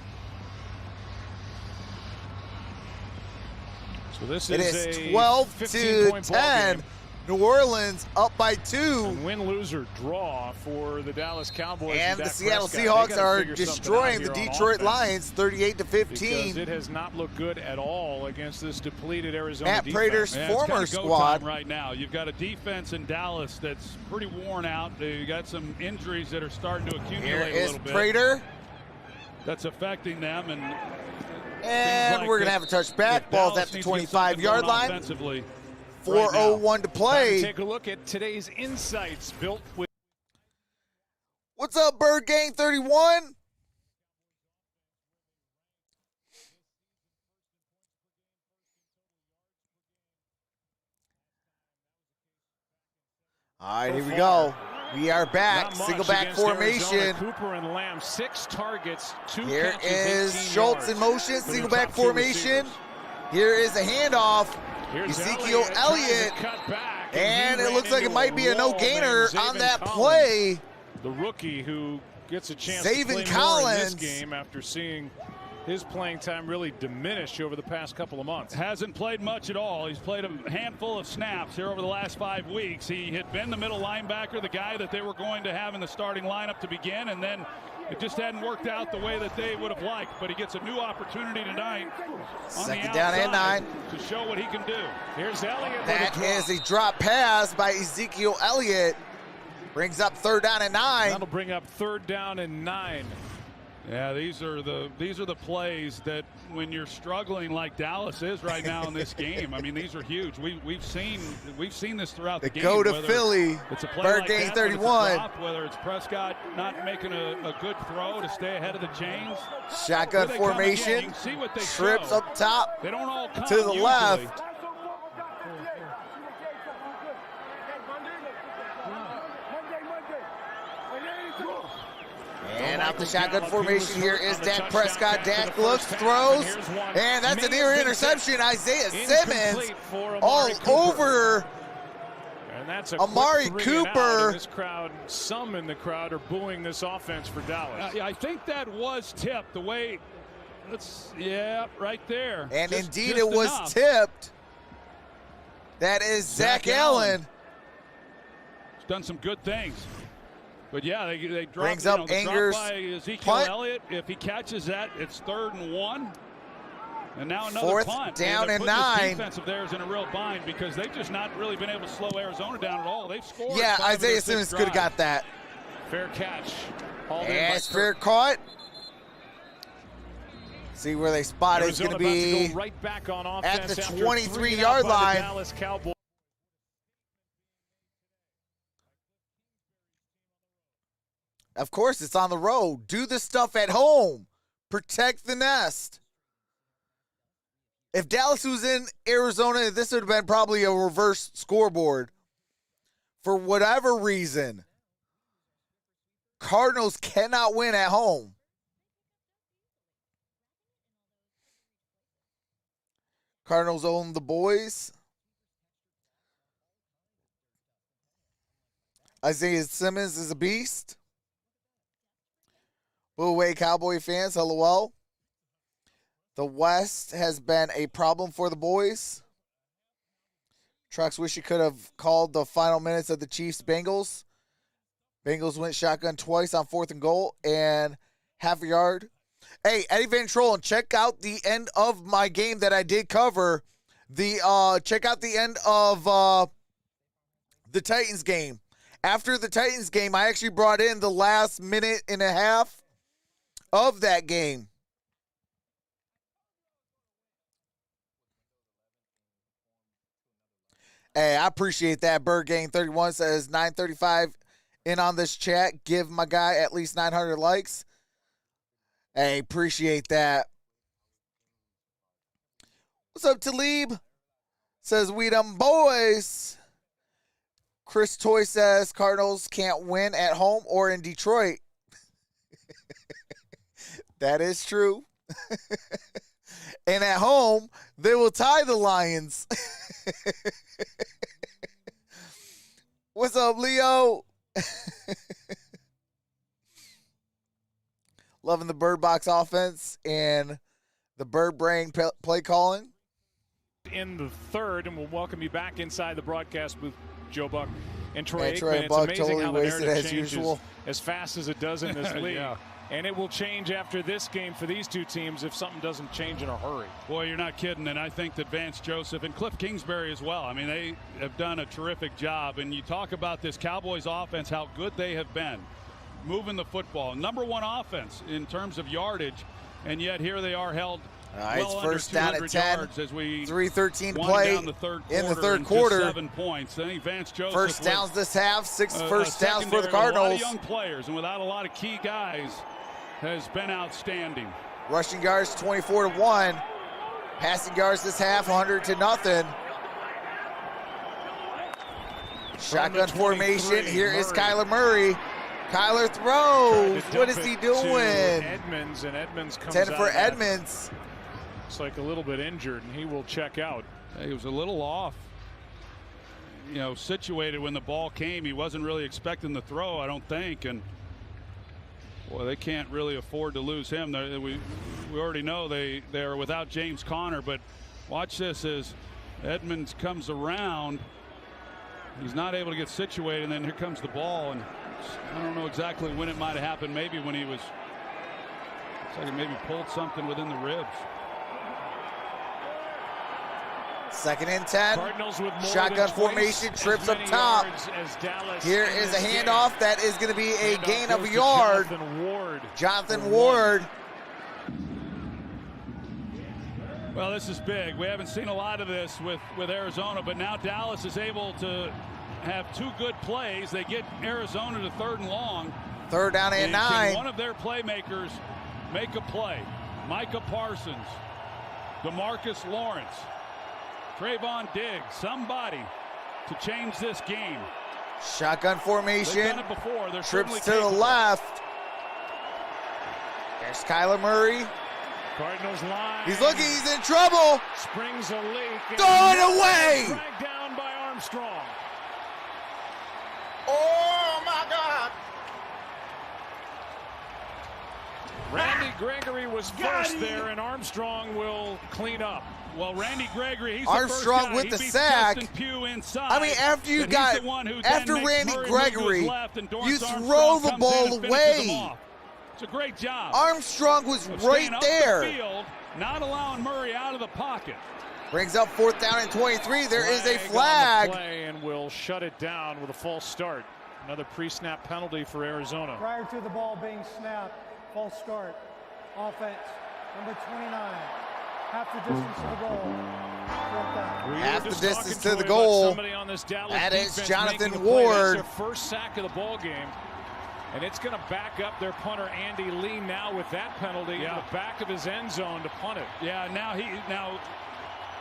So this It is is a 12 to 15-point ball 10. game. New Orleans up by 2. And win, lose, or draw for the Dallas Cowboys. And the Dak Seattle Prescott. They Seahawks gotta are figure something destroying out the here on Detroit offense, Lions 38 to because 15. it has not looked good at all against this depleted Arizona Matt defense. Prater's Yeah, it's former kinda go squad. time right now. You've got a defense in Dallas that's pretty worn out. You got some injuries that are starting to accumulate Here a is little bit. Prater. That's affecting them. And like we're going to if- have a touchback. if Ball's Dallas at the needs to get 25-yard something going line. offensively 4:01 to Time play. to take a look at today's insights built with. What's up, Bird Gang 31? All right, here we go. We are back. Not much Single back against Arizona. formation. Cooper and Lamb, 6 targets, 2 Here catches, is 18 Schultz yards in motion. for Single their back top 2 formation. receivers. Here is a handoff. Here's Ezekiel trying Elliott. to cut back, And he it ran looks like it into might a be a wall, no-gainer man. on Zaven that Collins, play. the rookie who gets a chance Zaven to play more in Collins. this game after seeing his playing time really diminish over the past couple of months. Hasn't played much at all. He's played a handful of snaps here over the last 5 weeks. He had been the middle linebacker, the guy that they were going to have in the starting lineup to begin, and then it just hadn't worked out the way that they would have liked. But he gets a new opportunity tonight on Second the down and outside 9. to show what he can do. Here's Elliott. That with a is drop. a drop pass by Ezekiel Elliott. Brings up 3rd down and 9. That'll bring up 3rd down and 9. Yeah, these are the plays that when you're struggling like Dallas is right now in this game. I mean, these are huge. We've seen this throughout the They game. go to whether Philly. It's a play Bird like Gang that, whether it's a 31. drop, whether it's Prescott not making a good throw to stay ahead of the chains. Shotgun Here they come again. You formation. can see what they Trips show. up top. They don't all come to the usually. left. And out the shotgun formation here is Dak Prescott. Dak looks, throws, and that's a near interception. Isaiah Simmons all over And that's a Amari quick 3 and out, Cooper. and this crowd, some in the crowd are booing this offense for Dallas. I think that was tipped the way. Right there. And Just indeed it was enough. tipped. That is Zach Allen. He's done some good things. But yeah, they drop, Brings you up know, the Angers. drop by Ezekiel Punt. Elliott. If he catches that, it's 3rd and 1. And now another 4th punt. down They're and putting this 9. defense of theirs in a real bind because they've just not really been able to slow Arizona down at all. They've scored. Yeah, 5 of their Isaiah 6 Simmons could have drives. got that. Fair catch. Hauled in by And fair Kirk. caught. See where they spot it. It's Arizona going to about to be go right back on at offense the after 23-yard 3 and out by line. the Dallas Cowboys. Of course, it's on the road. Do the stuff at home. Protect the nest. If Dallas was in Arizona, this would have been probably a reverse scoreboard. For whatever reason, Cardinals cannot win at home. Cardinals own the boys. Isaiah Simmons is a beast. Blue away Cowboy fans, hello. The West has been a problem for the boys. Trucks wish you could have called the final minutes of the Chiefs-Bengals. Bengals went shotgun twice on 4th and goal and half a yard. Hey, Eddie Van Trollen, check out the end of my game that I did cover. Check out the end of the Titans game. After the Titans game, I actually brought in the last minute and a half of that game. Hey, I appreciate that. Bird Gang 31 says 935 in on this chat. Give my guy at least 900 likes. Hey, appreciate that. What's up, Talib? says, "We them boys." Chris Toy says, "Cardinals can't win at home or in Detroit." That is true. And at home, they will tie the Lions. What's up, Leo? Loving the Bird Box offense and the Bird Brain play calling. In the third, and we'll welcome you back inside the broadcast booth, Joe Buck and Troy Aikman. Troy It's Buck amazing totally how the wasted narrative as changes usual. as fast as it does in this league. Yeah. And it will change after this game for these two teams if something doesn't change in a hurry. Boy, you're not kidding. And I think that Vance Joseph and Cliff Kingsbury as well. I mean, they have done a terrific job. And you talk about this Cowboys offense, how good they have been moving the football. #1 offense in terms of yardage. And yet here they are held It's well first under down at 200 10. yards as we 3:13 to wind play down the third in the third and quarter. just 7 points. I think Vance Joseph First downs this half, 6 first downs for the secondary with a lot Cardinals. of young players and without a lot of key guys has been outstanding. Rushing yards 24-1. Passing yards this half 100-0. Shotgun formation. Here is Kyler Murray. Kyler throws. What is he doing? Edmonds, and Edmonds comes 10 out for of that. Edmonds. Looks like a little bit injured, and he will check out. He was a little off, situated when the ball came. He wasn't really expecting the throw, I don't think. And boy, they can't really afford to lose him. We already know they are without James Conner, but watch this as Edmonds comes around. He's not able to get situated, and then here comes the ball. And I don't know exactly when it might have happened. Maybe when he was, looks like he maybe pulled something within the ribs. 2nd and 10. Cardinals with more Shotgun than formation, twice trips as up many top. yards as Dallas Here in is a this game. handoff. That is going to be a Handoff gain of goes a to yard. Jonathan Ward. Jonathan for Ward. Well, this is big. We haven't seen a lot of this with Arizona, but now Dallas is able to have 2 good plays. They get Arizona to 3rd and long. 3rd down and 9. Can one of their playmakers make a play? Micah Parsons, DeMarcus Lawrence, Trayvon Diggs, somebody to change this game. Shotgun They've formation. done it before. They're Trips certainly to the capable. left. There's Kyler Murray. Cardinals line. He's looking. He's in trouble. Springs a leak. and Throw it away. Dragged down by Armstrong. Oh, my God. Randy Gregory was first there, and Armstrong will clean up. Well, Randy Gregory, he's Armstrong the first guy. with He the beats sack. Justin Pugh inside. I mean, after you But got he's the one who after then makes Randy Murray move to his Gregory, left, and Dorrance you throw Armstrong the comes ball in and finishes him away. off. It's a great job. Armstrong was Of right staying up there. The field, not allowing Murray out of the pocket. Brings up 4th down and 23. There is a on the flag. play, and will shut it down with a false start. Another pre-snap penalty for Arizona. Prior to the ball being snapped, false start. Offense, number 29. Half the distance to the goal. 4th down. We were Half the just distance talking, to the Troy, about goal. somebody on this Dallas That is defense Jonathan making a play. Ward. That's their first sack of the ball game. And it's going to back up their punter Andy Lee now with that penalty in the back of his end zone to punt it. Yeah, now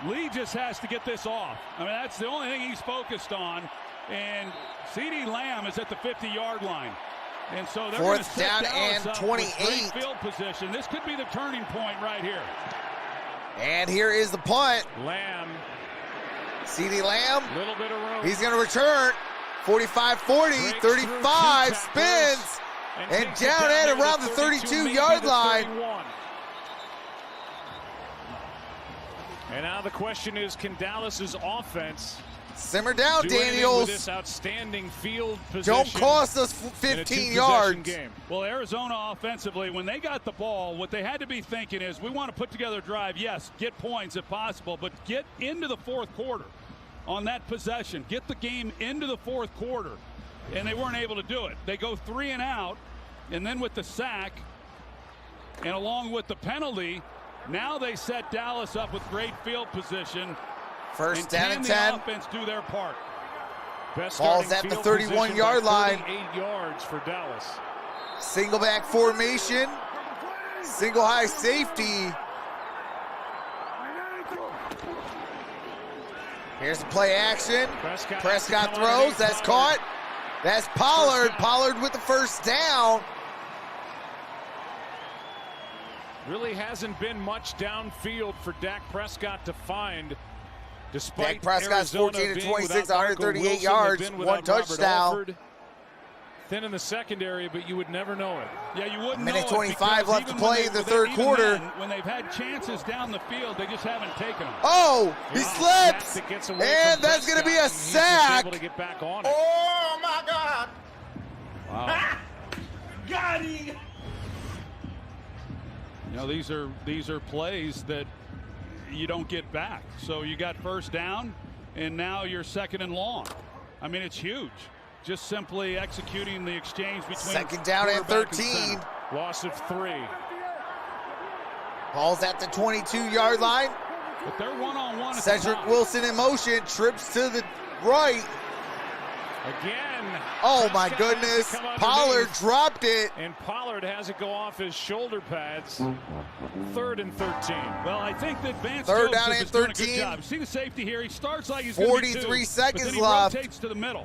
Lee just has to get this off. I mean, that's the only thing he's focused on. And CeeDee Lamb is at the 50-yard line. And so they're going to 4th set down Dallas and up with 28. great field position. This could be the turning point right here. And here is the punt. Lamb, CeeDee Lamb. little bit of room. He's going to return. 45-40, 35, spins, and takes it down at near around the 32-yard line. 31. And now the question is, can Dallas's offense Simmer down, do anything with Daniels. this outstanding field position? Don't cost us in a 15 two-possession yards. game? Well, Arizona offensively, when they got the ball, what they had to be thinking is, we want to put together a drive. Yes, get points if possible, but get into the 4th quarter on that possession. Get the game into the 4th quarter. And they weren't able to do it. They go 3 and out, and then with the sack, and along with the penalty, now they set Dallas up with great field position. First down and the 10. offense do their part. Best Ball's starting at the field position 31-yard by line. 38 yards for Dallas. Single back formation. Single high safety. Here's the play action. Prescott throws. That's caught. That's Pollard. Pollard with the first down. Really hasn't been much downfield for Dak Prescott to find. Despite Dak Prescott's Arizona 14 to being 26, without 138 Wilson, yards, they've been one without Robert touchdown. Alford. Thin in the secondary, but you would never know it. Yeah, you wouldn't know Minute it 25 left to even play in the third even quarter. then, when they've had chances down the field, they just haven't taken them. Oh, he Wow. slips. That gets away And from that's going to be a Prescott, and he's just sack. able to get back on it. Oh, my God. Wow. Got him. You know, these are plays that you don't get back. So you got first down, and now you're second and long. I mean, it's huge. Just simply executing the exchange between Second down and quarterback 13. center. Loss of 3. Ball's at the 22-yard line. But they're one-on-one. at the Cedric top. Wilson in motion, trips to the right. Again. Oh, my Prescott has to goodness. come underneath, Pollard dropped it. And Pollard has it go off his shoulder pads. 3rd and 13. Well, I think that Vance Third Joseph down is and doing a 13. good job. See the safety here? He starts like he's going to be 43 two, seconds but then he left. rotates to the middle.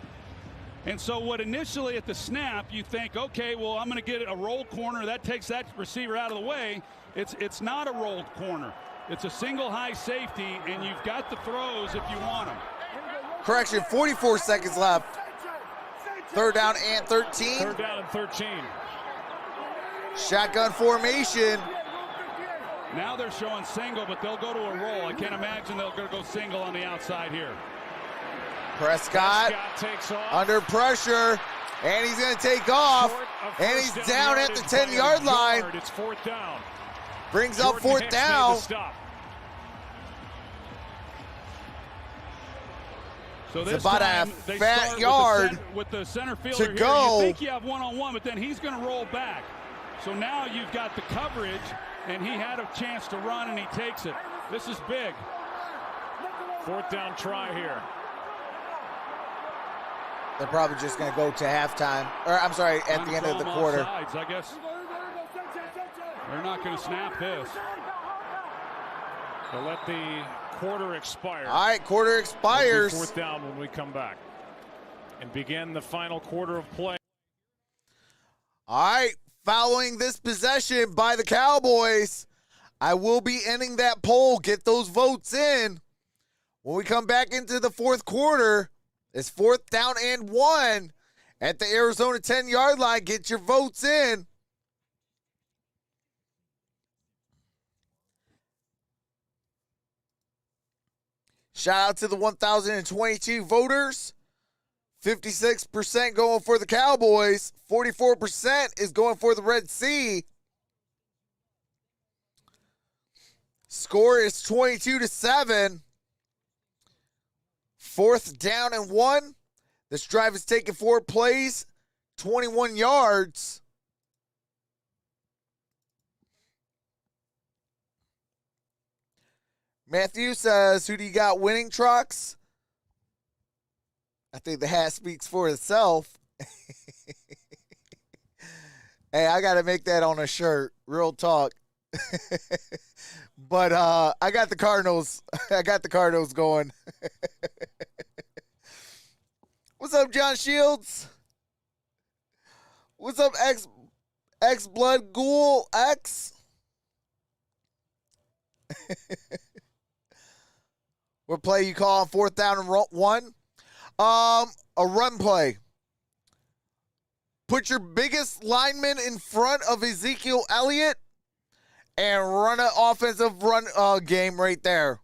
And so what initially at the snap you think, okay, well, I'm going to get a roll corner. That takes that receiver out of the way. It's not a rolled corner. It's a single high safety, and you've got the throws if you want them. Correction, 44 seconds left. Third down and 13. 3rd down and 13. Shotgun formation. Now they're showing single, but they'll go to a roll. I can't imagine they're going to go single on the outside here. Prescott takes off. under pressure, and he's going to take off, Short of and first he's down down at the yardage by a 10-yard line. yard. It's 4th down. Brings up Jordan 4th Hicks down. made the stop. So It's this about a time they fat start yard with the center fielder to here. go. You think you have one-on-one, but then he's going to roll back. So now you've got the coverage, and he had a chance to run, and he takes it. This is big. 4th down try here. They're probably just going to go to halftime, or I'm sorry, at the end of the quarter. Offsides, I guess they're not going to snap this. They'll let the quarter expire. All right, quarter expires. 4th down when we come back and begin the final quarter of play. All right, following this possession by the Cowboys, I will be ending that poll. Get those votes in. When we come back into the fourth quarter, it's 4th down and 1 at the Arizona 10-yard line. Get your votes in. Shout out to the 1,022 voters. 56% going for the Cowboys. 44% is going for the Red Sea. Score is 22-7. 4th down and 1. This drive is taking 4 plays, 21 yards. Matthew says, who do you got winning, Trox? I think the hat speaks for itself. Hey, I got to make that on a shirt. Real talk. But I got the Cardinals. I got the Cardinals going. What's up, John Shields? What's up, X Blood Ghoul X? What play you call on 4th down and 1? A run play. Put your biggest lineman in front of Ezekiel Elliott and run an offensive run game right there.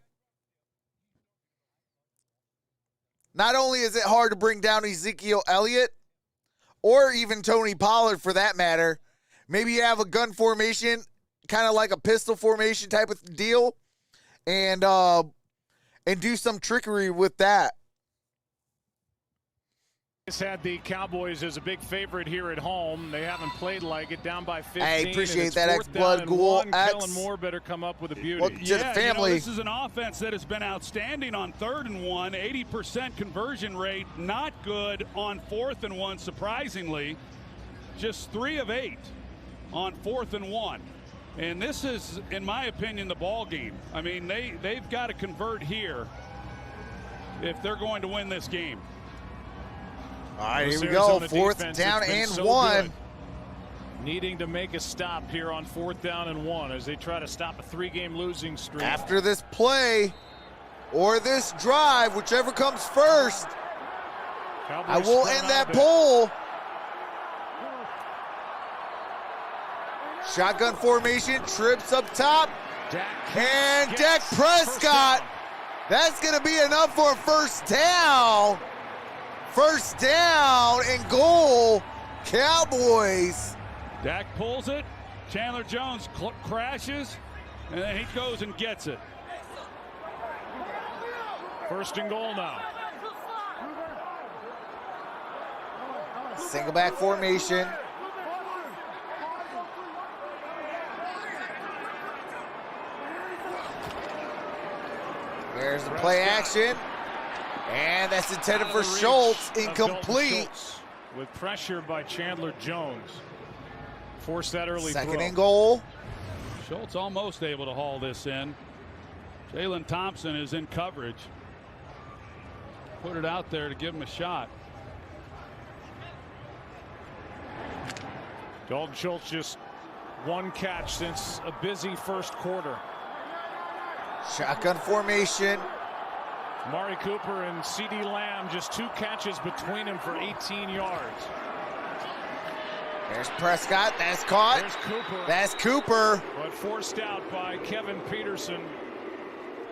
Not only is it hard to bring down Ezekiel Elliott, or even Tony Pollard for that matter, maybe you have a gun formation, kind of like a pistol formation type of deal, and do some trickery with that. It's had the Cowboys as a big favorite here at home. They haven't played like it, down by 15. I appreciate and it's that, 4th X-Blood down and Ghoul 1. X. Kellen Moore better come up with a beauty. Welcome to the family. This is an offense that has been outstanding on 3rd and 1, 80% conversion rate, not good on 4th and 1, surprisingly. Just 3 of 8 on 4th and 1. And this is, in my opinion, the ball game. I mean, they've got to convert here. if they're going to win this game. All right, here we Arizona go. 4th defense down has been and so 1. good. Needing to make a stop here on 4th down and 1 as they try to stop a 3-game losing streak. After this play or this drive, whichever comes first, Cowboys I will sprung end out that of it. poll. Shotgun formation, trips up top, and Dak Prescott. That's going to be enough for a first down. First down and goal, Cowboys. Dak pulls it. Chandler Jones crashes, and then he goes and gets it. First and goal now. Single back formation. There's the play action. And that's intended for Schultz. Incomplete. With pressure by Chandler Jones. Forced that early Second throw. and goal. Schultz almost able to haul this in. Jalen Thompson is in coverage. Put it out there to give him a shot. Dalton Schultz just one catch since a busy first quarter. Shotgun formation. Mari Cooper and C.D. Lamb just 2 catches between them for 18 yards. There's Prescott. That's caught. There's Cooper. That's Cooper. But forced out by Kevin Peterson.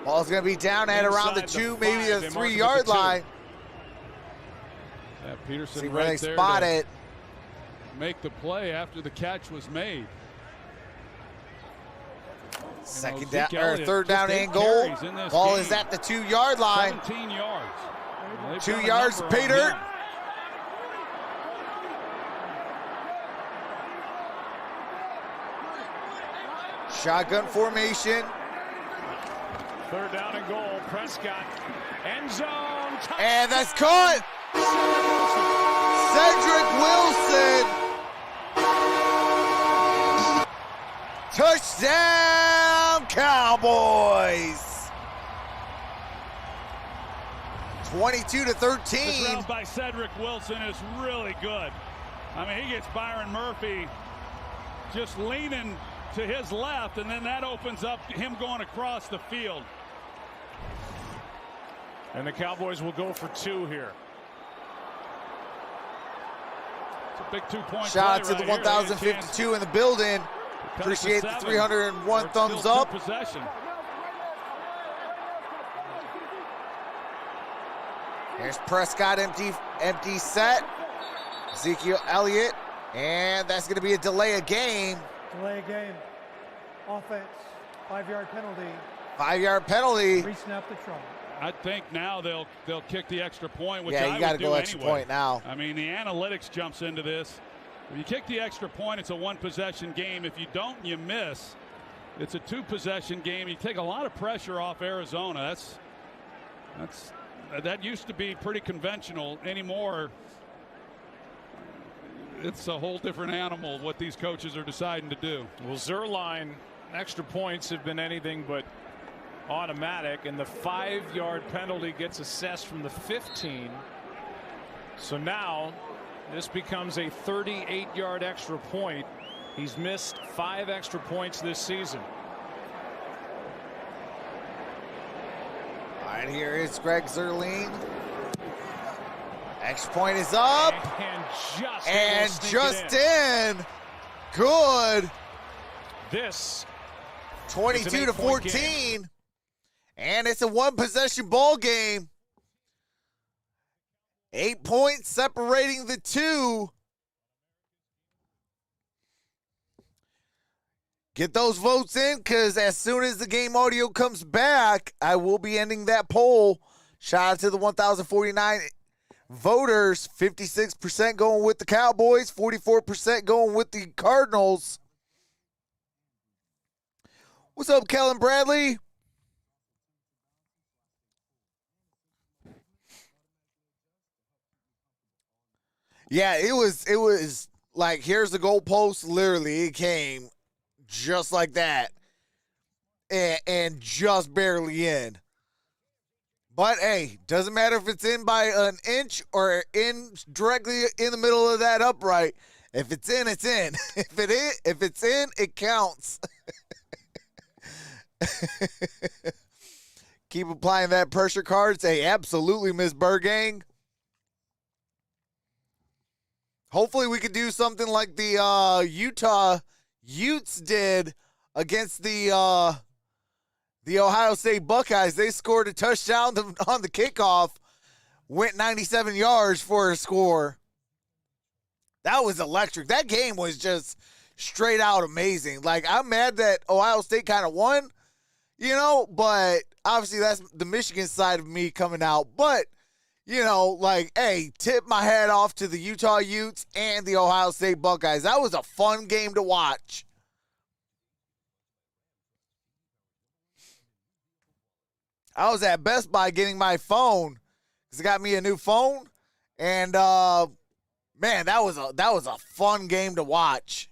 Ball's going to be down at around the Inside 2, the maybe 5. the They mark it 3-yard at the 2. line. Yeah, Peterson See where right they there spot to it. make the play after the catch was made. Second Zeke down or Elliott, 3rd down just 8 and goal. carries in this Ball game. is at the 2-yard line. 17 yards. They've 2 got a yards, number on pay dirt. him. Shotgun formation. 3rd down and goal. Prescott. End zone. Touchdown. And that's caught. Cedric Wilson. Touchdown, Cowboys. 22-13. The throw by Cedric Wilson is really good. I mean, he gets Byron Murphy just leaning to his left, and then that opens up him going across the field. And the Cowboys will go for 2 here. It's a big 2-point Shout out play to the right here. They get a chance 1,052 in the building. to cut it to Appreciate the 7, 301 or it's thumbs still up. 2 possession. There's Prescott, empty set. Ezekiel Elliott, and that's going to be a delay of game. Delay a game. Offense. 5-yard penalty. 5-yard penalty. Re-snap the try. I think now they'll kick the extra point, which Yeah, I you got to would go do extra anyway. point now. I mean, the analytics jumps into this. If you kick the extra point, it's a 1-possession game. If you don't, you miss. It's a 2-possession game. You take a lot of pressure off Arizona. That used to be pretty conventional. Anymore, it's a whole different animal what these coaches are deciding to do. Well, Zerline, extra points have been anything but automatic, and the 5-yard penalty gets assessed from the 15. So now this becomes a 38-yard extra point. He's missed 5 extra points this season. All right, here is Greg Zerline. Extra point is up. And just in. Good. This 22-14. And it's a 1-possession ball game. 8 points separating the 2. Get those votes in, because as soon as the game audio comes back, I will be ending that poll. Shout out to the 1,049 voters. 56% going with the Cowboys, 44% going with the Cardinals. What's up, Kellen Bradley? Yeah, it was like, here's the goalpost. Literally, it came just like that, and just barely in. But, hey, doesn't matter if it's in by an inch or in directly in the middle of that upright. If it's in, it's in. If it's in, it counts. Keep applying that pressure card. Say, absolutely, Miss Burgang. Hopefully we could do something like the Utah Utes did against the Ohio State Buckeyes. They scored a touchdown on the kickoff, went 97 yards for a score. That was electric. That game was just straight out amazing. Like, I'm mad that Ohio State kind of won, but obviously that's the Michigan side of me coming out. But, hey, tip my hat off to the Utah Utes and the Ohio State Buckeyes. That was a fun game to watch. I was at Best Buy getting my phone because it got me a new phone, and man, that was a fun game to watch.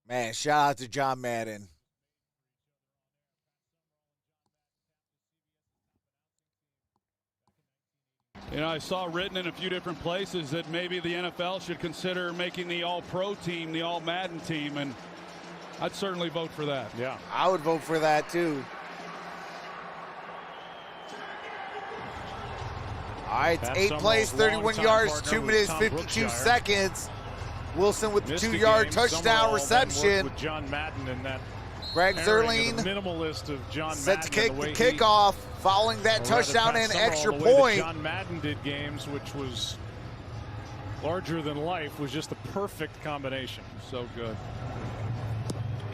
Man, shout out to John Madden. I saw written in a few different places that maybe the NFL should consider making the All-Pro team the All-Madden team, and I'd certainly vote for that. Yeah. I would vote for that, too. All right, it's 8 plays, 31 yards, 2 minutes, 52 seconds. Wilson with the 2-yard touchdown reception. With John Madden in that Greg Zerline minimalist of John set Madden to kick the kickoff following that touchdown and extra point. John Madden did games, which was larger than life, was just the perfect combination. So good.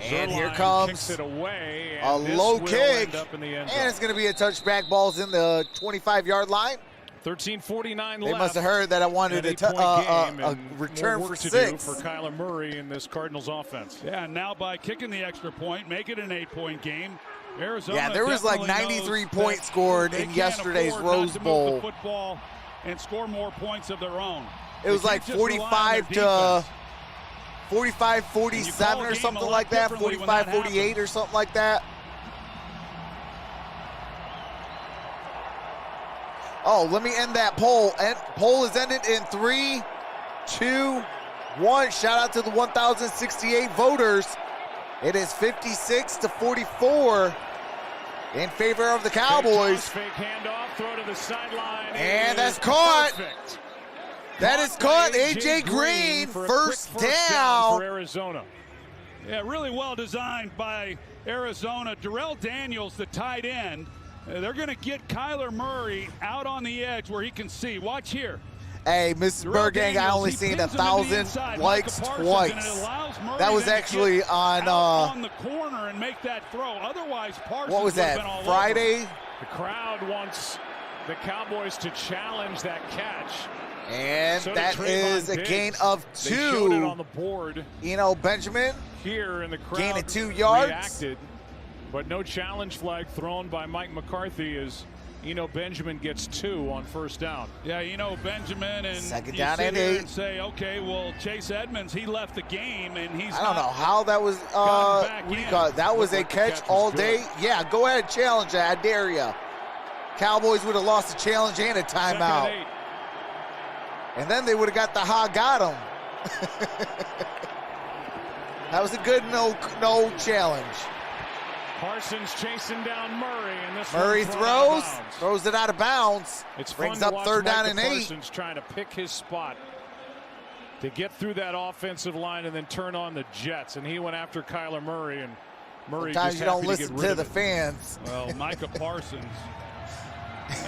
And Zerline here comes kicks it away, a low kick, and it's going to be a touchback. Ball's in the 25-yard line. 13:49 left. They must have heard that I wanted a return for 6. For Kyler Murray in this Cardinals offense. Yeah, now by kicking the extra point, make it an 8-point game. Arizona. Yeah, there was like 93 points scored in yesterday's Rose Bowl. Football and score more points of their own. It was like 45 to 45-47 or something like that. 45-48 or something like that. Oh, let me end that poll. And poll is ended in 3, 2, 1. Shout out to the 1,068 voters. It is 56-44 in favor of the Cowboys. Fake handoff, throw to the sideline. And that's caught. Perfect. That is caught. A.J. Green, first down for Arizona. Yeah, really well designed by Arizona. Darrell Daniels, the tight end. They're going to get Kyler Murray out on the edge where he can see. Watch here. Hey, Mrs. Burgang, I only seen 1,000 likes twice. That was actually on the corner and make that throw. Otherwise, Parsons what was that, Friday? The crowd wants the Cowboys to challenge that catch. And so that is a gain of 2. They showed it on the board. Benjamin here in the crowd gaining 2 yards. Reacted, but no challenge flag thrown by Mike McCarthy as Benjamin gets 2 on first down. Yeah, Benjamin, and second you down sit and here 8. And say, okay, well, Chase Edmonds, he left the game, and he's I don't know how that was. That was a catch all day. Yeah, go ahead, challenge that. I dare you. Cowboys would have lost a challenge and a timeout. And then they would have got the got him. That was a good no challenge. Parsons chasing down Murray, and this Murray throws it out of bounds. It's brings up third down and 8. Parsons trying to pick his spot to get through that offensive line and then turn on the Jets, and he went after Kyler Murray, and Murray sometimes just you don't happy listen to to the fans. Well, Micah Parsons.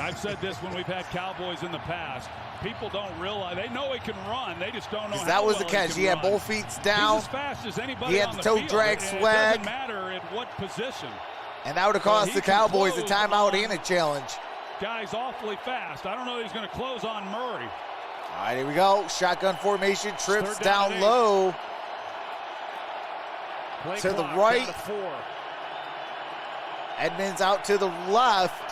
I've said this when we've had Cowboys in the past. People don't realize, they know he can run, they just don't know how that was well the catch. He had both feet down. He's as fast as anybody he had on the the toe field, drag and swag. It doesn't matter at what position. And that would have cost the Cowboys a timeout and a challenge. Guy's awfully fast. I don't know if he's going to close on Murray. All right, here we go. Shotgun formation, trips down low. To the right. Edmonds out to the left.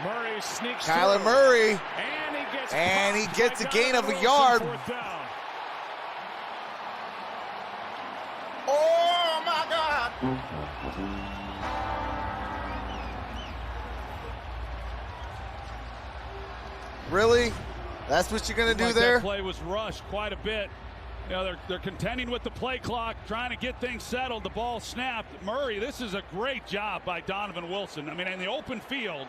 Murray sneaks Kyler through. Murray. And he gets a gain of a Wilson, yard. fourth down. Oh my God. Really? That's what you're going to do there? That play was rushed quite a bit. You know, they're contending with the play clock, trying to get things settled. The ball snapped. Murray, this is a great job by Donovan Wilson. I mean, in the open field,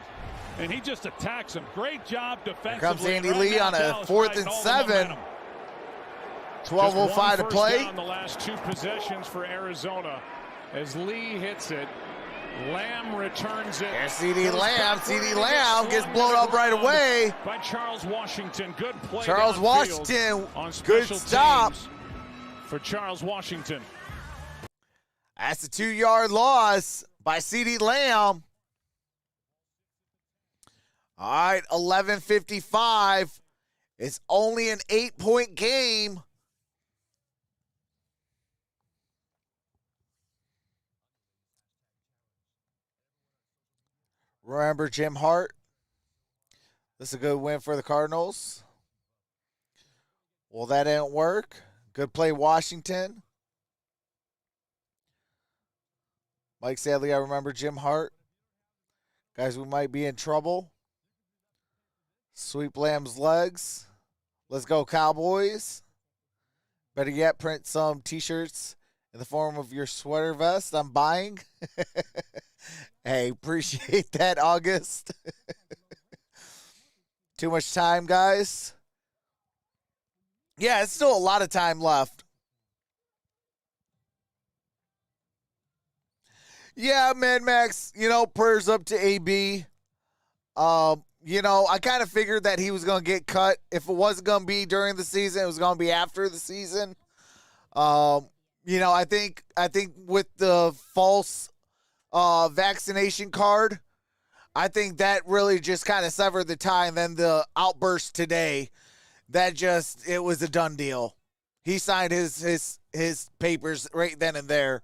and he just attacks him. Great job defensively. Here comes Andy Right Lee now, on a Dallas 4th riding and all the 7. momentum. 12:05 to play. Down the last 2 possessions for Arizona as Lee hits it. Lamb returns it. There's C.D. Lamb. C.D. Lamb gets blown up right away. By Charles Washington. Good play. Charles downfield Washington, on good special stop. teams for Charles Washington. That's a 2-yard loss by C.D. Lamb. All right, 11:55. It's only an 8-point game. Remember Jim Hart? This is a good win for the Cardinals. Well, that didn't work. Good play, Washington. Mike Sadley, I remember Jim Hart. Guys, we might be in trouble. Sweep Lamb's legs. Let's go, Cowboys. Better yet, print some T-shirts in the form of your sweater vest I'm buying. Hey, appreciate that, August. Too much time, guys. Yeah, it's still a lot of time left. Yeah, Mad Max, prayers up to AB. I kind of figured that he was going to get cut. If it wasn't going to be during the season, it was going to be after the season. I think with the false vaccination card, I think that really just kind of severed the tie. And then the outburst today, it was a done deal. He signed his papers right then and there.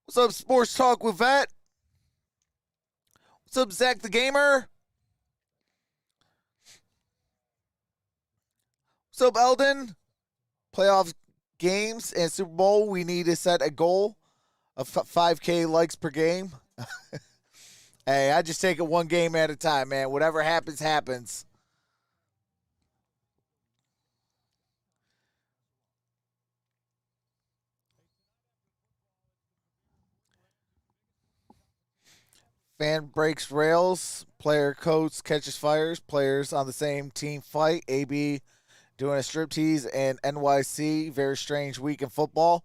What's up, Sports Talk with Vet? What's up, Zach the Gamer? What's up, Eldon? Playoff games and Super Bowl, we need to set a goal of 5K likes per game. Hey, I just take it one game at a time, man. Whatever happens, happens. Fan breaks rails. Player coach catches fires. Players on the same team fight. AB doing a striptease in NYC. Very strange week in football.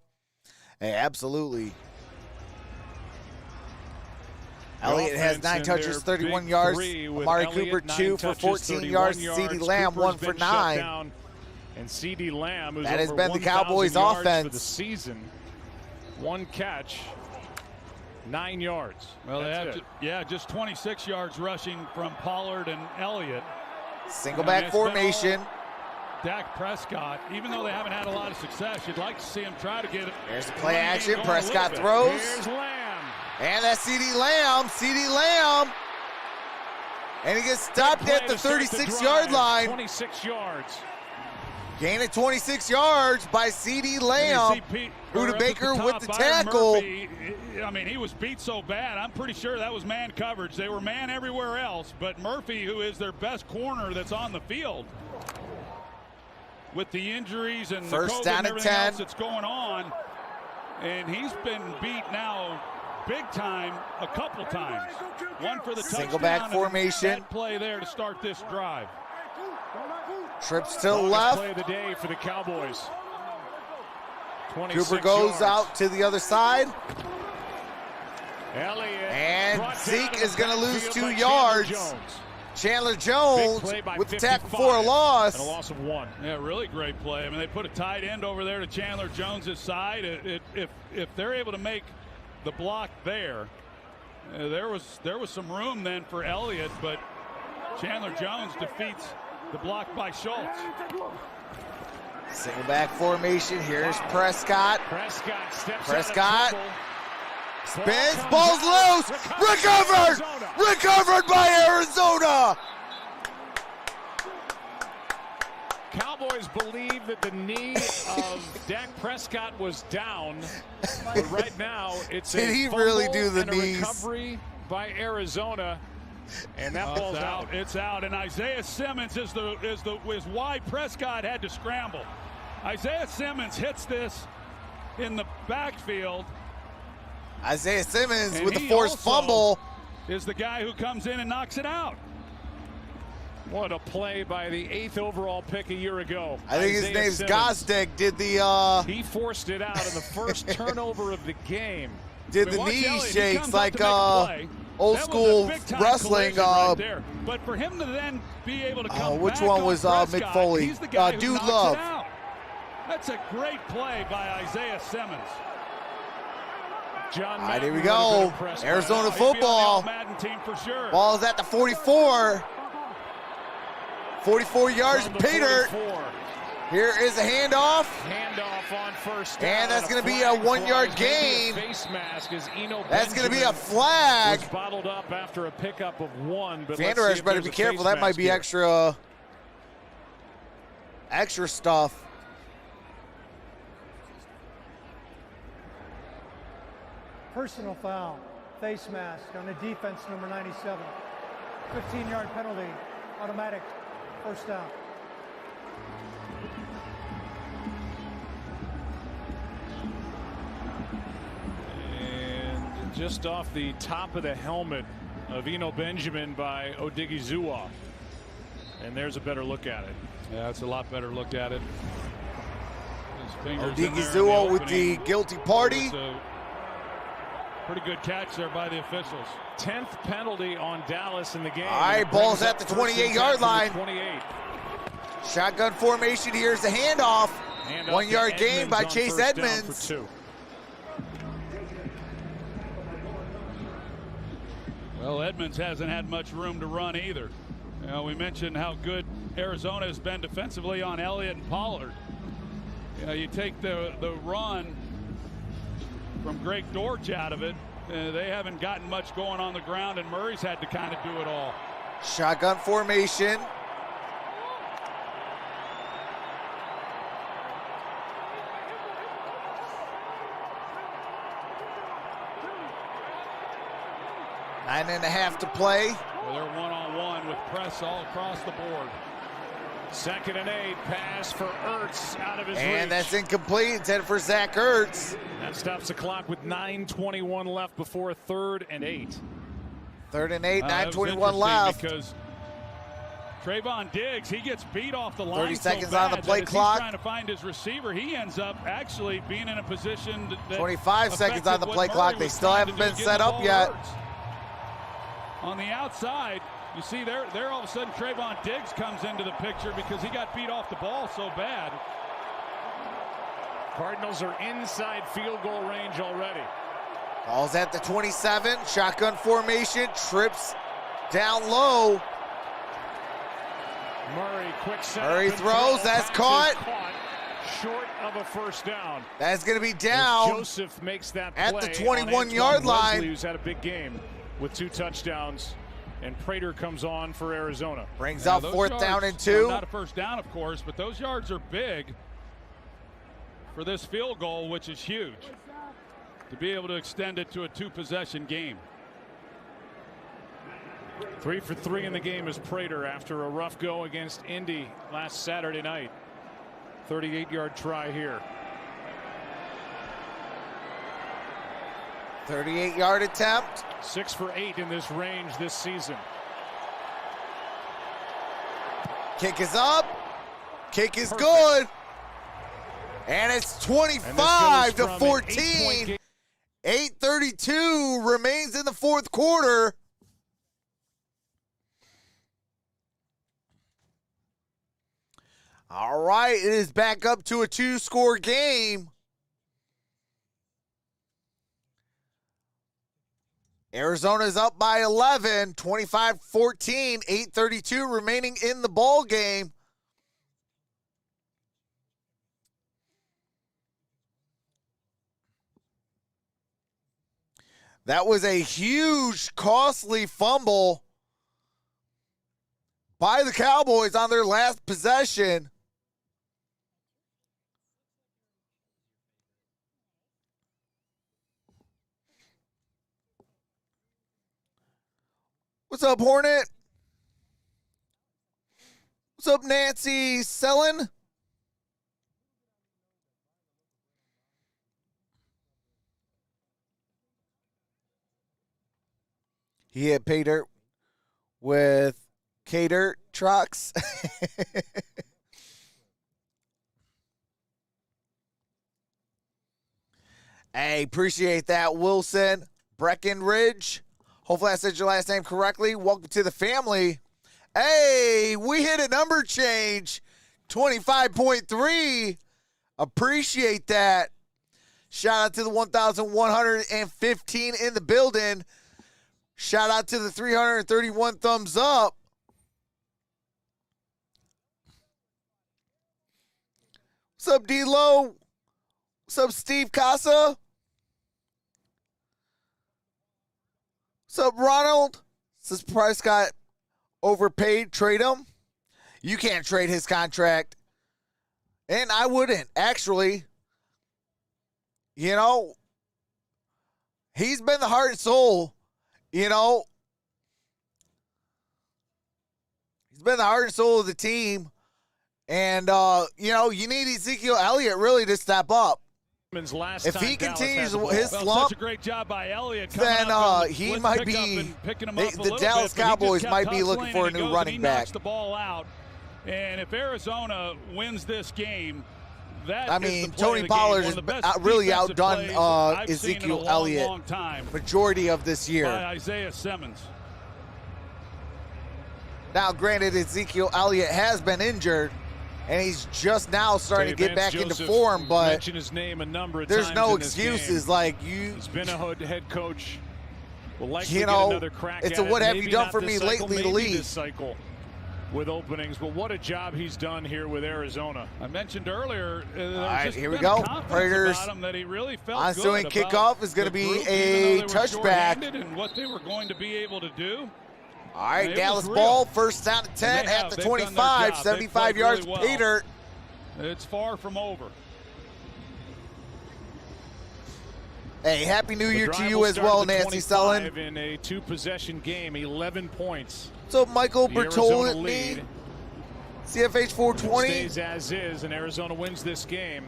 Hey, absolutely. Elliott has 9 touches, 31 yards. Amari Cooper, 2 for 14 yards. CeeDee Lamb, 1 for 9. And CeeDee Lamb, who's that has over been the Cowboys' yards offense for the season. 1 catch, 9 yards. Well, they have just 26 yards rushing from Pollard and Elliott. Single back formation. Dak Prescott, even though they haven't had a lot of success, you'd like to see him try to get it. There's the play action. Prescott throws. Here's Lamb. And that's CeeDee Lamb. CeeDee Lamb. And he gets stopped at the 36-yard line. 26 yards. Gain of 26 yards by CeeDee Lamb. Buda Baker with the tackle. Murphy, I mean, he was beat so bad, I'm pretty sure that was man coverage. They were man everywhere else, but Murphy, who is their best corner that's on the field, with the injuries and first the COVID down and at everything 10. else that's going on, and he's been beat now big time a couple times. One for the single touchdown, back formation. That play there to start this drive. Trips to the Longest left. play of the day for the Cowboys. Cooper goes out to the other side. Elliott and Zeke is going to lose 2 yards. Chandler Jones with the tackle for a loss. And a loss of 1. Yeah, really great play. I mean, they put a tight end over there to Chandler Jones' side. If they're able to make the block there, there was some room then for Elliott, but Chandler Jones defeats the block by Schultz. Single back formation. Here's Prescott. Prescott steps Prescott. Spins, ball's loose. Recovered! Recovered by Arizona! Cowboys believe that the knee of Dak Prescott was down, but right now it's Did a he fumble really do the and a knees? recovery by Arizona, and that ball's out. It's out, and Isaiah Simmons is why Prescott had to scramble. Isaiah Simmons hits this in the backfield. Isaiah Simmons And with the he forced also fumble. Is the guy who comes in and knocks it out. What a play by the 8th overall pick a year ago. I think his Isaiah name's Simmons. Gostek. Did the He forced it out in the first turnover of the game. did the Watch knee Elliott. He shakes comes like up to make a play. old That was a school big-time wrestling. collision right there. But for him to then be able to come which back one on was Prescott, Mick Foley? he's the guy who Dude knocks Love. it out. That's a great play by Isaiah Simmons. John All right, here we Madden would have been go. impressed by Arizona that. He'd be on the football. All-Madden team for sure. Ball's at the 44. 44 yards, From the pay dirt. 44. Here is a handoff. Handoff on first down. And that's going to be a flag 1 yard flies. Maybe gain. a face mask as Eno That's going to be a Benjamin flag. was bottled up after a pickup of 1. But Vander let's see Esch if better there's be a careful. face That might mask be here. extra stuff. Personal foul, face mask on the defense, number 97. 15-yard penalty, automatic, first down. And just off the top of the helmet of Eno Benjamin by Odigizua. And there's a better look at it. Yeah, it's a lot better look at it. His fingers in there in the Odigizua with opening. the guilty party. It's a pretty good catch there by the officials. 10th penalty on Dallas in the game. All right, It brings ball's up at the first and 28-yard 10 from the line. 28. Shotgun formation. Here's the handoff. Hand 1 off to yard gain by Edmonds on Chase first down Edmonds. for 2. Well, Edmonds hasn't had much room to run either. You know, we mentioned how good Arizona has been defensively on Elliott and Pollard. You know, you take the run from Greg Dortch out of it, they haven't gotten much going on the ground, and Murray's had to kind of do it all. Shotgun formation. Nine and a half to play. Well, they're one-on-one with press all across the board. 2nd and 8, pass for Ertz out of his reach. And that's incomplete. It's headed for Zach Ertz. That stops the clock with 9:21 left before 3rd and 8. 3rd and 8, That was 9:21 interesting left. Because Trayvon Diggs, he gets beat off the line 30 so seconds bad on the play that as clock. He's trying to find his receiver. He ends up actually being in a position that 25 seconds on the affected play what clock. Murray They was still trying haven't to do, been get set the up ball yet. to Ertz. On the outside, you see there all of a sudden Trayvon Diggs comes into the picture because he got beat off the ball so bad. Cardinals are inside field goal range already. Ball's at the 27. Shotgun formation. Trips down low. Murray, quick setup. Murray and throws. throw. That's Pass is caught. Short of a first down. That's going to be As down. Joseph makes that play at the on 21-yard Antoine line. Wesley, who's had a big game with 2 touchdowns. And Prater comes on for Arizona. Brings Now, up those 4th yards, down and you know, 2. not a first down, of course, but those yards are big for this field goal, which is huge, to be able to extend it to a 2-possession game. 3 for 3 in the game is Prater after a rough go against Indy last Saturday night. 38-yard try here. 38-yard attempt. 6 for 8 in this range this season. Kick is up. Kick is Perfect. good. And it's 25 to from an 14. 8-point game. 8:32 remains in the 4th quarter. All right, it is back up to a 2-score game. Arizona's up by 11, 25-14, 8:32 remaining in the ball game. That was a huge, costly fumble by the Cowboys on their last possession. What's up, Hornet? What's up, Nancy Sellen? He hit pay dirt with K-Dirt trucks. Hey, appreciate that, Wilson Breckenridge. Hopefully I said your last name correctly. Welcome to the family. Hey, we hit a number change, 25.3. Appreciate that. Shout out to the 1,115 in the building. Shout out to the 331 thumbs up. What's up, D-Lo? What's up, Steve Casa? What's up, Ronald? Says Price got overpaid. Trade him. You can't trade his contract. And I wouldn't, actually. You know, he's been the heart and soul. You know, he's been the heart and soul of the team. And, you know, you need Ezekiel Elliott really to step up. If he continues his slump, such a great job by Elliott, then he might be, the Dallas Cowboys might be looking for a new running back. Knocks the ball out. And if Arizona wins this game, that I mean, Tony Pollard has really outdone Ezekiel Elliott majority of this year. By Isaiah Simmons. Now, granted, Ezekiel Elliott has been injured, and he's just now starting to get back into form, but his name a number of there's times no in this excuses. game. Like, He's been a head coach. Will likely you get know, another crack it's at a what it. have Maybe you done not for this me cycle, lately to maybe leave. this cycle with openings, but what a job he's done here with Arizona. I mentioned earlier, all right, here we go. Predators that he really felt ensuing kickoff is going to be a touchback. And what they were going to be able to do. All right, Dallas ball, first down to 10 at the 25, 75 yards, really well. pay dirt. It's far from over. Hey, Happy New Year to you as well, Nancy Sullen. In a two-possession game, 11 points. So Michael Bertolini, CFH 420. Stays as is, and Arizona wins this game.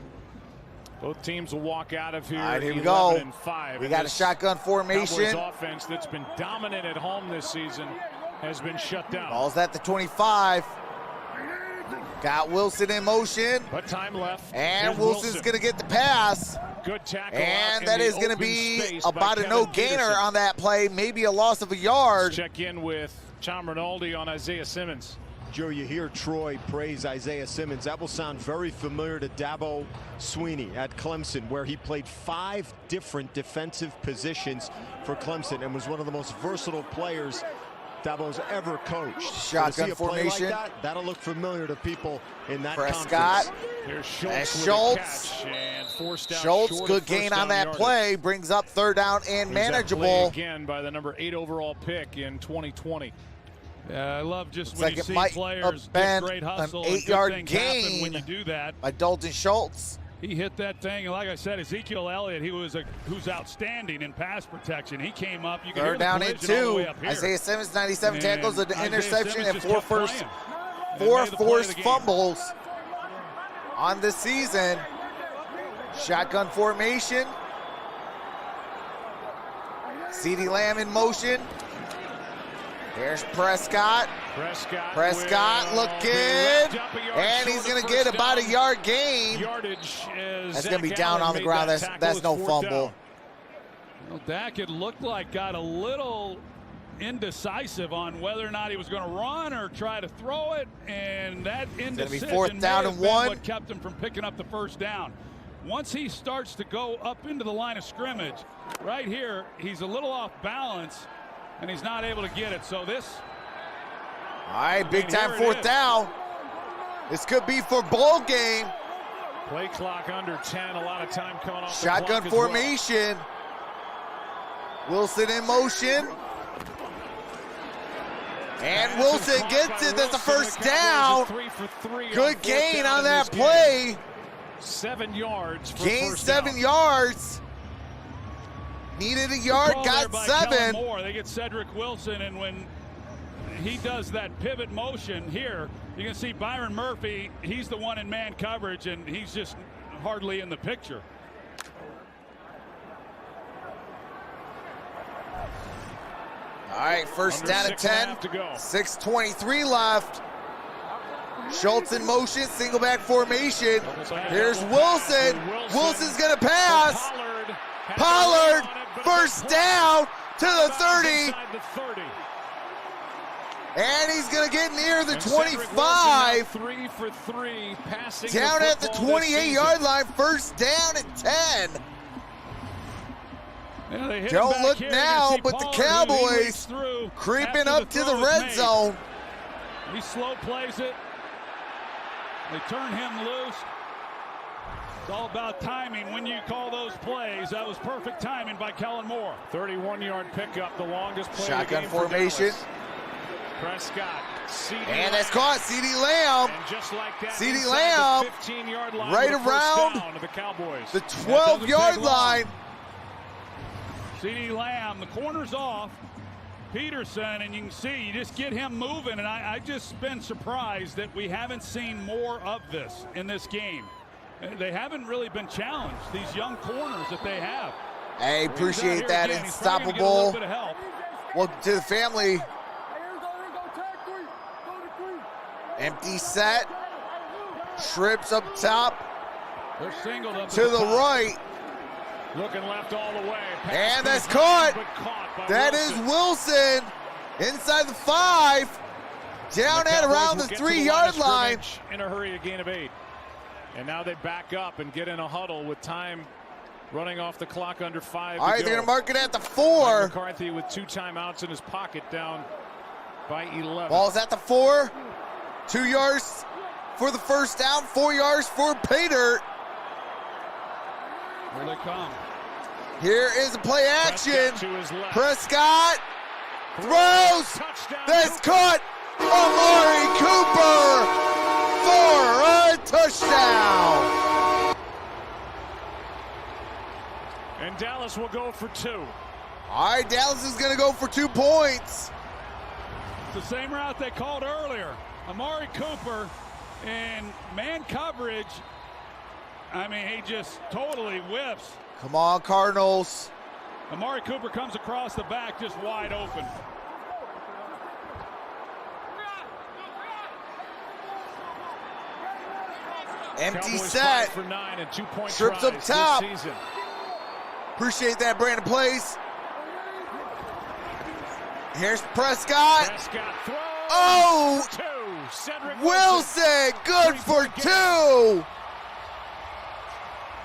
Both teams will walk out of here. All right, here we 11 go. and 5. We got a shotgun formation. Cowboys offense that's been dominant at home this season has been shut down. Ball's at the 25. Got Wilson in motion. But time left. And Here's Wilson's going to get the pass. Good tackle. And that is going to be about a no gainer on that play, maybe a loss of a yard. Let's check in with Tom Rinaldi on Isaiah Simmons. Joe, you hear Troy praise Isaiah Simmons. That will sound very familiar to Dabo Sweeney at Clemson, where he played 5 different defensive positions for Clemson and was one of the most versatile players Dabo's ever coached. Shotgun formation. Like that'll look familiar to people in that Prescott. conference. Here's Schultz. Schultz, good gain on that play. Brings up third down and manageable. Again by the number 8 overall pick in 2020. Yeah, I love just Looks when like you it see might players have been get great hustle an and 8-yard good things happen gain when you do that. by Dalton Schultz. He hit that thing, and like I said, Ezekiel Elliott, who's outstanding in pass protection. He came up. You can hear Third the down and collision all the 2. way up here. Isaiah Simmons, 97 tackles, an Isaiah interception, Simmons and just 4 kept playing. forced fumbles on the season. Shotgun formation. CeeDee Lamb in motion. There's Prescott. Prescott looking, and he's going to get about a yard gain. That's going to be down on the ground. That's no fumble. Well, Dak, it looked like, got a little indecisive on whether or not he was going to run or try to throw it, and that indecision fourth down and 1. What kept him from picking up the first down. Once he starts to go up into the line of scrimmage, right here, he's a little off balance, and he's not able to get it. So this. All right, big time fourth down. This could be for ball game. Play clock under 10, a lot of time coming off. Shotgun formation. Wilson in motion. And Wilson gets it. That's a first down. Good gain on that play. 7 yards. Gained 7 yards. Needed a yard, got 7. They get Cedric Wilson, and when he does that pivot motion here, you can see Byron Murphy. He's the one in man coverage, and he's just hardly in the picture. All right, first down and 10. 6:23 left. Schultz in motion, single back formation. Here's Wilson. Wilson's gonna pass. Pollard, first down to the 30. And he's gonna get near the 25. 3 for 3 passing. Down at the 28-yard line, first down and 10. Yeah, don't look now, but the Cowboys creeping up to the red zone. He slow plays it. They turn him loose. It's all about timing when you call those plays. That was perfect timing by Kellen Moore. 31-yard pickup, the longest play Shotgun of the game formation. Prescott, and that's caught. CeeDee Lamb. And just like that, CeeDee Lamb, the 15-yard line right around the Cowboys. The 12-yard line. CeeDee Lamb, the corner's off. Peterson, and you can see, you just get him moving, and I just been surprised that we haven't seen more of this in this game. They haven't really been challenged, these young corners that they have. Hey, appreciate that. Again, unstoppable. Welcome to the family. Empty set. Trips up top. They're singled up to the right. Looking left all the way. And that's caught. That is Wilson inside the 5. Down at around the 3-yard line. In a hurry, a gain of 8. And now they back up and get in a huddle with time running off the clock under 5. All right, they're going to mark it at the 4. Mike McCarthy with 2 timeouts in his pocket, down by 11. Ball's at the 4. 2 yards for the first down, 4 yards for pay dirt. Here they come. Here is a play action. Prescott throws. That's caught. Amari Cooper for a touchdown. And Dallas will go for 2. All right, Dallas is going to go for 2 points. It's the same route they called earlier. Amari Cooper in man coverage. I mean, he just totally whips. Come on, Cardinals. Amari Cooper comes across the back just wide open. Empty Cowboys set. 5 for 9 and 2-point Trips up tries top. this season. Appreciate that, Brandon Place. Here's Prescott. Prescott throws. Oh! 2. Cedric Wilson, good for 2.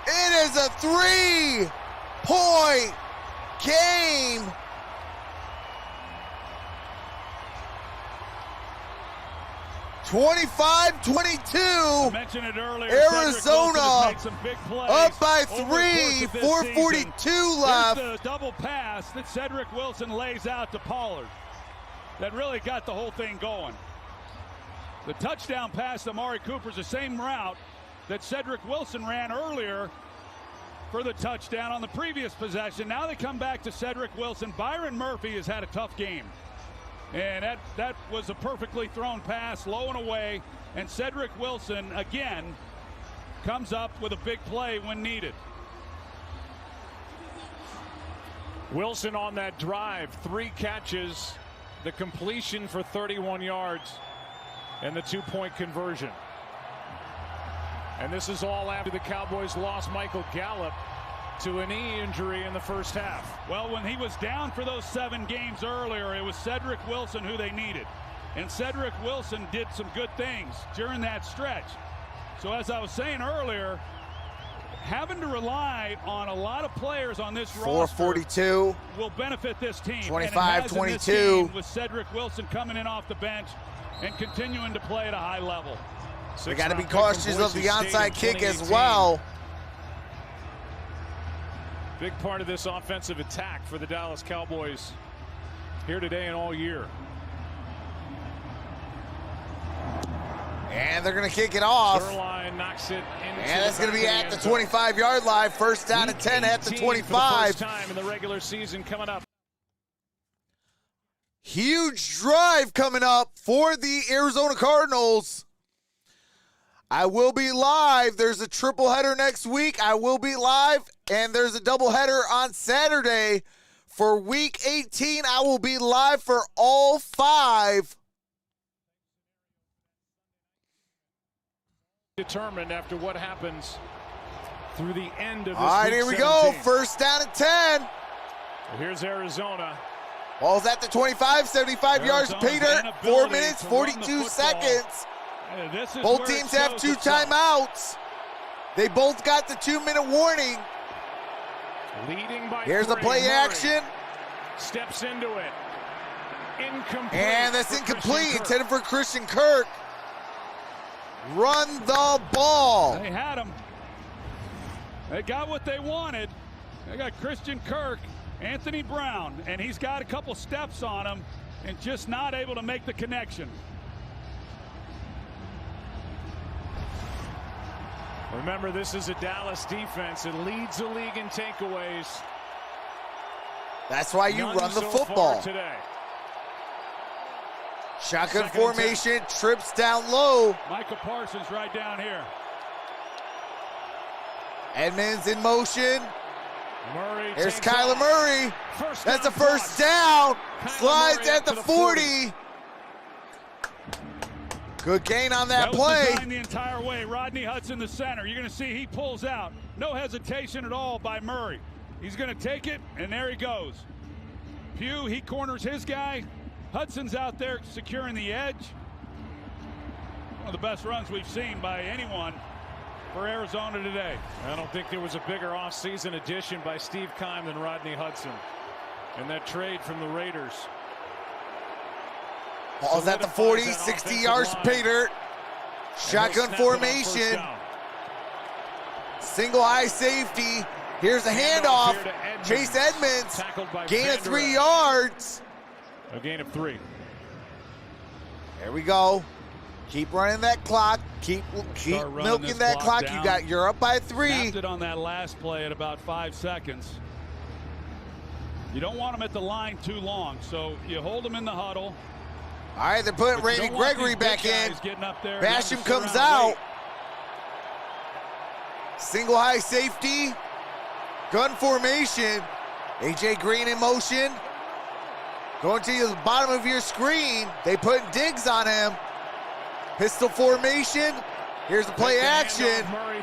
It is a 3-point game. (25-22). Mentioned it earlier. Arizona made some big plays up by over 3. the course of this 4:42 season. left. Here's the double pass that Cedric Wilson lays out to Pollard. That really got the whole thing going. The touchdown pass to Amari Cooper is the same route that Cedric Wilson ran earlier for the touchdown on the previous possession. Now they come back to Cedric Wilson. Byron Murphy has had a tough game. And that was a perfectly thrown pass, low and away. And Cedric Wilson, again, comes up with a big play when needed. Wilson on that drive, 3 catches, the completion for 31 yards, and the 2-point conversion. And this is all after the Cowboys lost Michael Gallup to a knee injury in the first half. Well, when he was down for those 7 games earlier, it was Cedric Wilson who they needed. And Cedric Wilson did some good things during that stretch. So as I was saying earlier, having to rely on a lot of players on this roster 4:42 will benefit this team. 25-22 with Cedric Wilson coming in off the bench and continuing to play at a high level. We got to be cautious of the onside kick as well. Big part of this offensive attack for the Dallas Cowboys here today and all year. And they're going to kick it off. Zerline knocks it into and that's going to be at the 25-yard line. First down and 10 at the 25. For the first time in the regular season coming up. Huge drive coming up for the Arizona Cardinals. I will be live. There's a triple header next week. I will be live. And there's a double header on Saturday. For week 18, I will be live for all 5. Determined after what happens through the end of this. All right, week here we 17. go. First down and 10. Well, here's Arizona. Ball's at the 25, 75 yards. Peter, 4 minutes, 42 seconds. Both teams have 2 timeouts. They both got the 2-minute warning. Leading by Here's the 3. play Murray action. Steps into it. Incomplete. And that's for incomplete. Christian Kirk. Intended for Christian Kirk. Run the ball. They had him. They got what they wanted. They got Christian Kirk, Anthony Brown, and he's got a couple steps on him and just not able to make the connection. Remember, this is a Dallas defense. It leads the league in takeaways. That's why you None run the so football. far today. Shotgun Second and 10. formation, trips down low. Micah Parsons right down here. Edmonds in motion. Murray. There's takes Kyler off. Murray. First That's a down first plus. down. Kyler Slides Murray at up the to the 40. Good gain on that Was play. designed the entire way. Rodney Hudson, the center. You're going to see he pulls out. No hesitation at all by Murray. He's going to take it, and there he goes. Pugh, he corners his guy. Hudson's out there securing the edge. One of the best runs we've seen by anyone for Arizona today. I don't think there was a bigger offseason addition by Steve Keim than Rodney Hudson. And that trade from the Raiders. Ball's at the 40, 60 yards, Peter. Shotgun formation. Single high safety. Here's a handoff. Chase Edmonds. Gain of 3 yards. A gain of 3. There we go. Keep running that clock. Keep milking that clock. You're up by 3. Snapped it on that last play at about 5 seconds. You don't want them at the line too long, so you hold them in the huddle. All right, they're putting Randy Gregory back in. Basham comes out. Single high safety. Gun formation. A.J. Green in motion. Going to the bottom of your screen. They put Diggs on him. Pistol formation. Here's the play action. Murray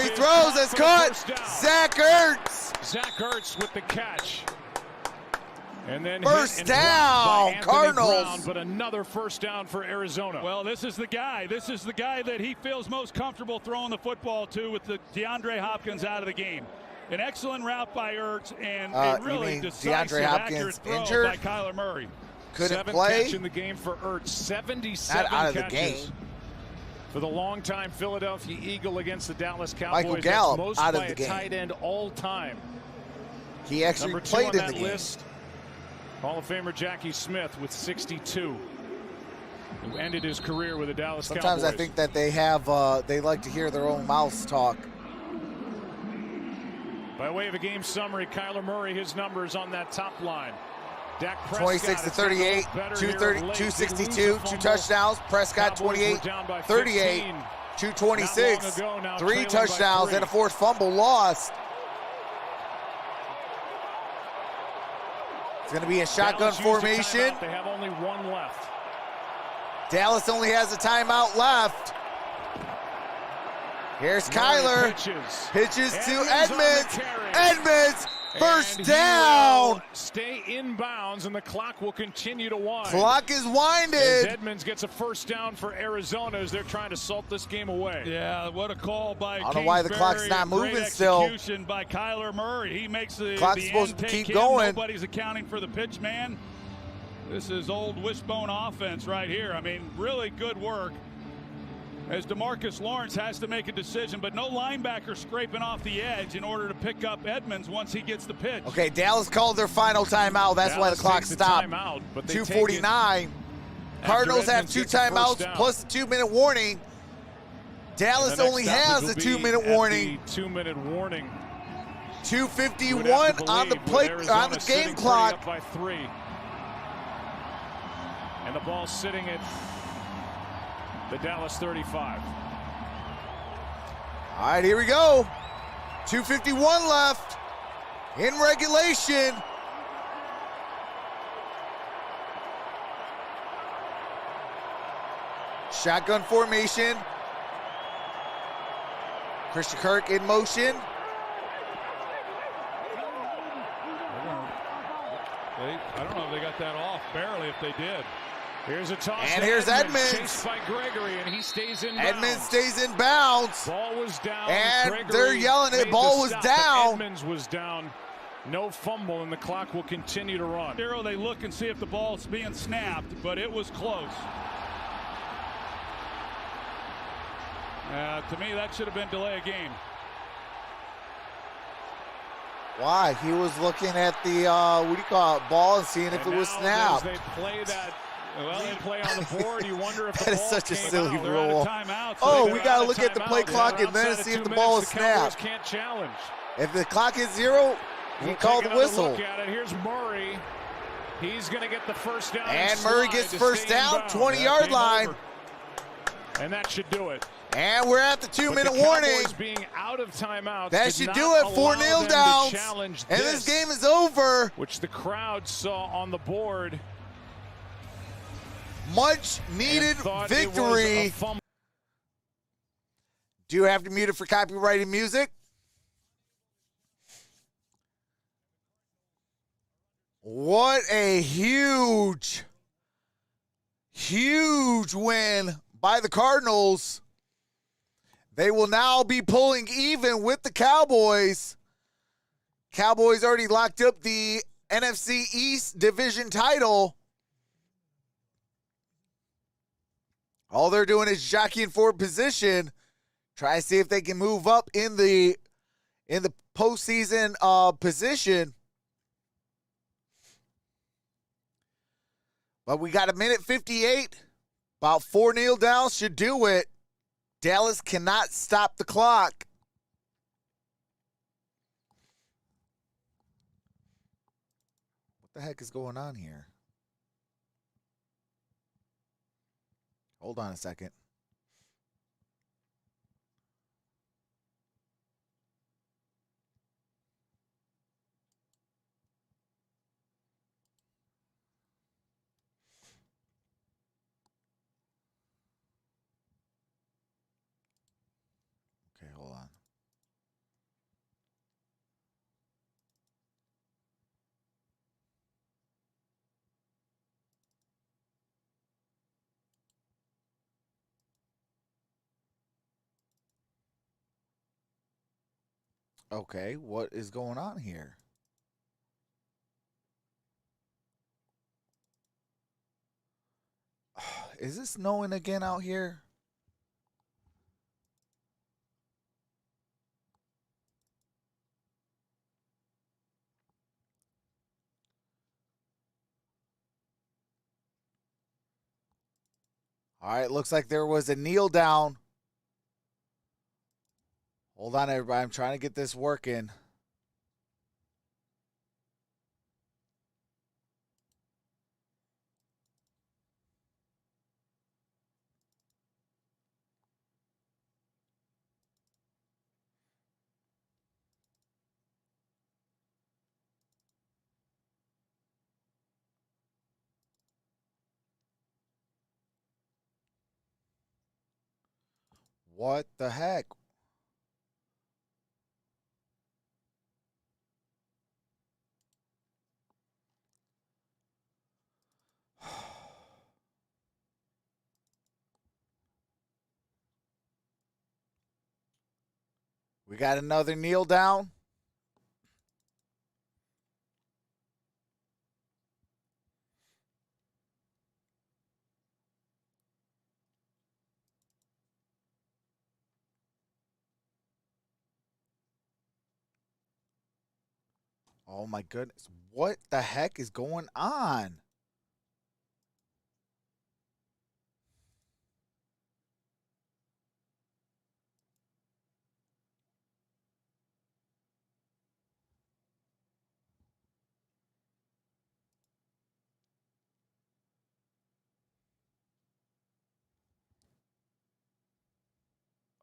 throws. That's caught. Zach Ertz. Zach Ertz with the catch. And then first down, Cardinals. Brown, but another first down for Arizona. Well, this is the guy. This is the guy that he feels most comfortable throwing the football to with the DeAndre Hopkins out of the game. An excellent route by Ertz and a really decisive, accurate throw injured? by Kyler Murray. Couldn't 7 play. catch in the game for Ertz. 77 Not out of catches the game. for the longtime Philadelphia Eagle against the Dallas Cowboys. Michael Gallup That's most out of by the a game. tight end all time. He actually Number 2 played on in that the game. list, Hall of Famer Jackie Smith with 62, who ended his career with the Dallas Cowboys. Sometimes I think that they have they like to hear their own mouths talk. By way of a game summary, Kyler Murray, his numbers on that top line. Dak Prescott, 26 to 38, 262, 2 touchdowns. Prescott 28, 38, 226, 3 touchdowns and a forced fumble lost. It's going to be a shotgun formation. They have only 1 left. Dallas only has a timeout left. Here's Kyler. Pitches to Edmonds. Edmonds, first down. Stay in bounds, and the clock will continue to wind. Clock is winded. As Edmonds gets a first down for Arizona as they're trying to salt this game away. Yeah, what a call by I don't know why the clock's not moving still. Execution by Kyler Murray. He makes the clock's the supposed to end keep take going. in. Nobody's accounting for the pitch man. This is old wishbone offense right here. I mean, really good work. as DeMarcus Lawrence has to make a decision, but no linebacker scraping off the edge in order to pick up Edmonds once he gets the pitch. Okay, Dallas called their final timeout. That's why the clock stopped. 2:49. Cardinals have 2 timeouts plus a 2-minute warning. Dallas only has a 2-minute warning. 2-minute warning. 2:51 on the game clock. Up by 3. And the ball sitting at the Dallas 35. All right, here we go. 2:51 left in regulation. Shotgun formation. Christian Kirk in motion. I don't know if they got that off. Barely if they did. Here's a toss. And here's Edmonds. Chased by Gregory, and he stays in Edmonds bounds. stays in bounds. Ball was down. And Gregory they're yelling it. made Ball the was stop, down. but Edmonds was down. No fumble, and the clock will continue to run. They look and see if the ball's being snapped, but it was close. To me, that should have been delay of game. Why? He was looking at the, ball and seeing if it was snapped. They play that. Well, they play on the board. You wonder if That is such a silly rule. So oh, we got to look at the play clock and then see if the ball is snapped. Can't challenge. If the clock is 0, he called the whistle. Look at it. Here's Murray. He's going to get the first down. And Murray gets first down, 20-yard line. Over. And that should do it. And we're at the 2-minute warning. Being out of timeouts, that should do it. 4 kneel downs. And this game is over. Which the crowd saw on the board. Much needed victory. Do you have to mute it for copyrighted music? What a huge win by the Cardinals. They will now be pulling even with the Cowboys. Cowboys already locked up the NFC East division title. All they're doing is jockeying for position. Try to see if they can move up in the postseason position. But we got 1:58. About 4 kneel downs should do it. Dallas cannot stop the clock. What the heck is going on here? Hold on a second. Okay, hold on. Okay, what is going on here? Is it snowing again out here? All right, looks like there was a kneel down. Hold on, everybody. I'm trying to get this working. What the heck? We got another kneel down. Oh my goodness. What the heck is going on?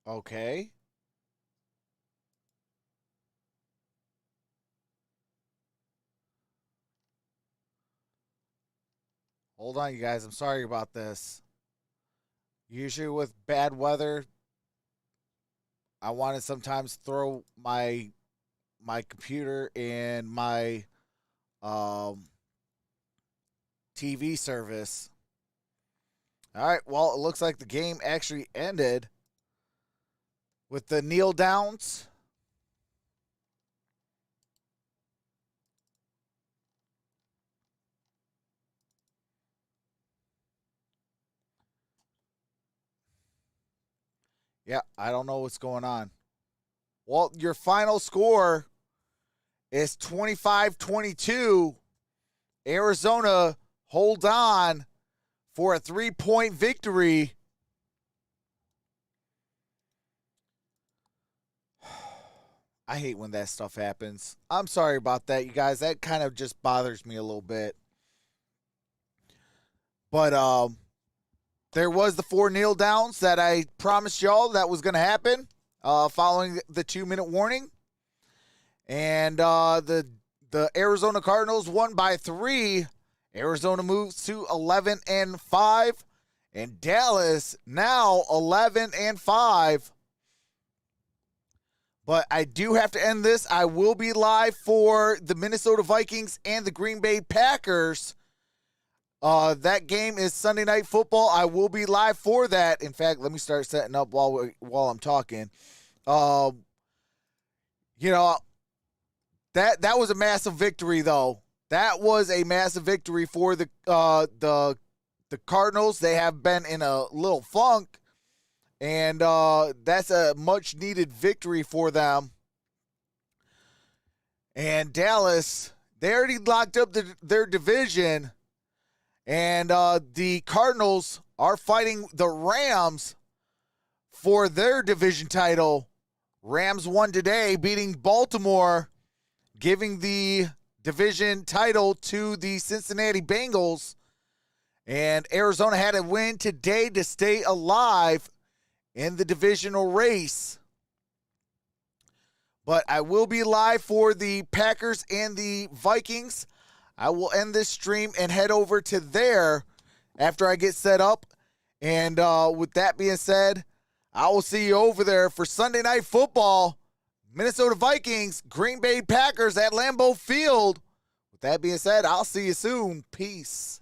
Okay. Hold on, you guys. I'm sorry about this. Usually with bad weather, I want to sometimes throw my computer and my TV service. All right, well, it looks like the game actually ended with the kneel downs. Yeah, I don't know what's going on. Well, your final score is 25-22. Arizona hold on for a 3-point victory. I hate when that stuff happens. I'm sorry about that, you guys. That kind of just bothers me a little bit. But there was the 4 kneel downs that I promised y'all that was going to happen following the 2-minute warning. And the Arizona Cardinals won by 3. Arizona moves to 11-5. And Dallas now 11-5. But I do have to end this. I will be live for the Minnesota Vikings and the Green Bay Packers. That game is Sunday Night Football. I will be live for that. In fact, let me start setting up while I'm talking. That was a massive victory, though. That was a massive victory for the Cardinals. They have been in a little funk, and that's a much-needed victory for them. And Dallas, they already locked up their division. And the Cardinals are fighting the Rams for their division title. Rams won today, beating Baltimore, giving the division title to the Cincinnati Bengals. And Arizona had a win today to stay alive in the divisional race. But I will be live for the Packers and the Vikings. I will end this stream and head over to there after I get set up. And with that being said, I will see you over there for Sunday Night Football. Minnesota Vikings, Green Bay Packers at Lambeau Field. With that being said, I'll see you soon. Peace.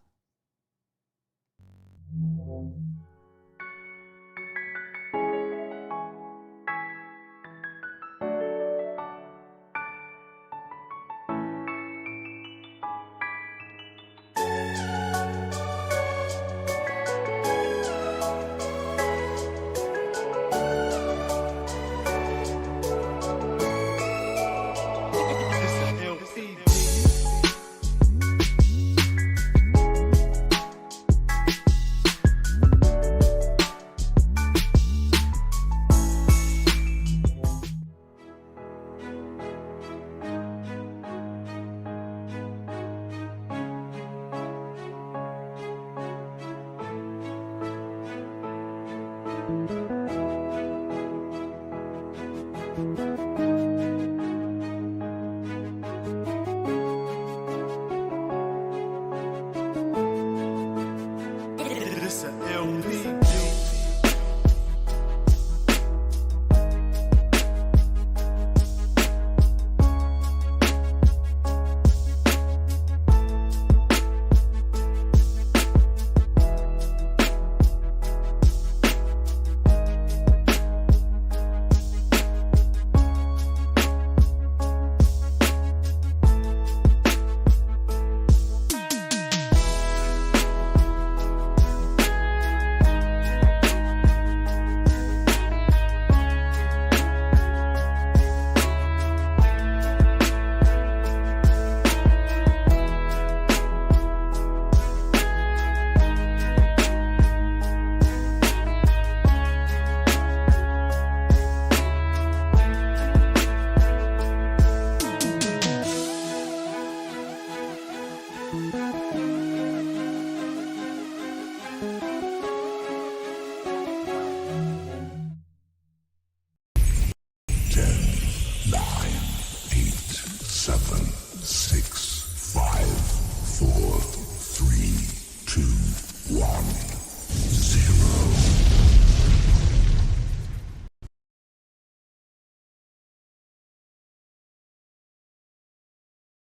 Bye.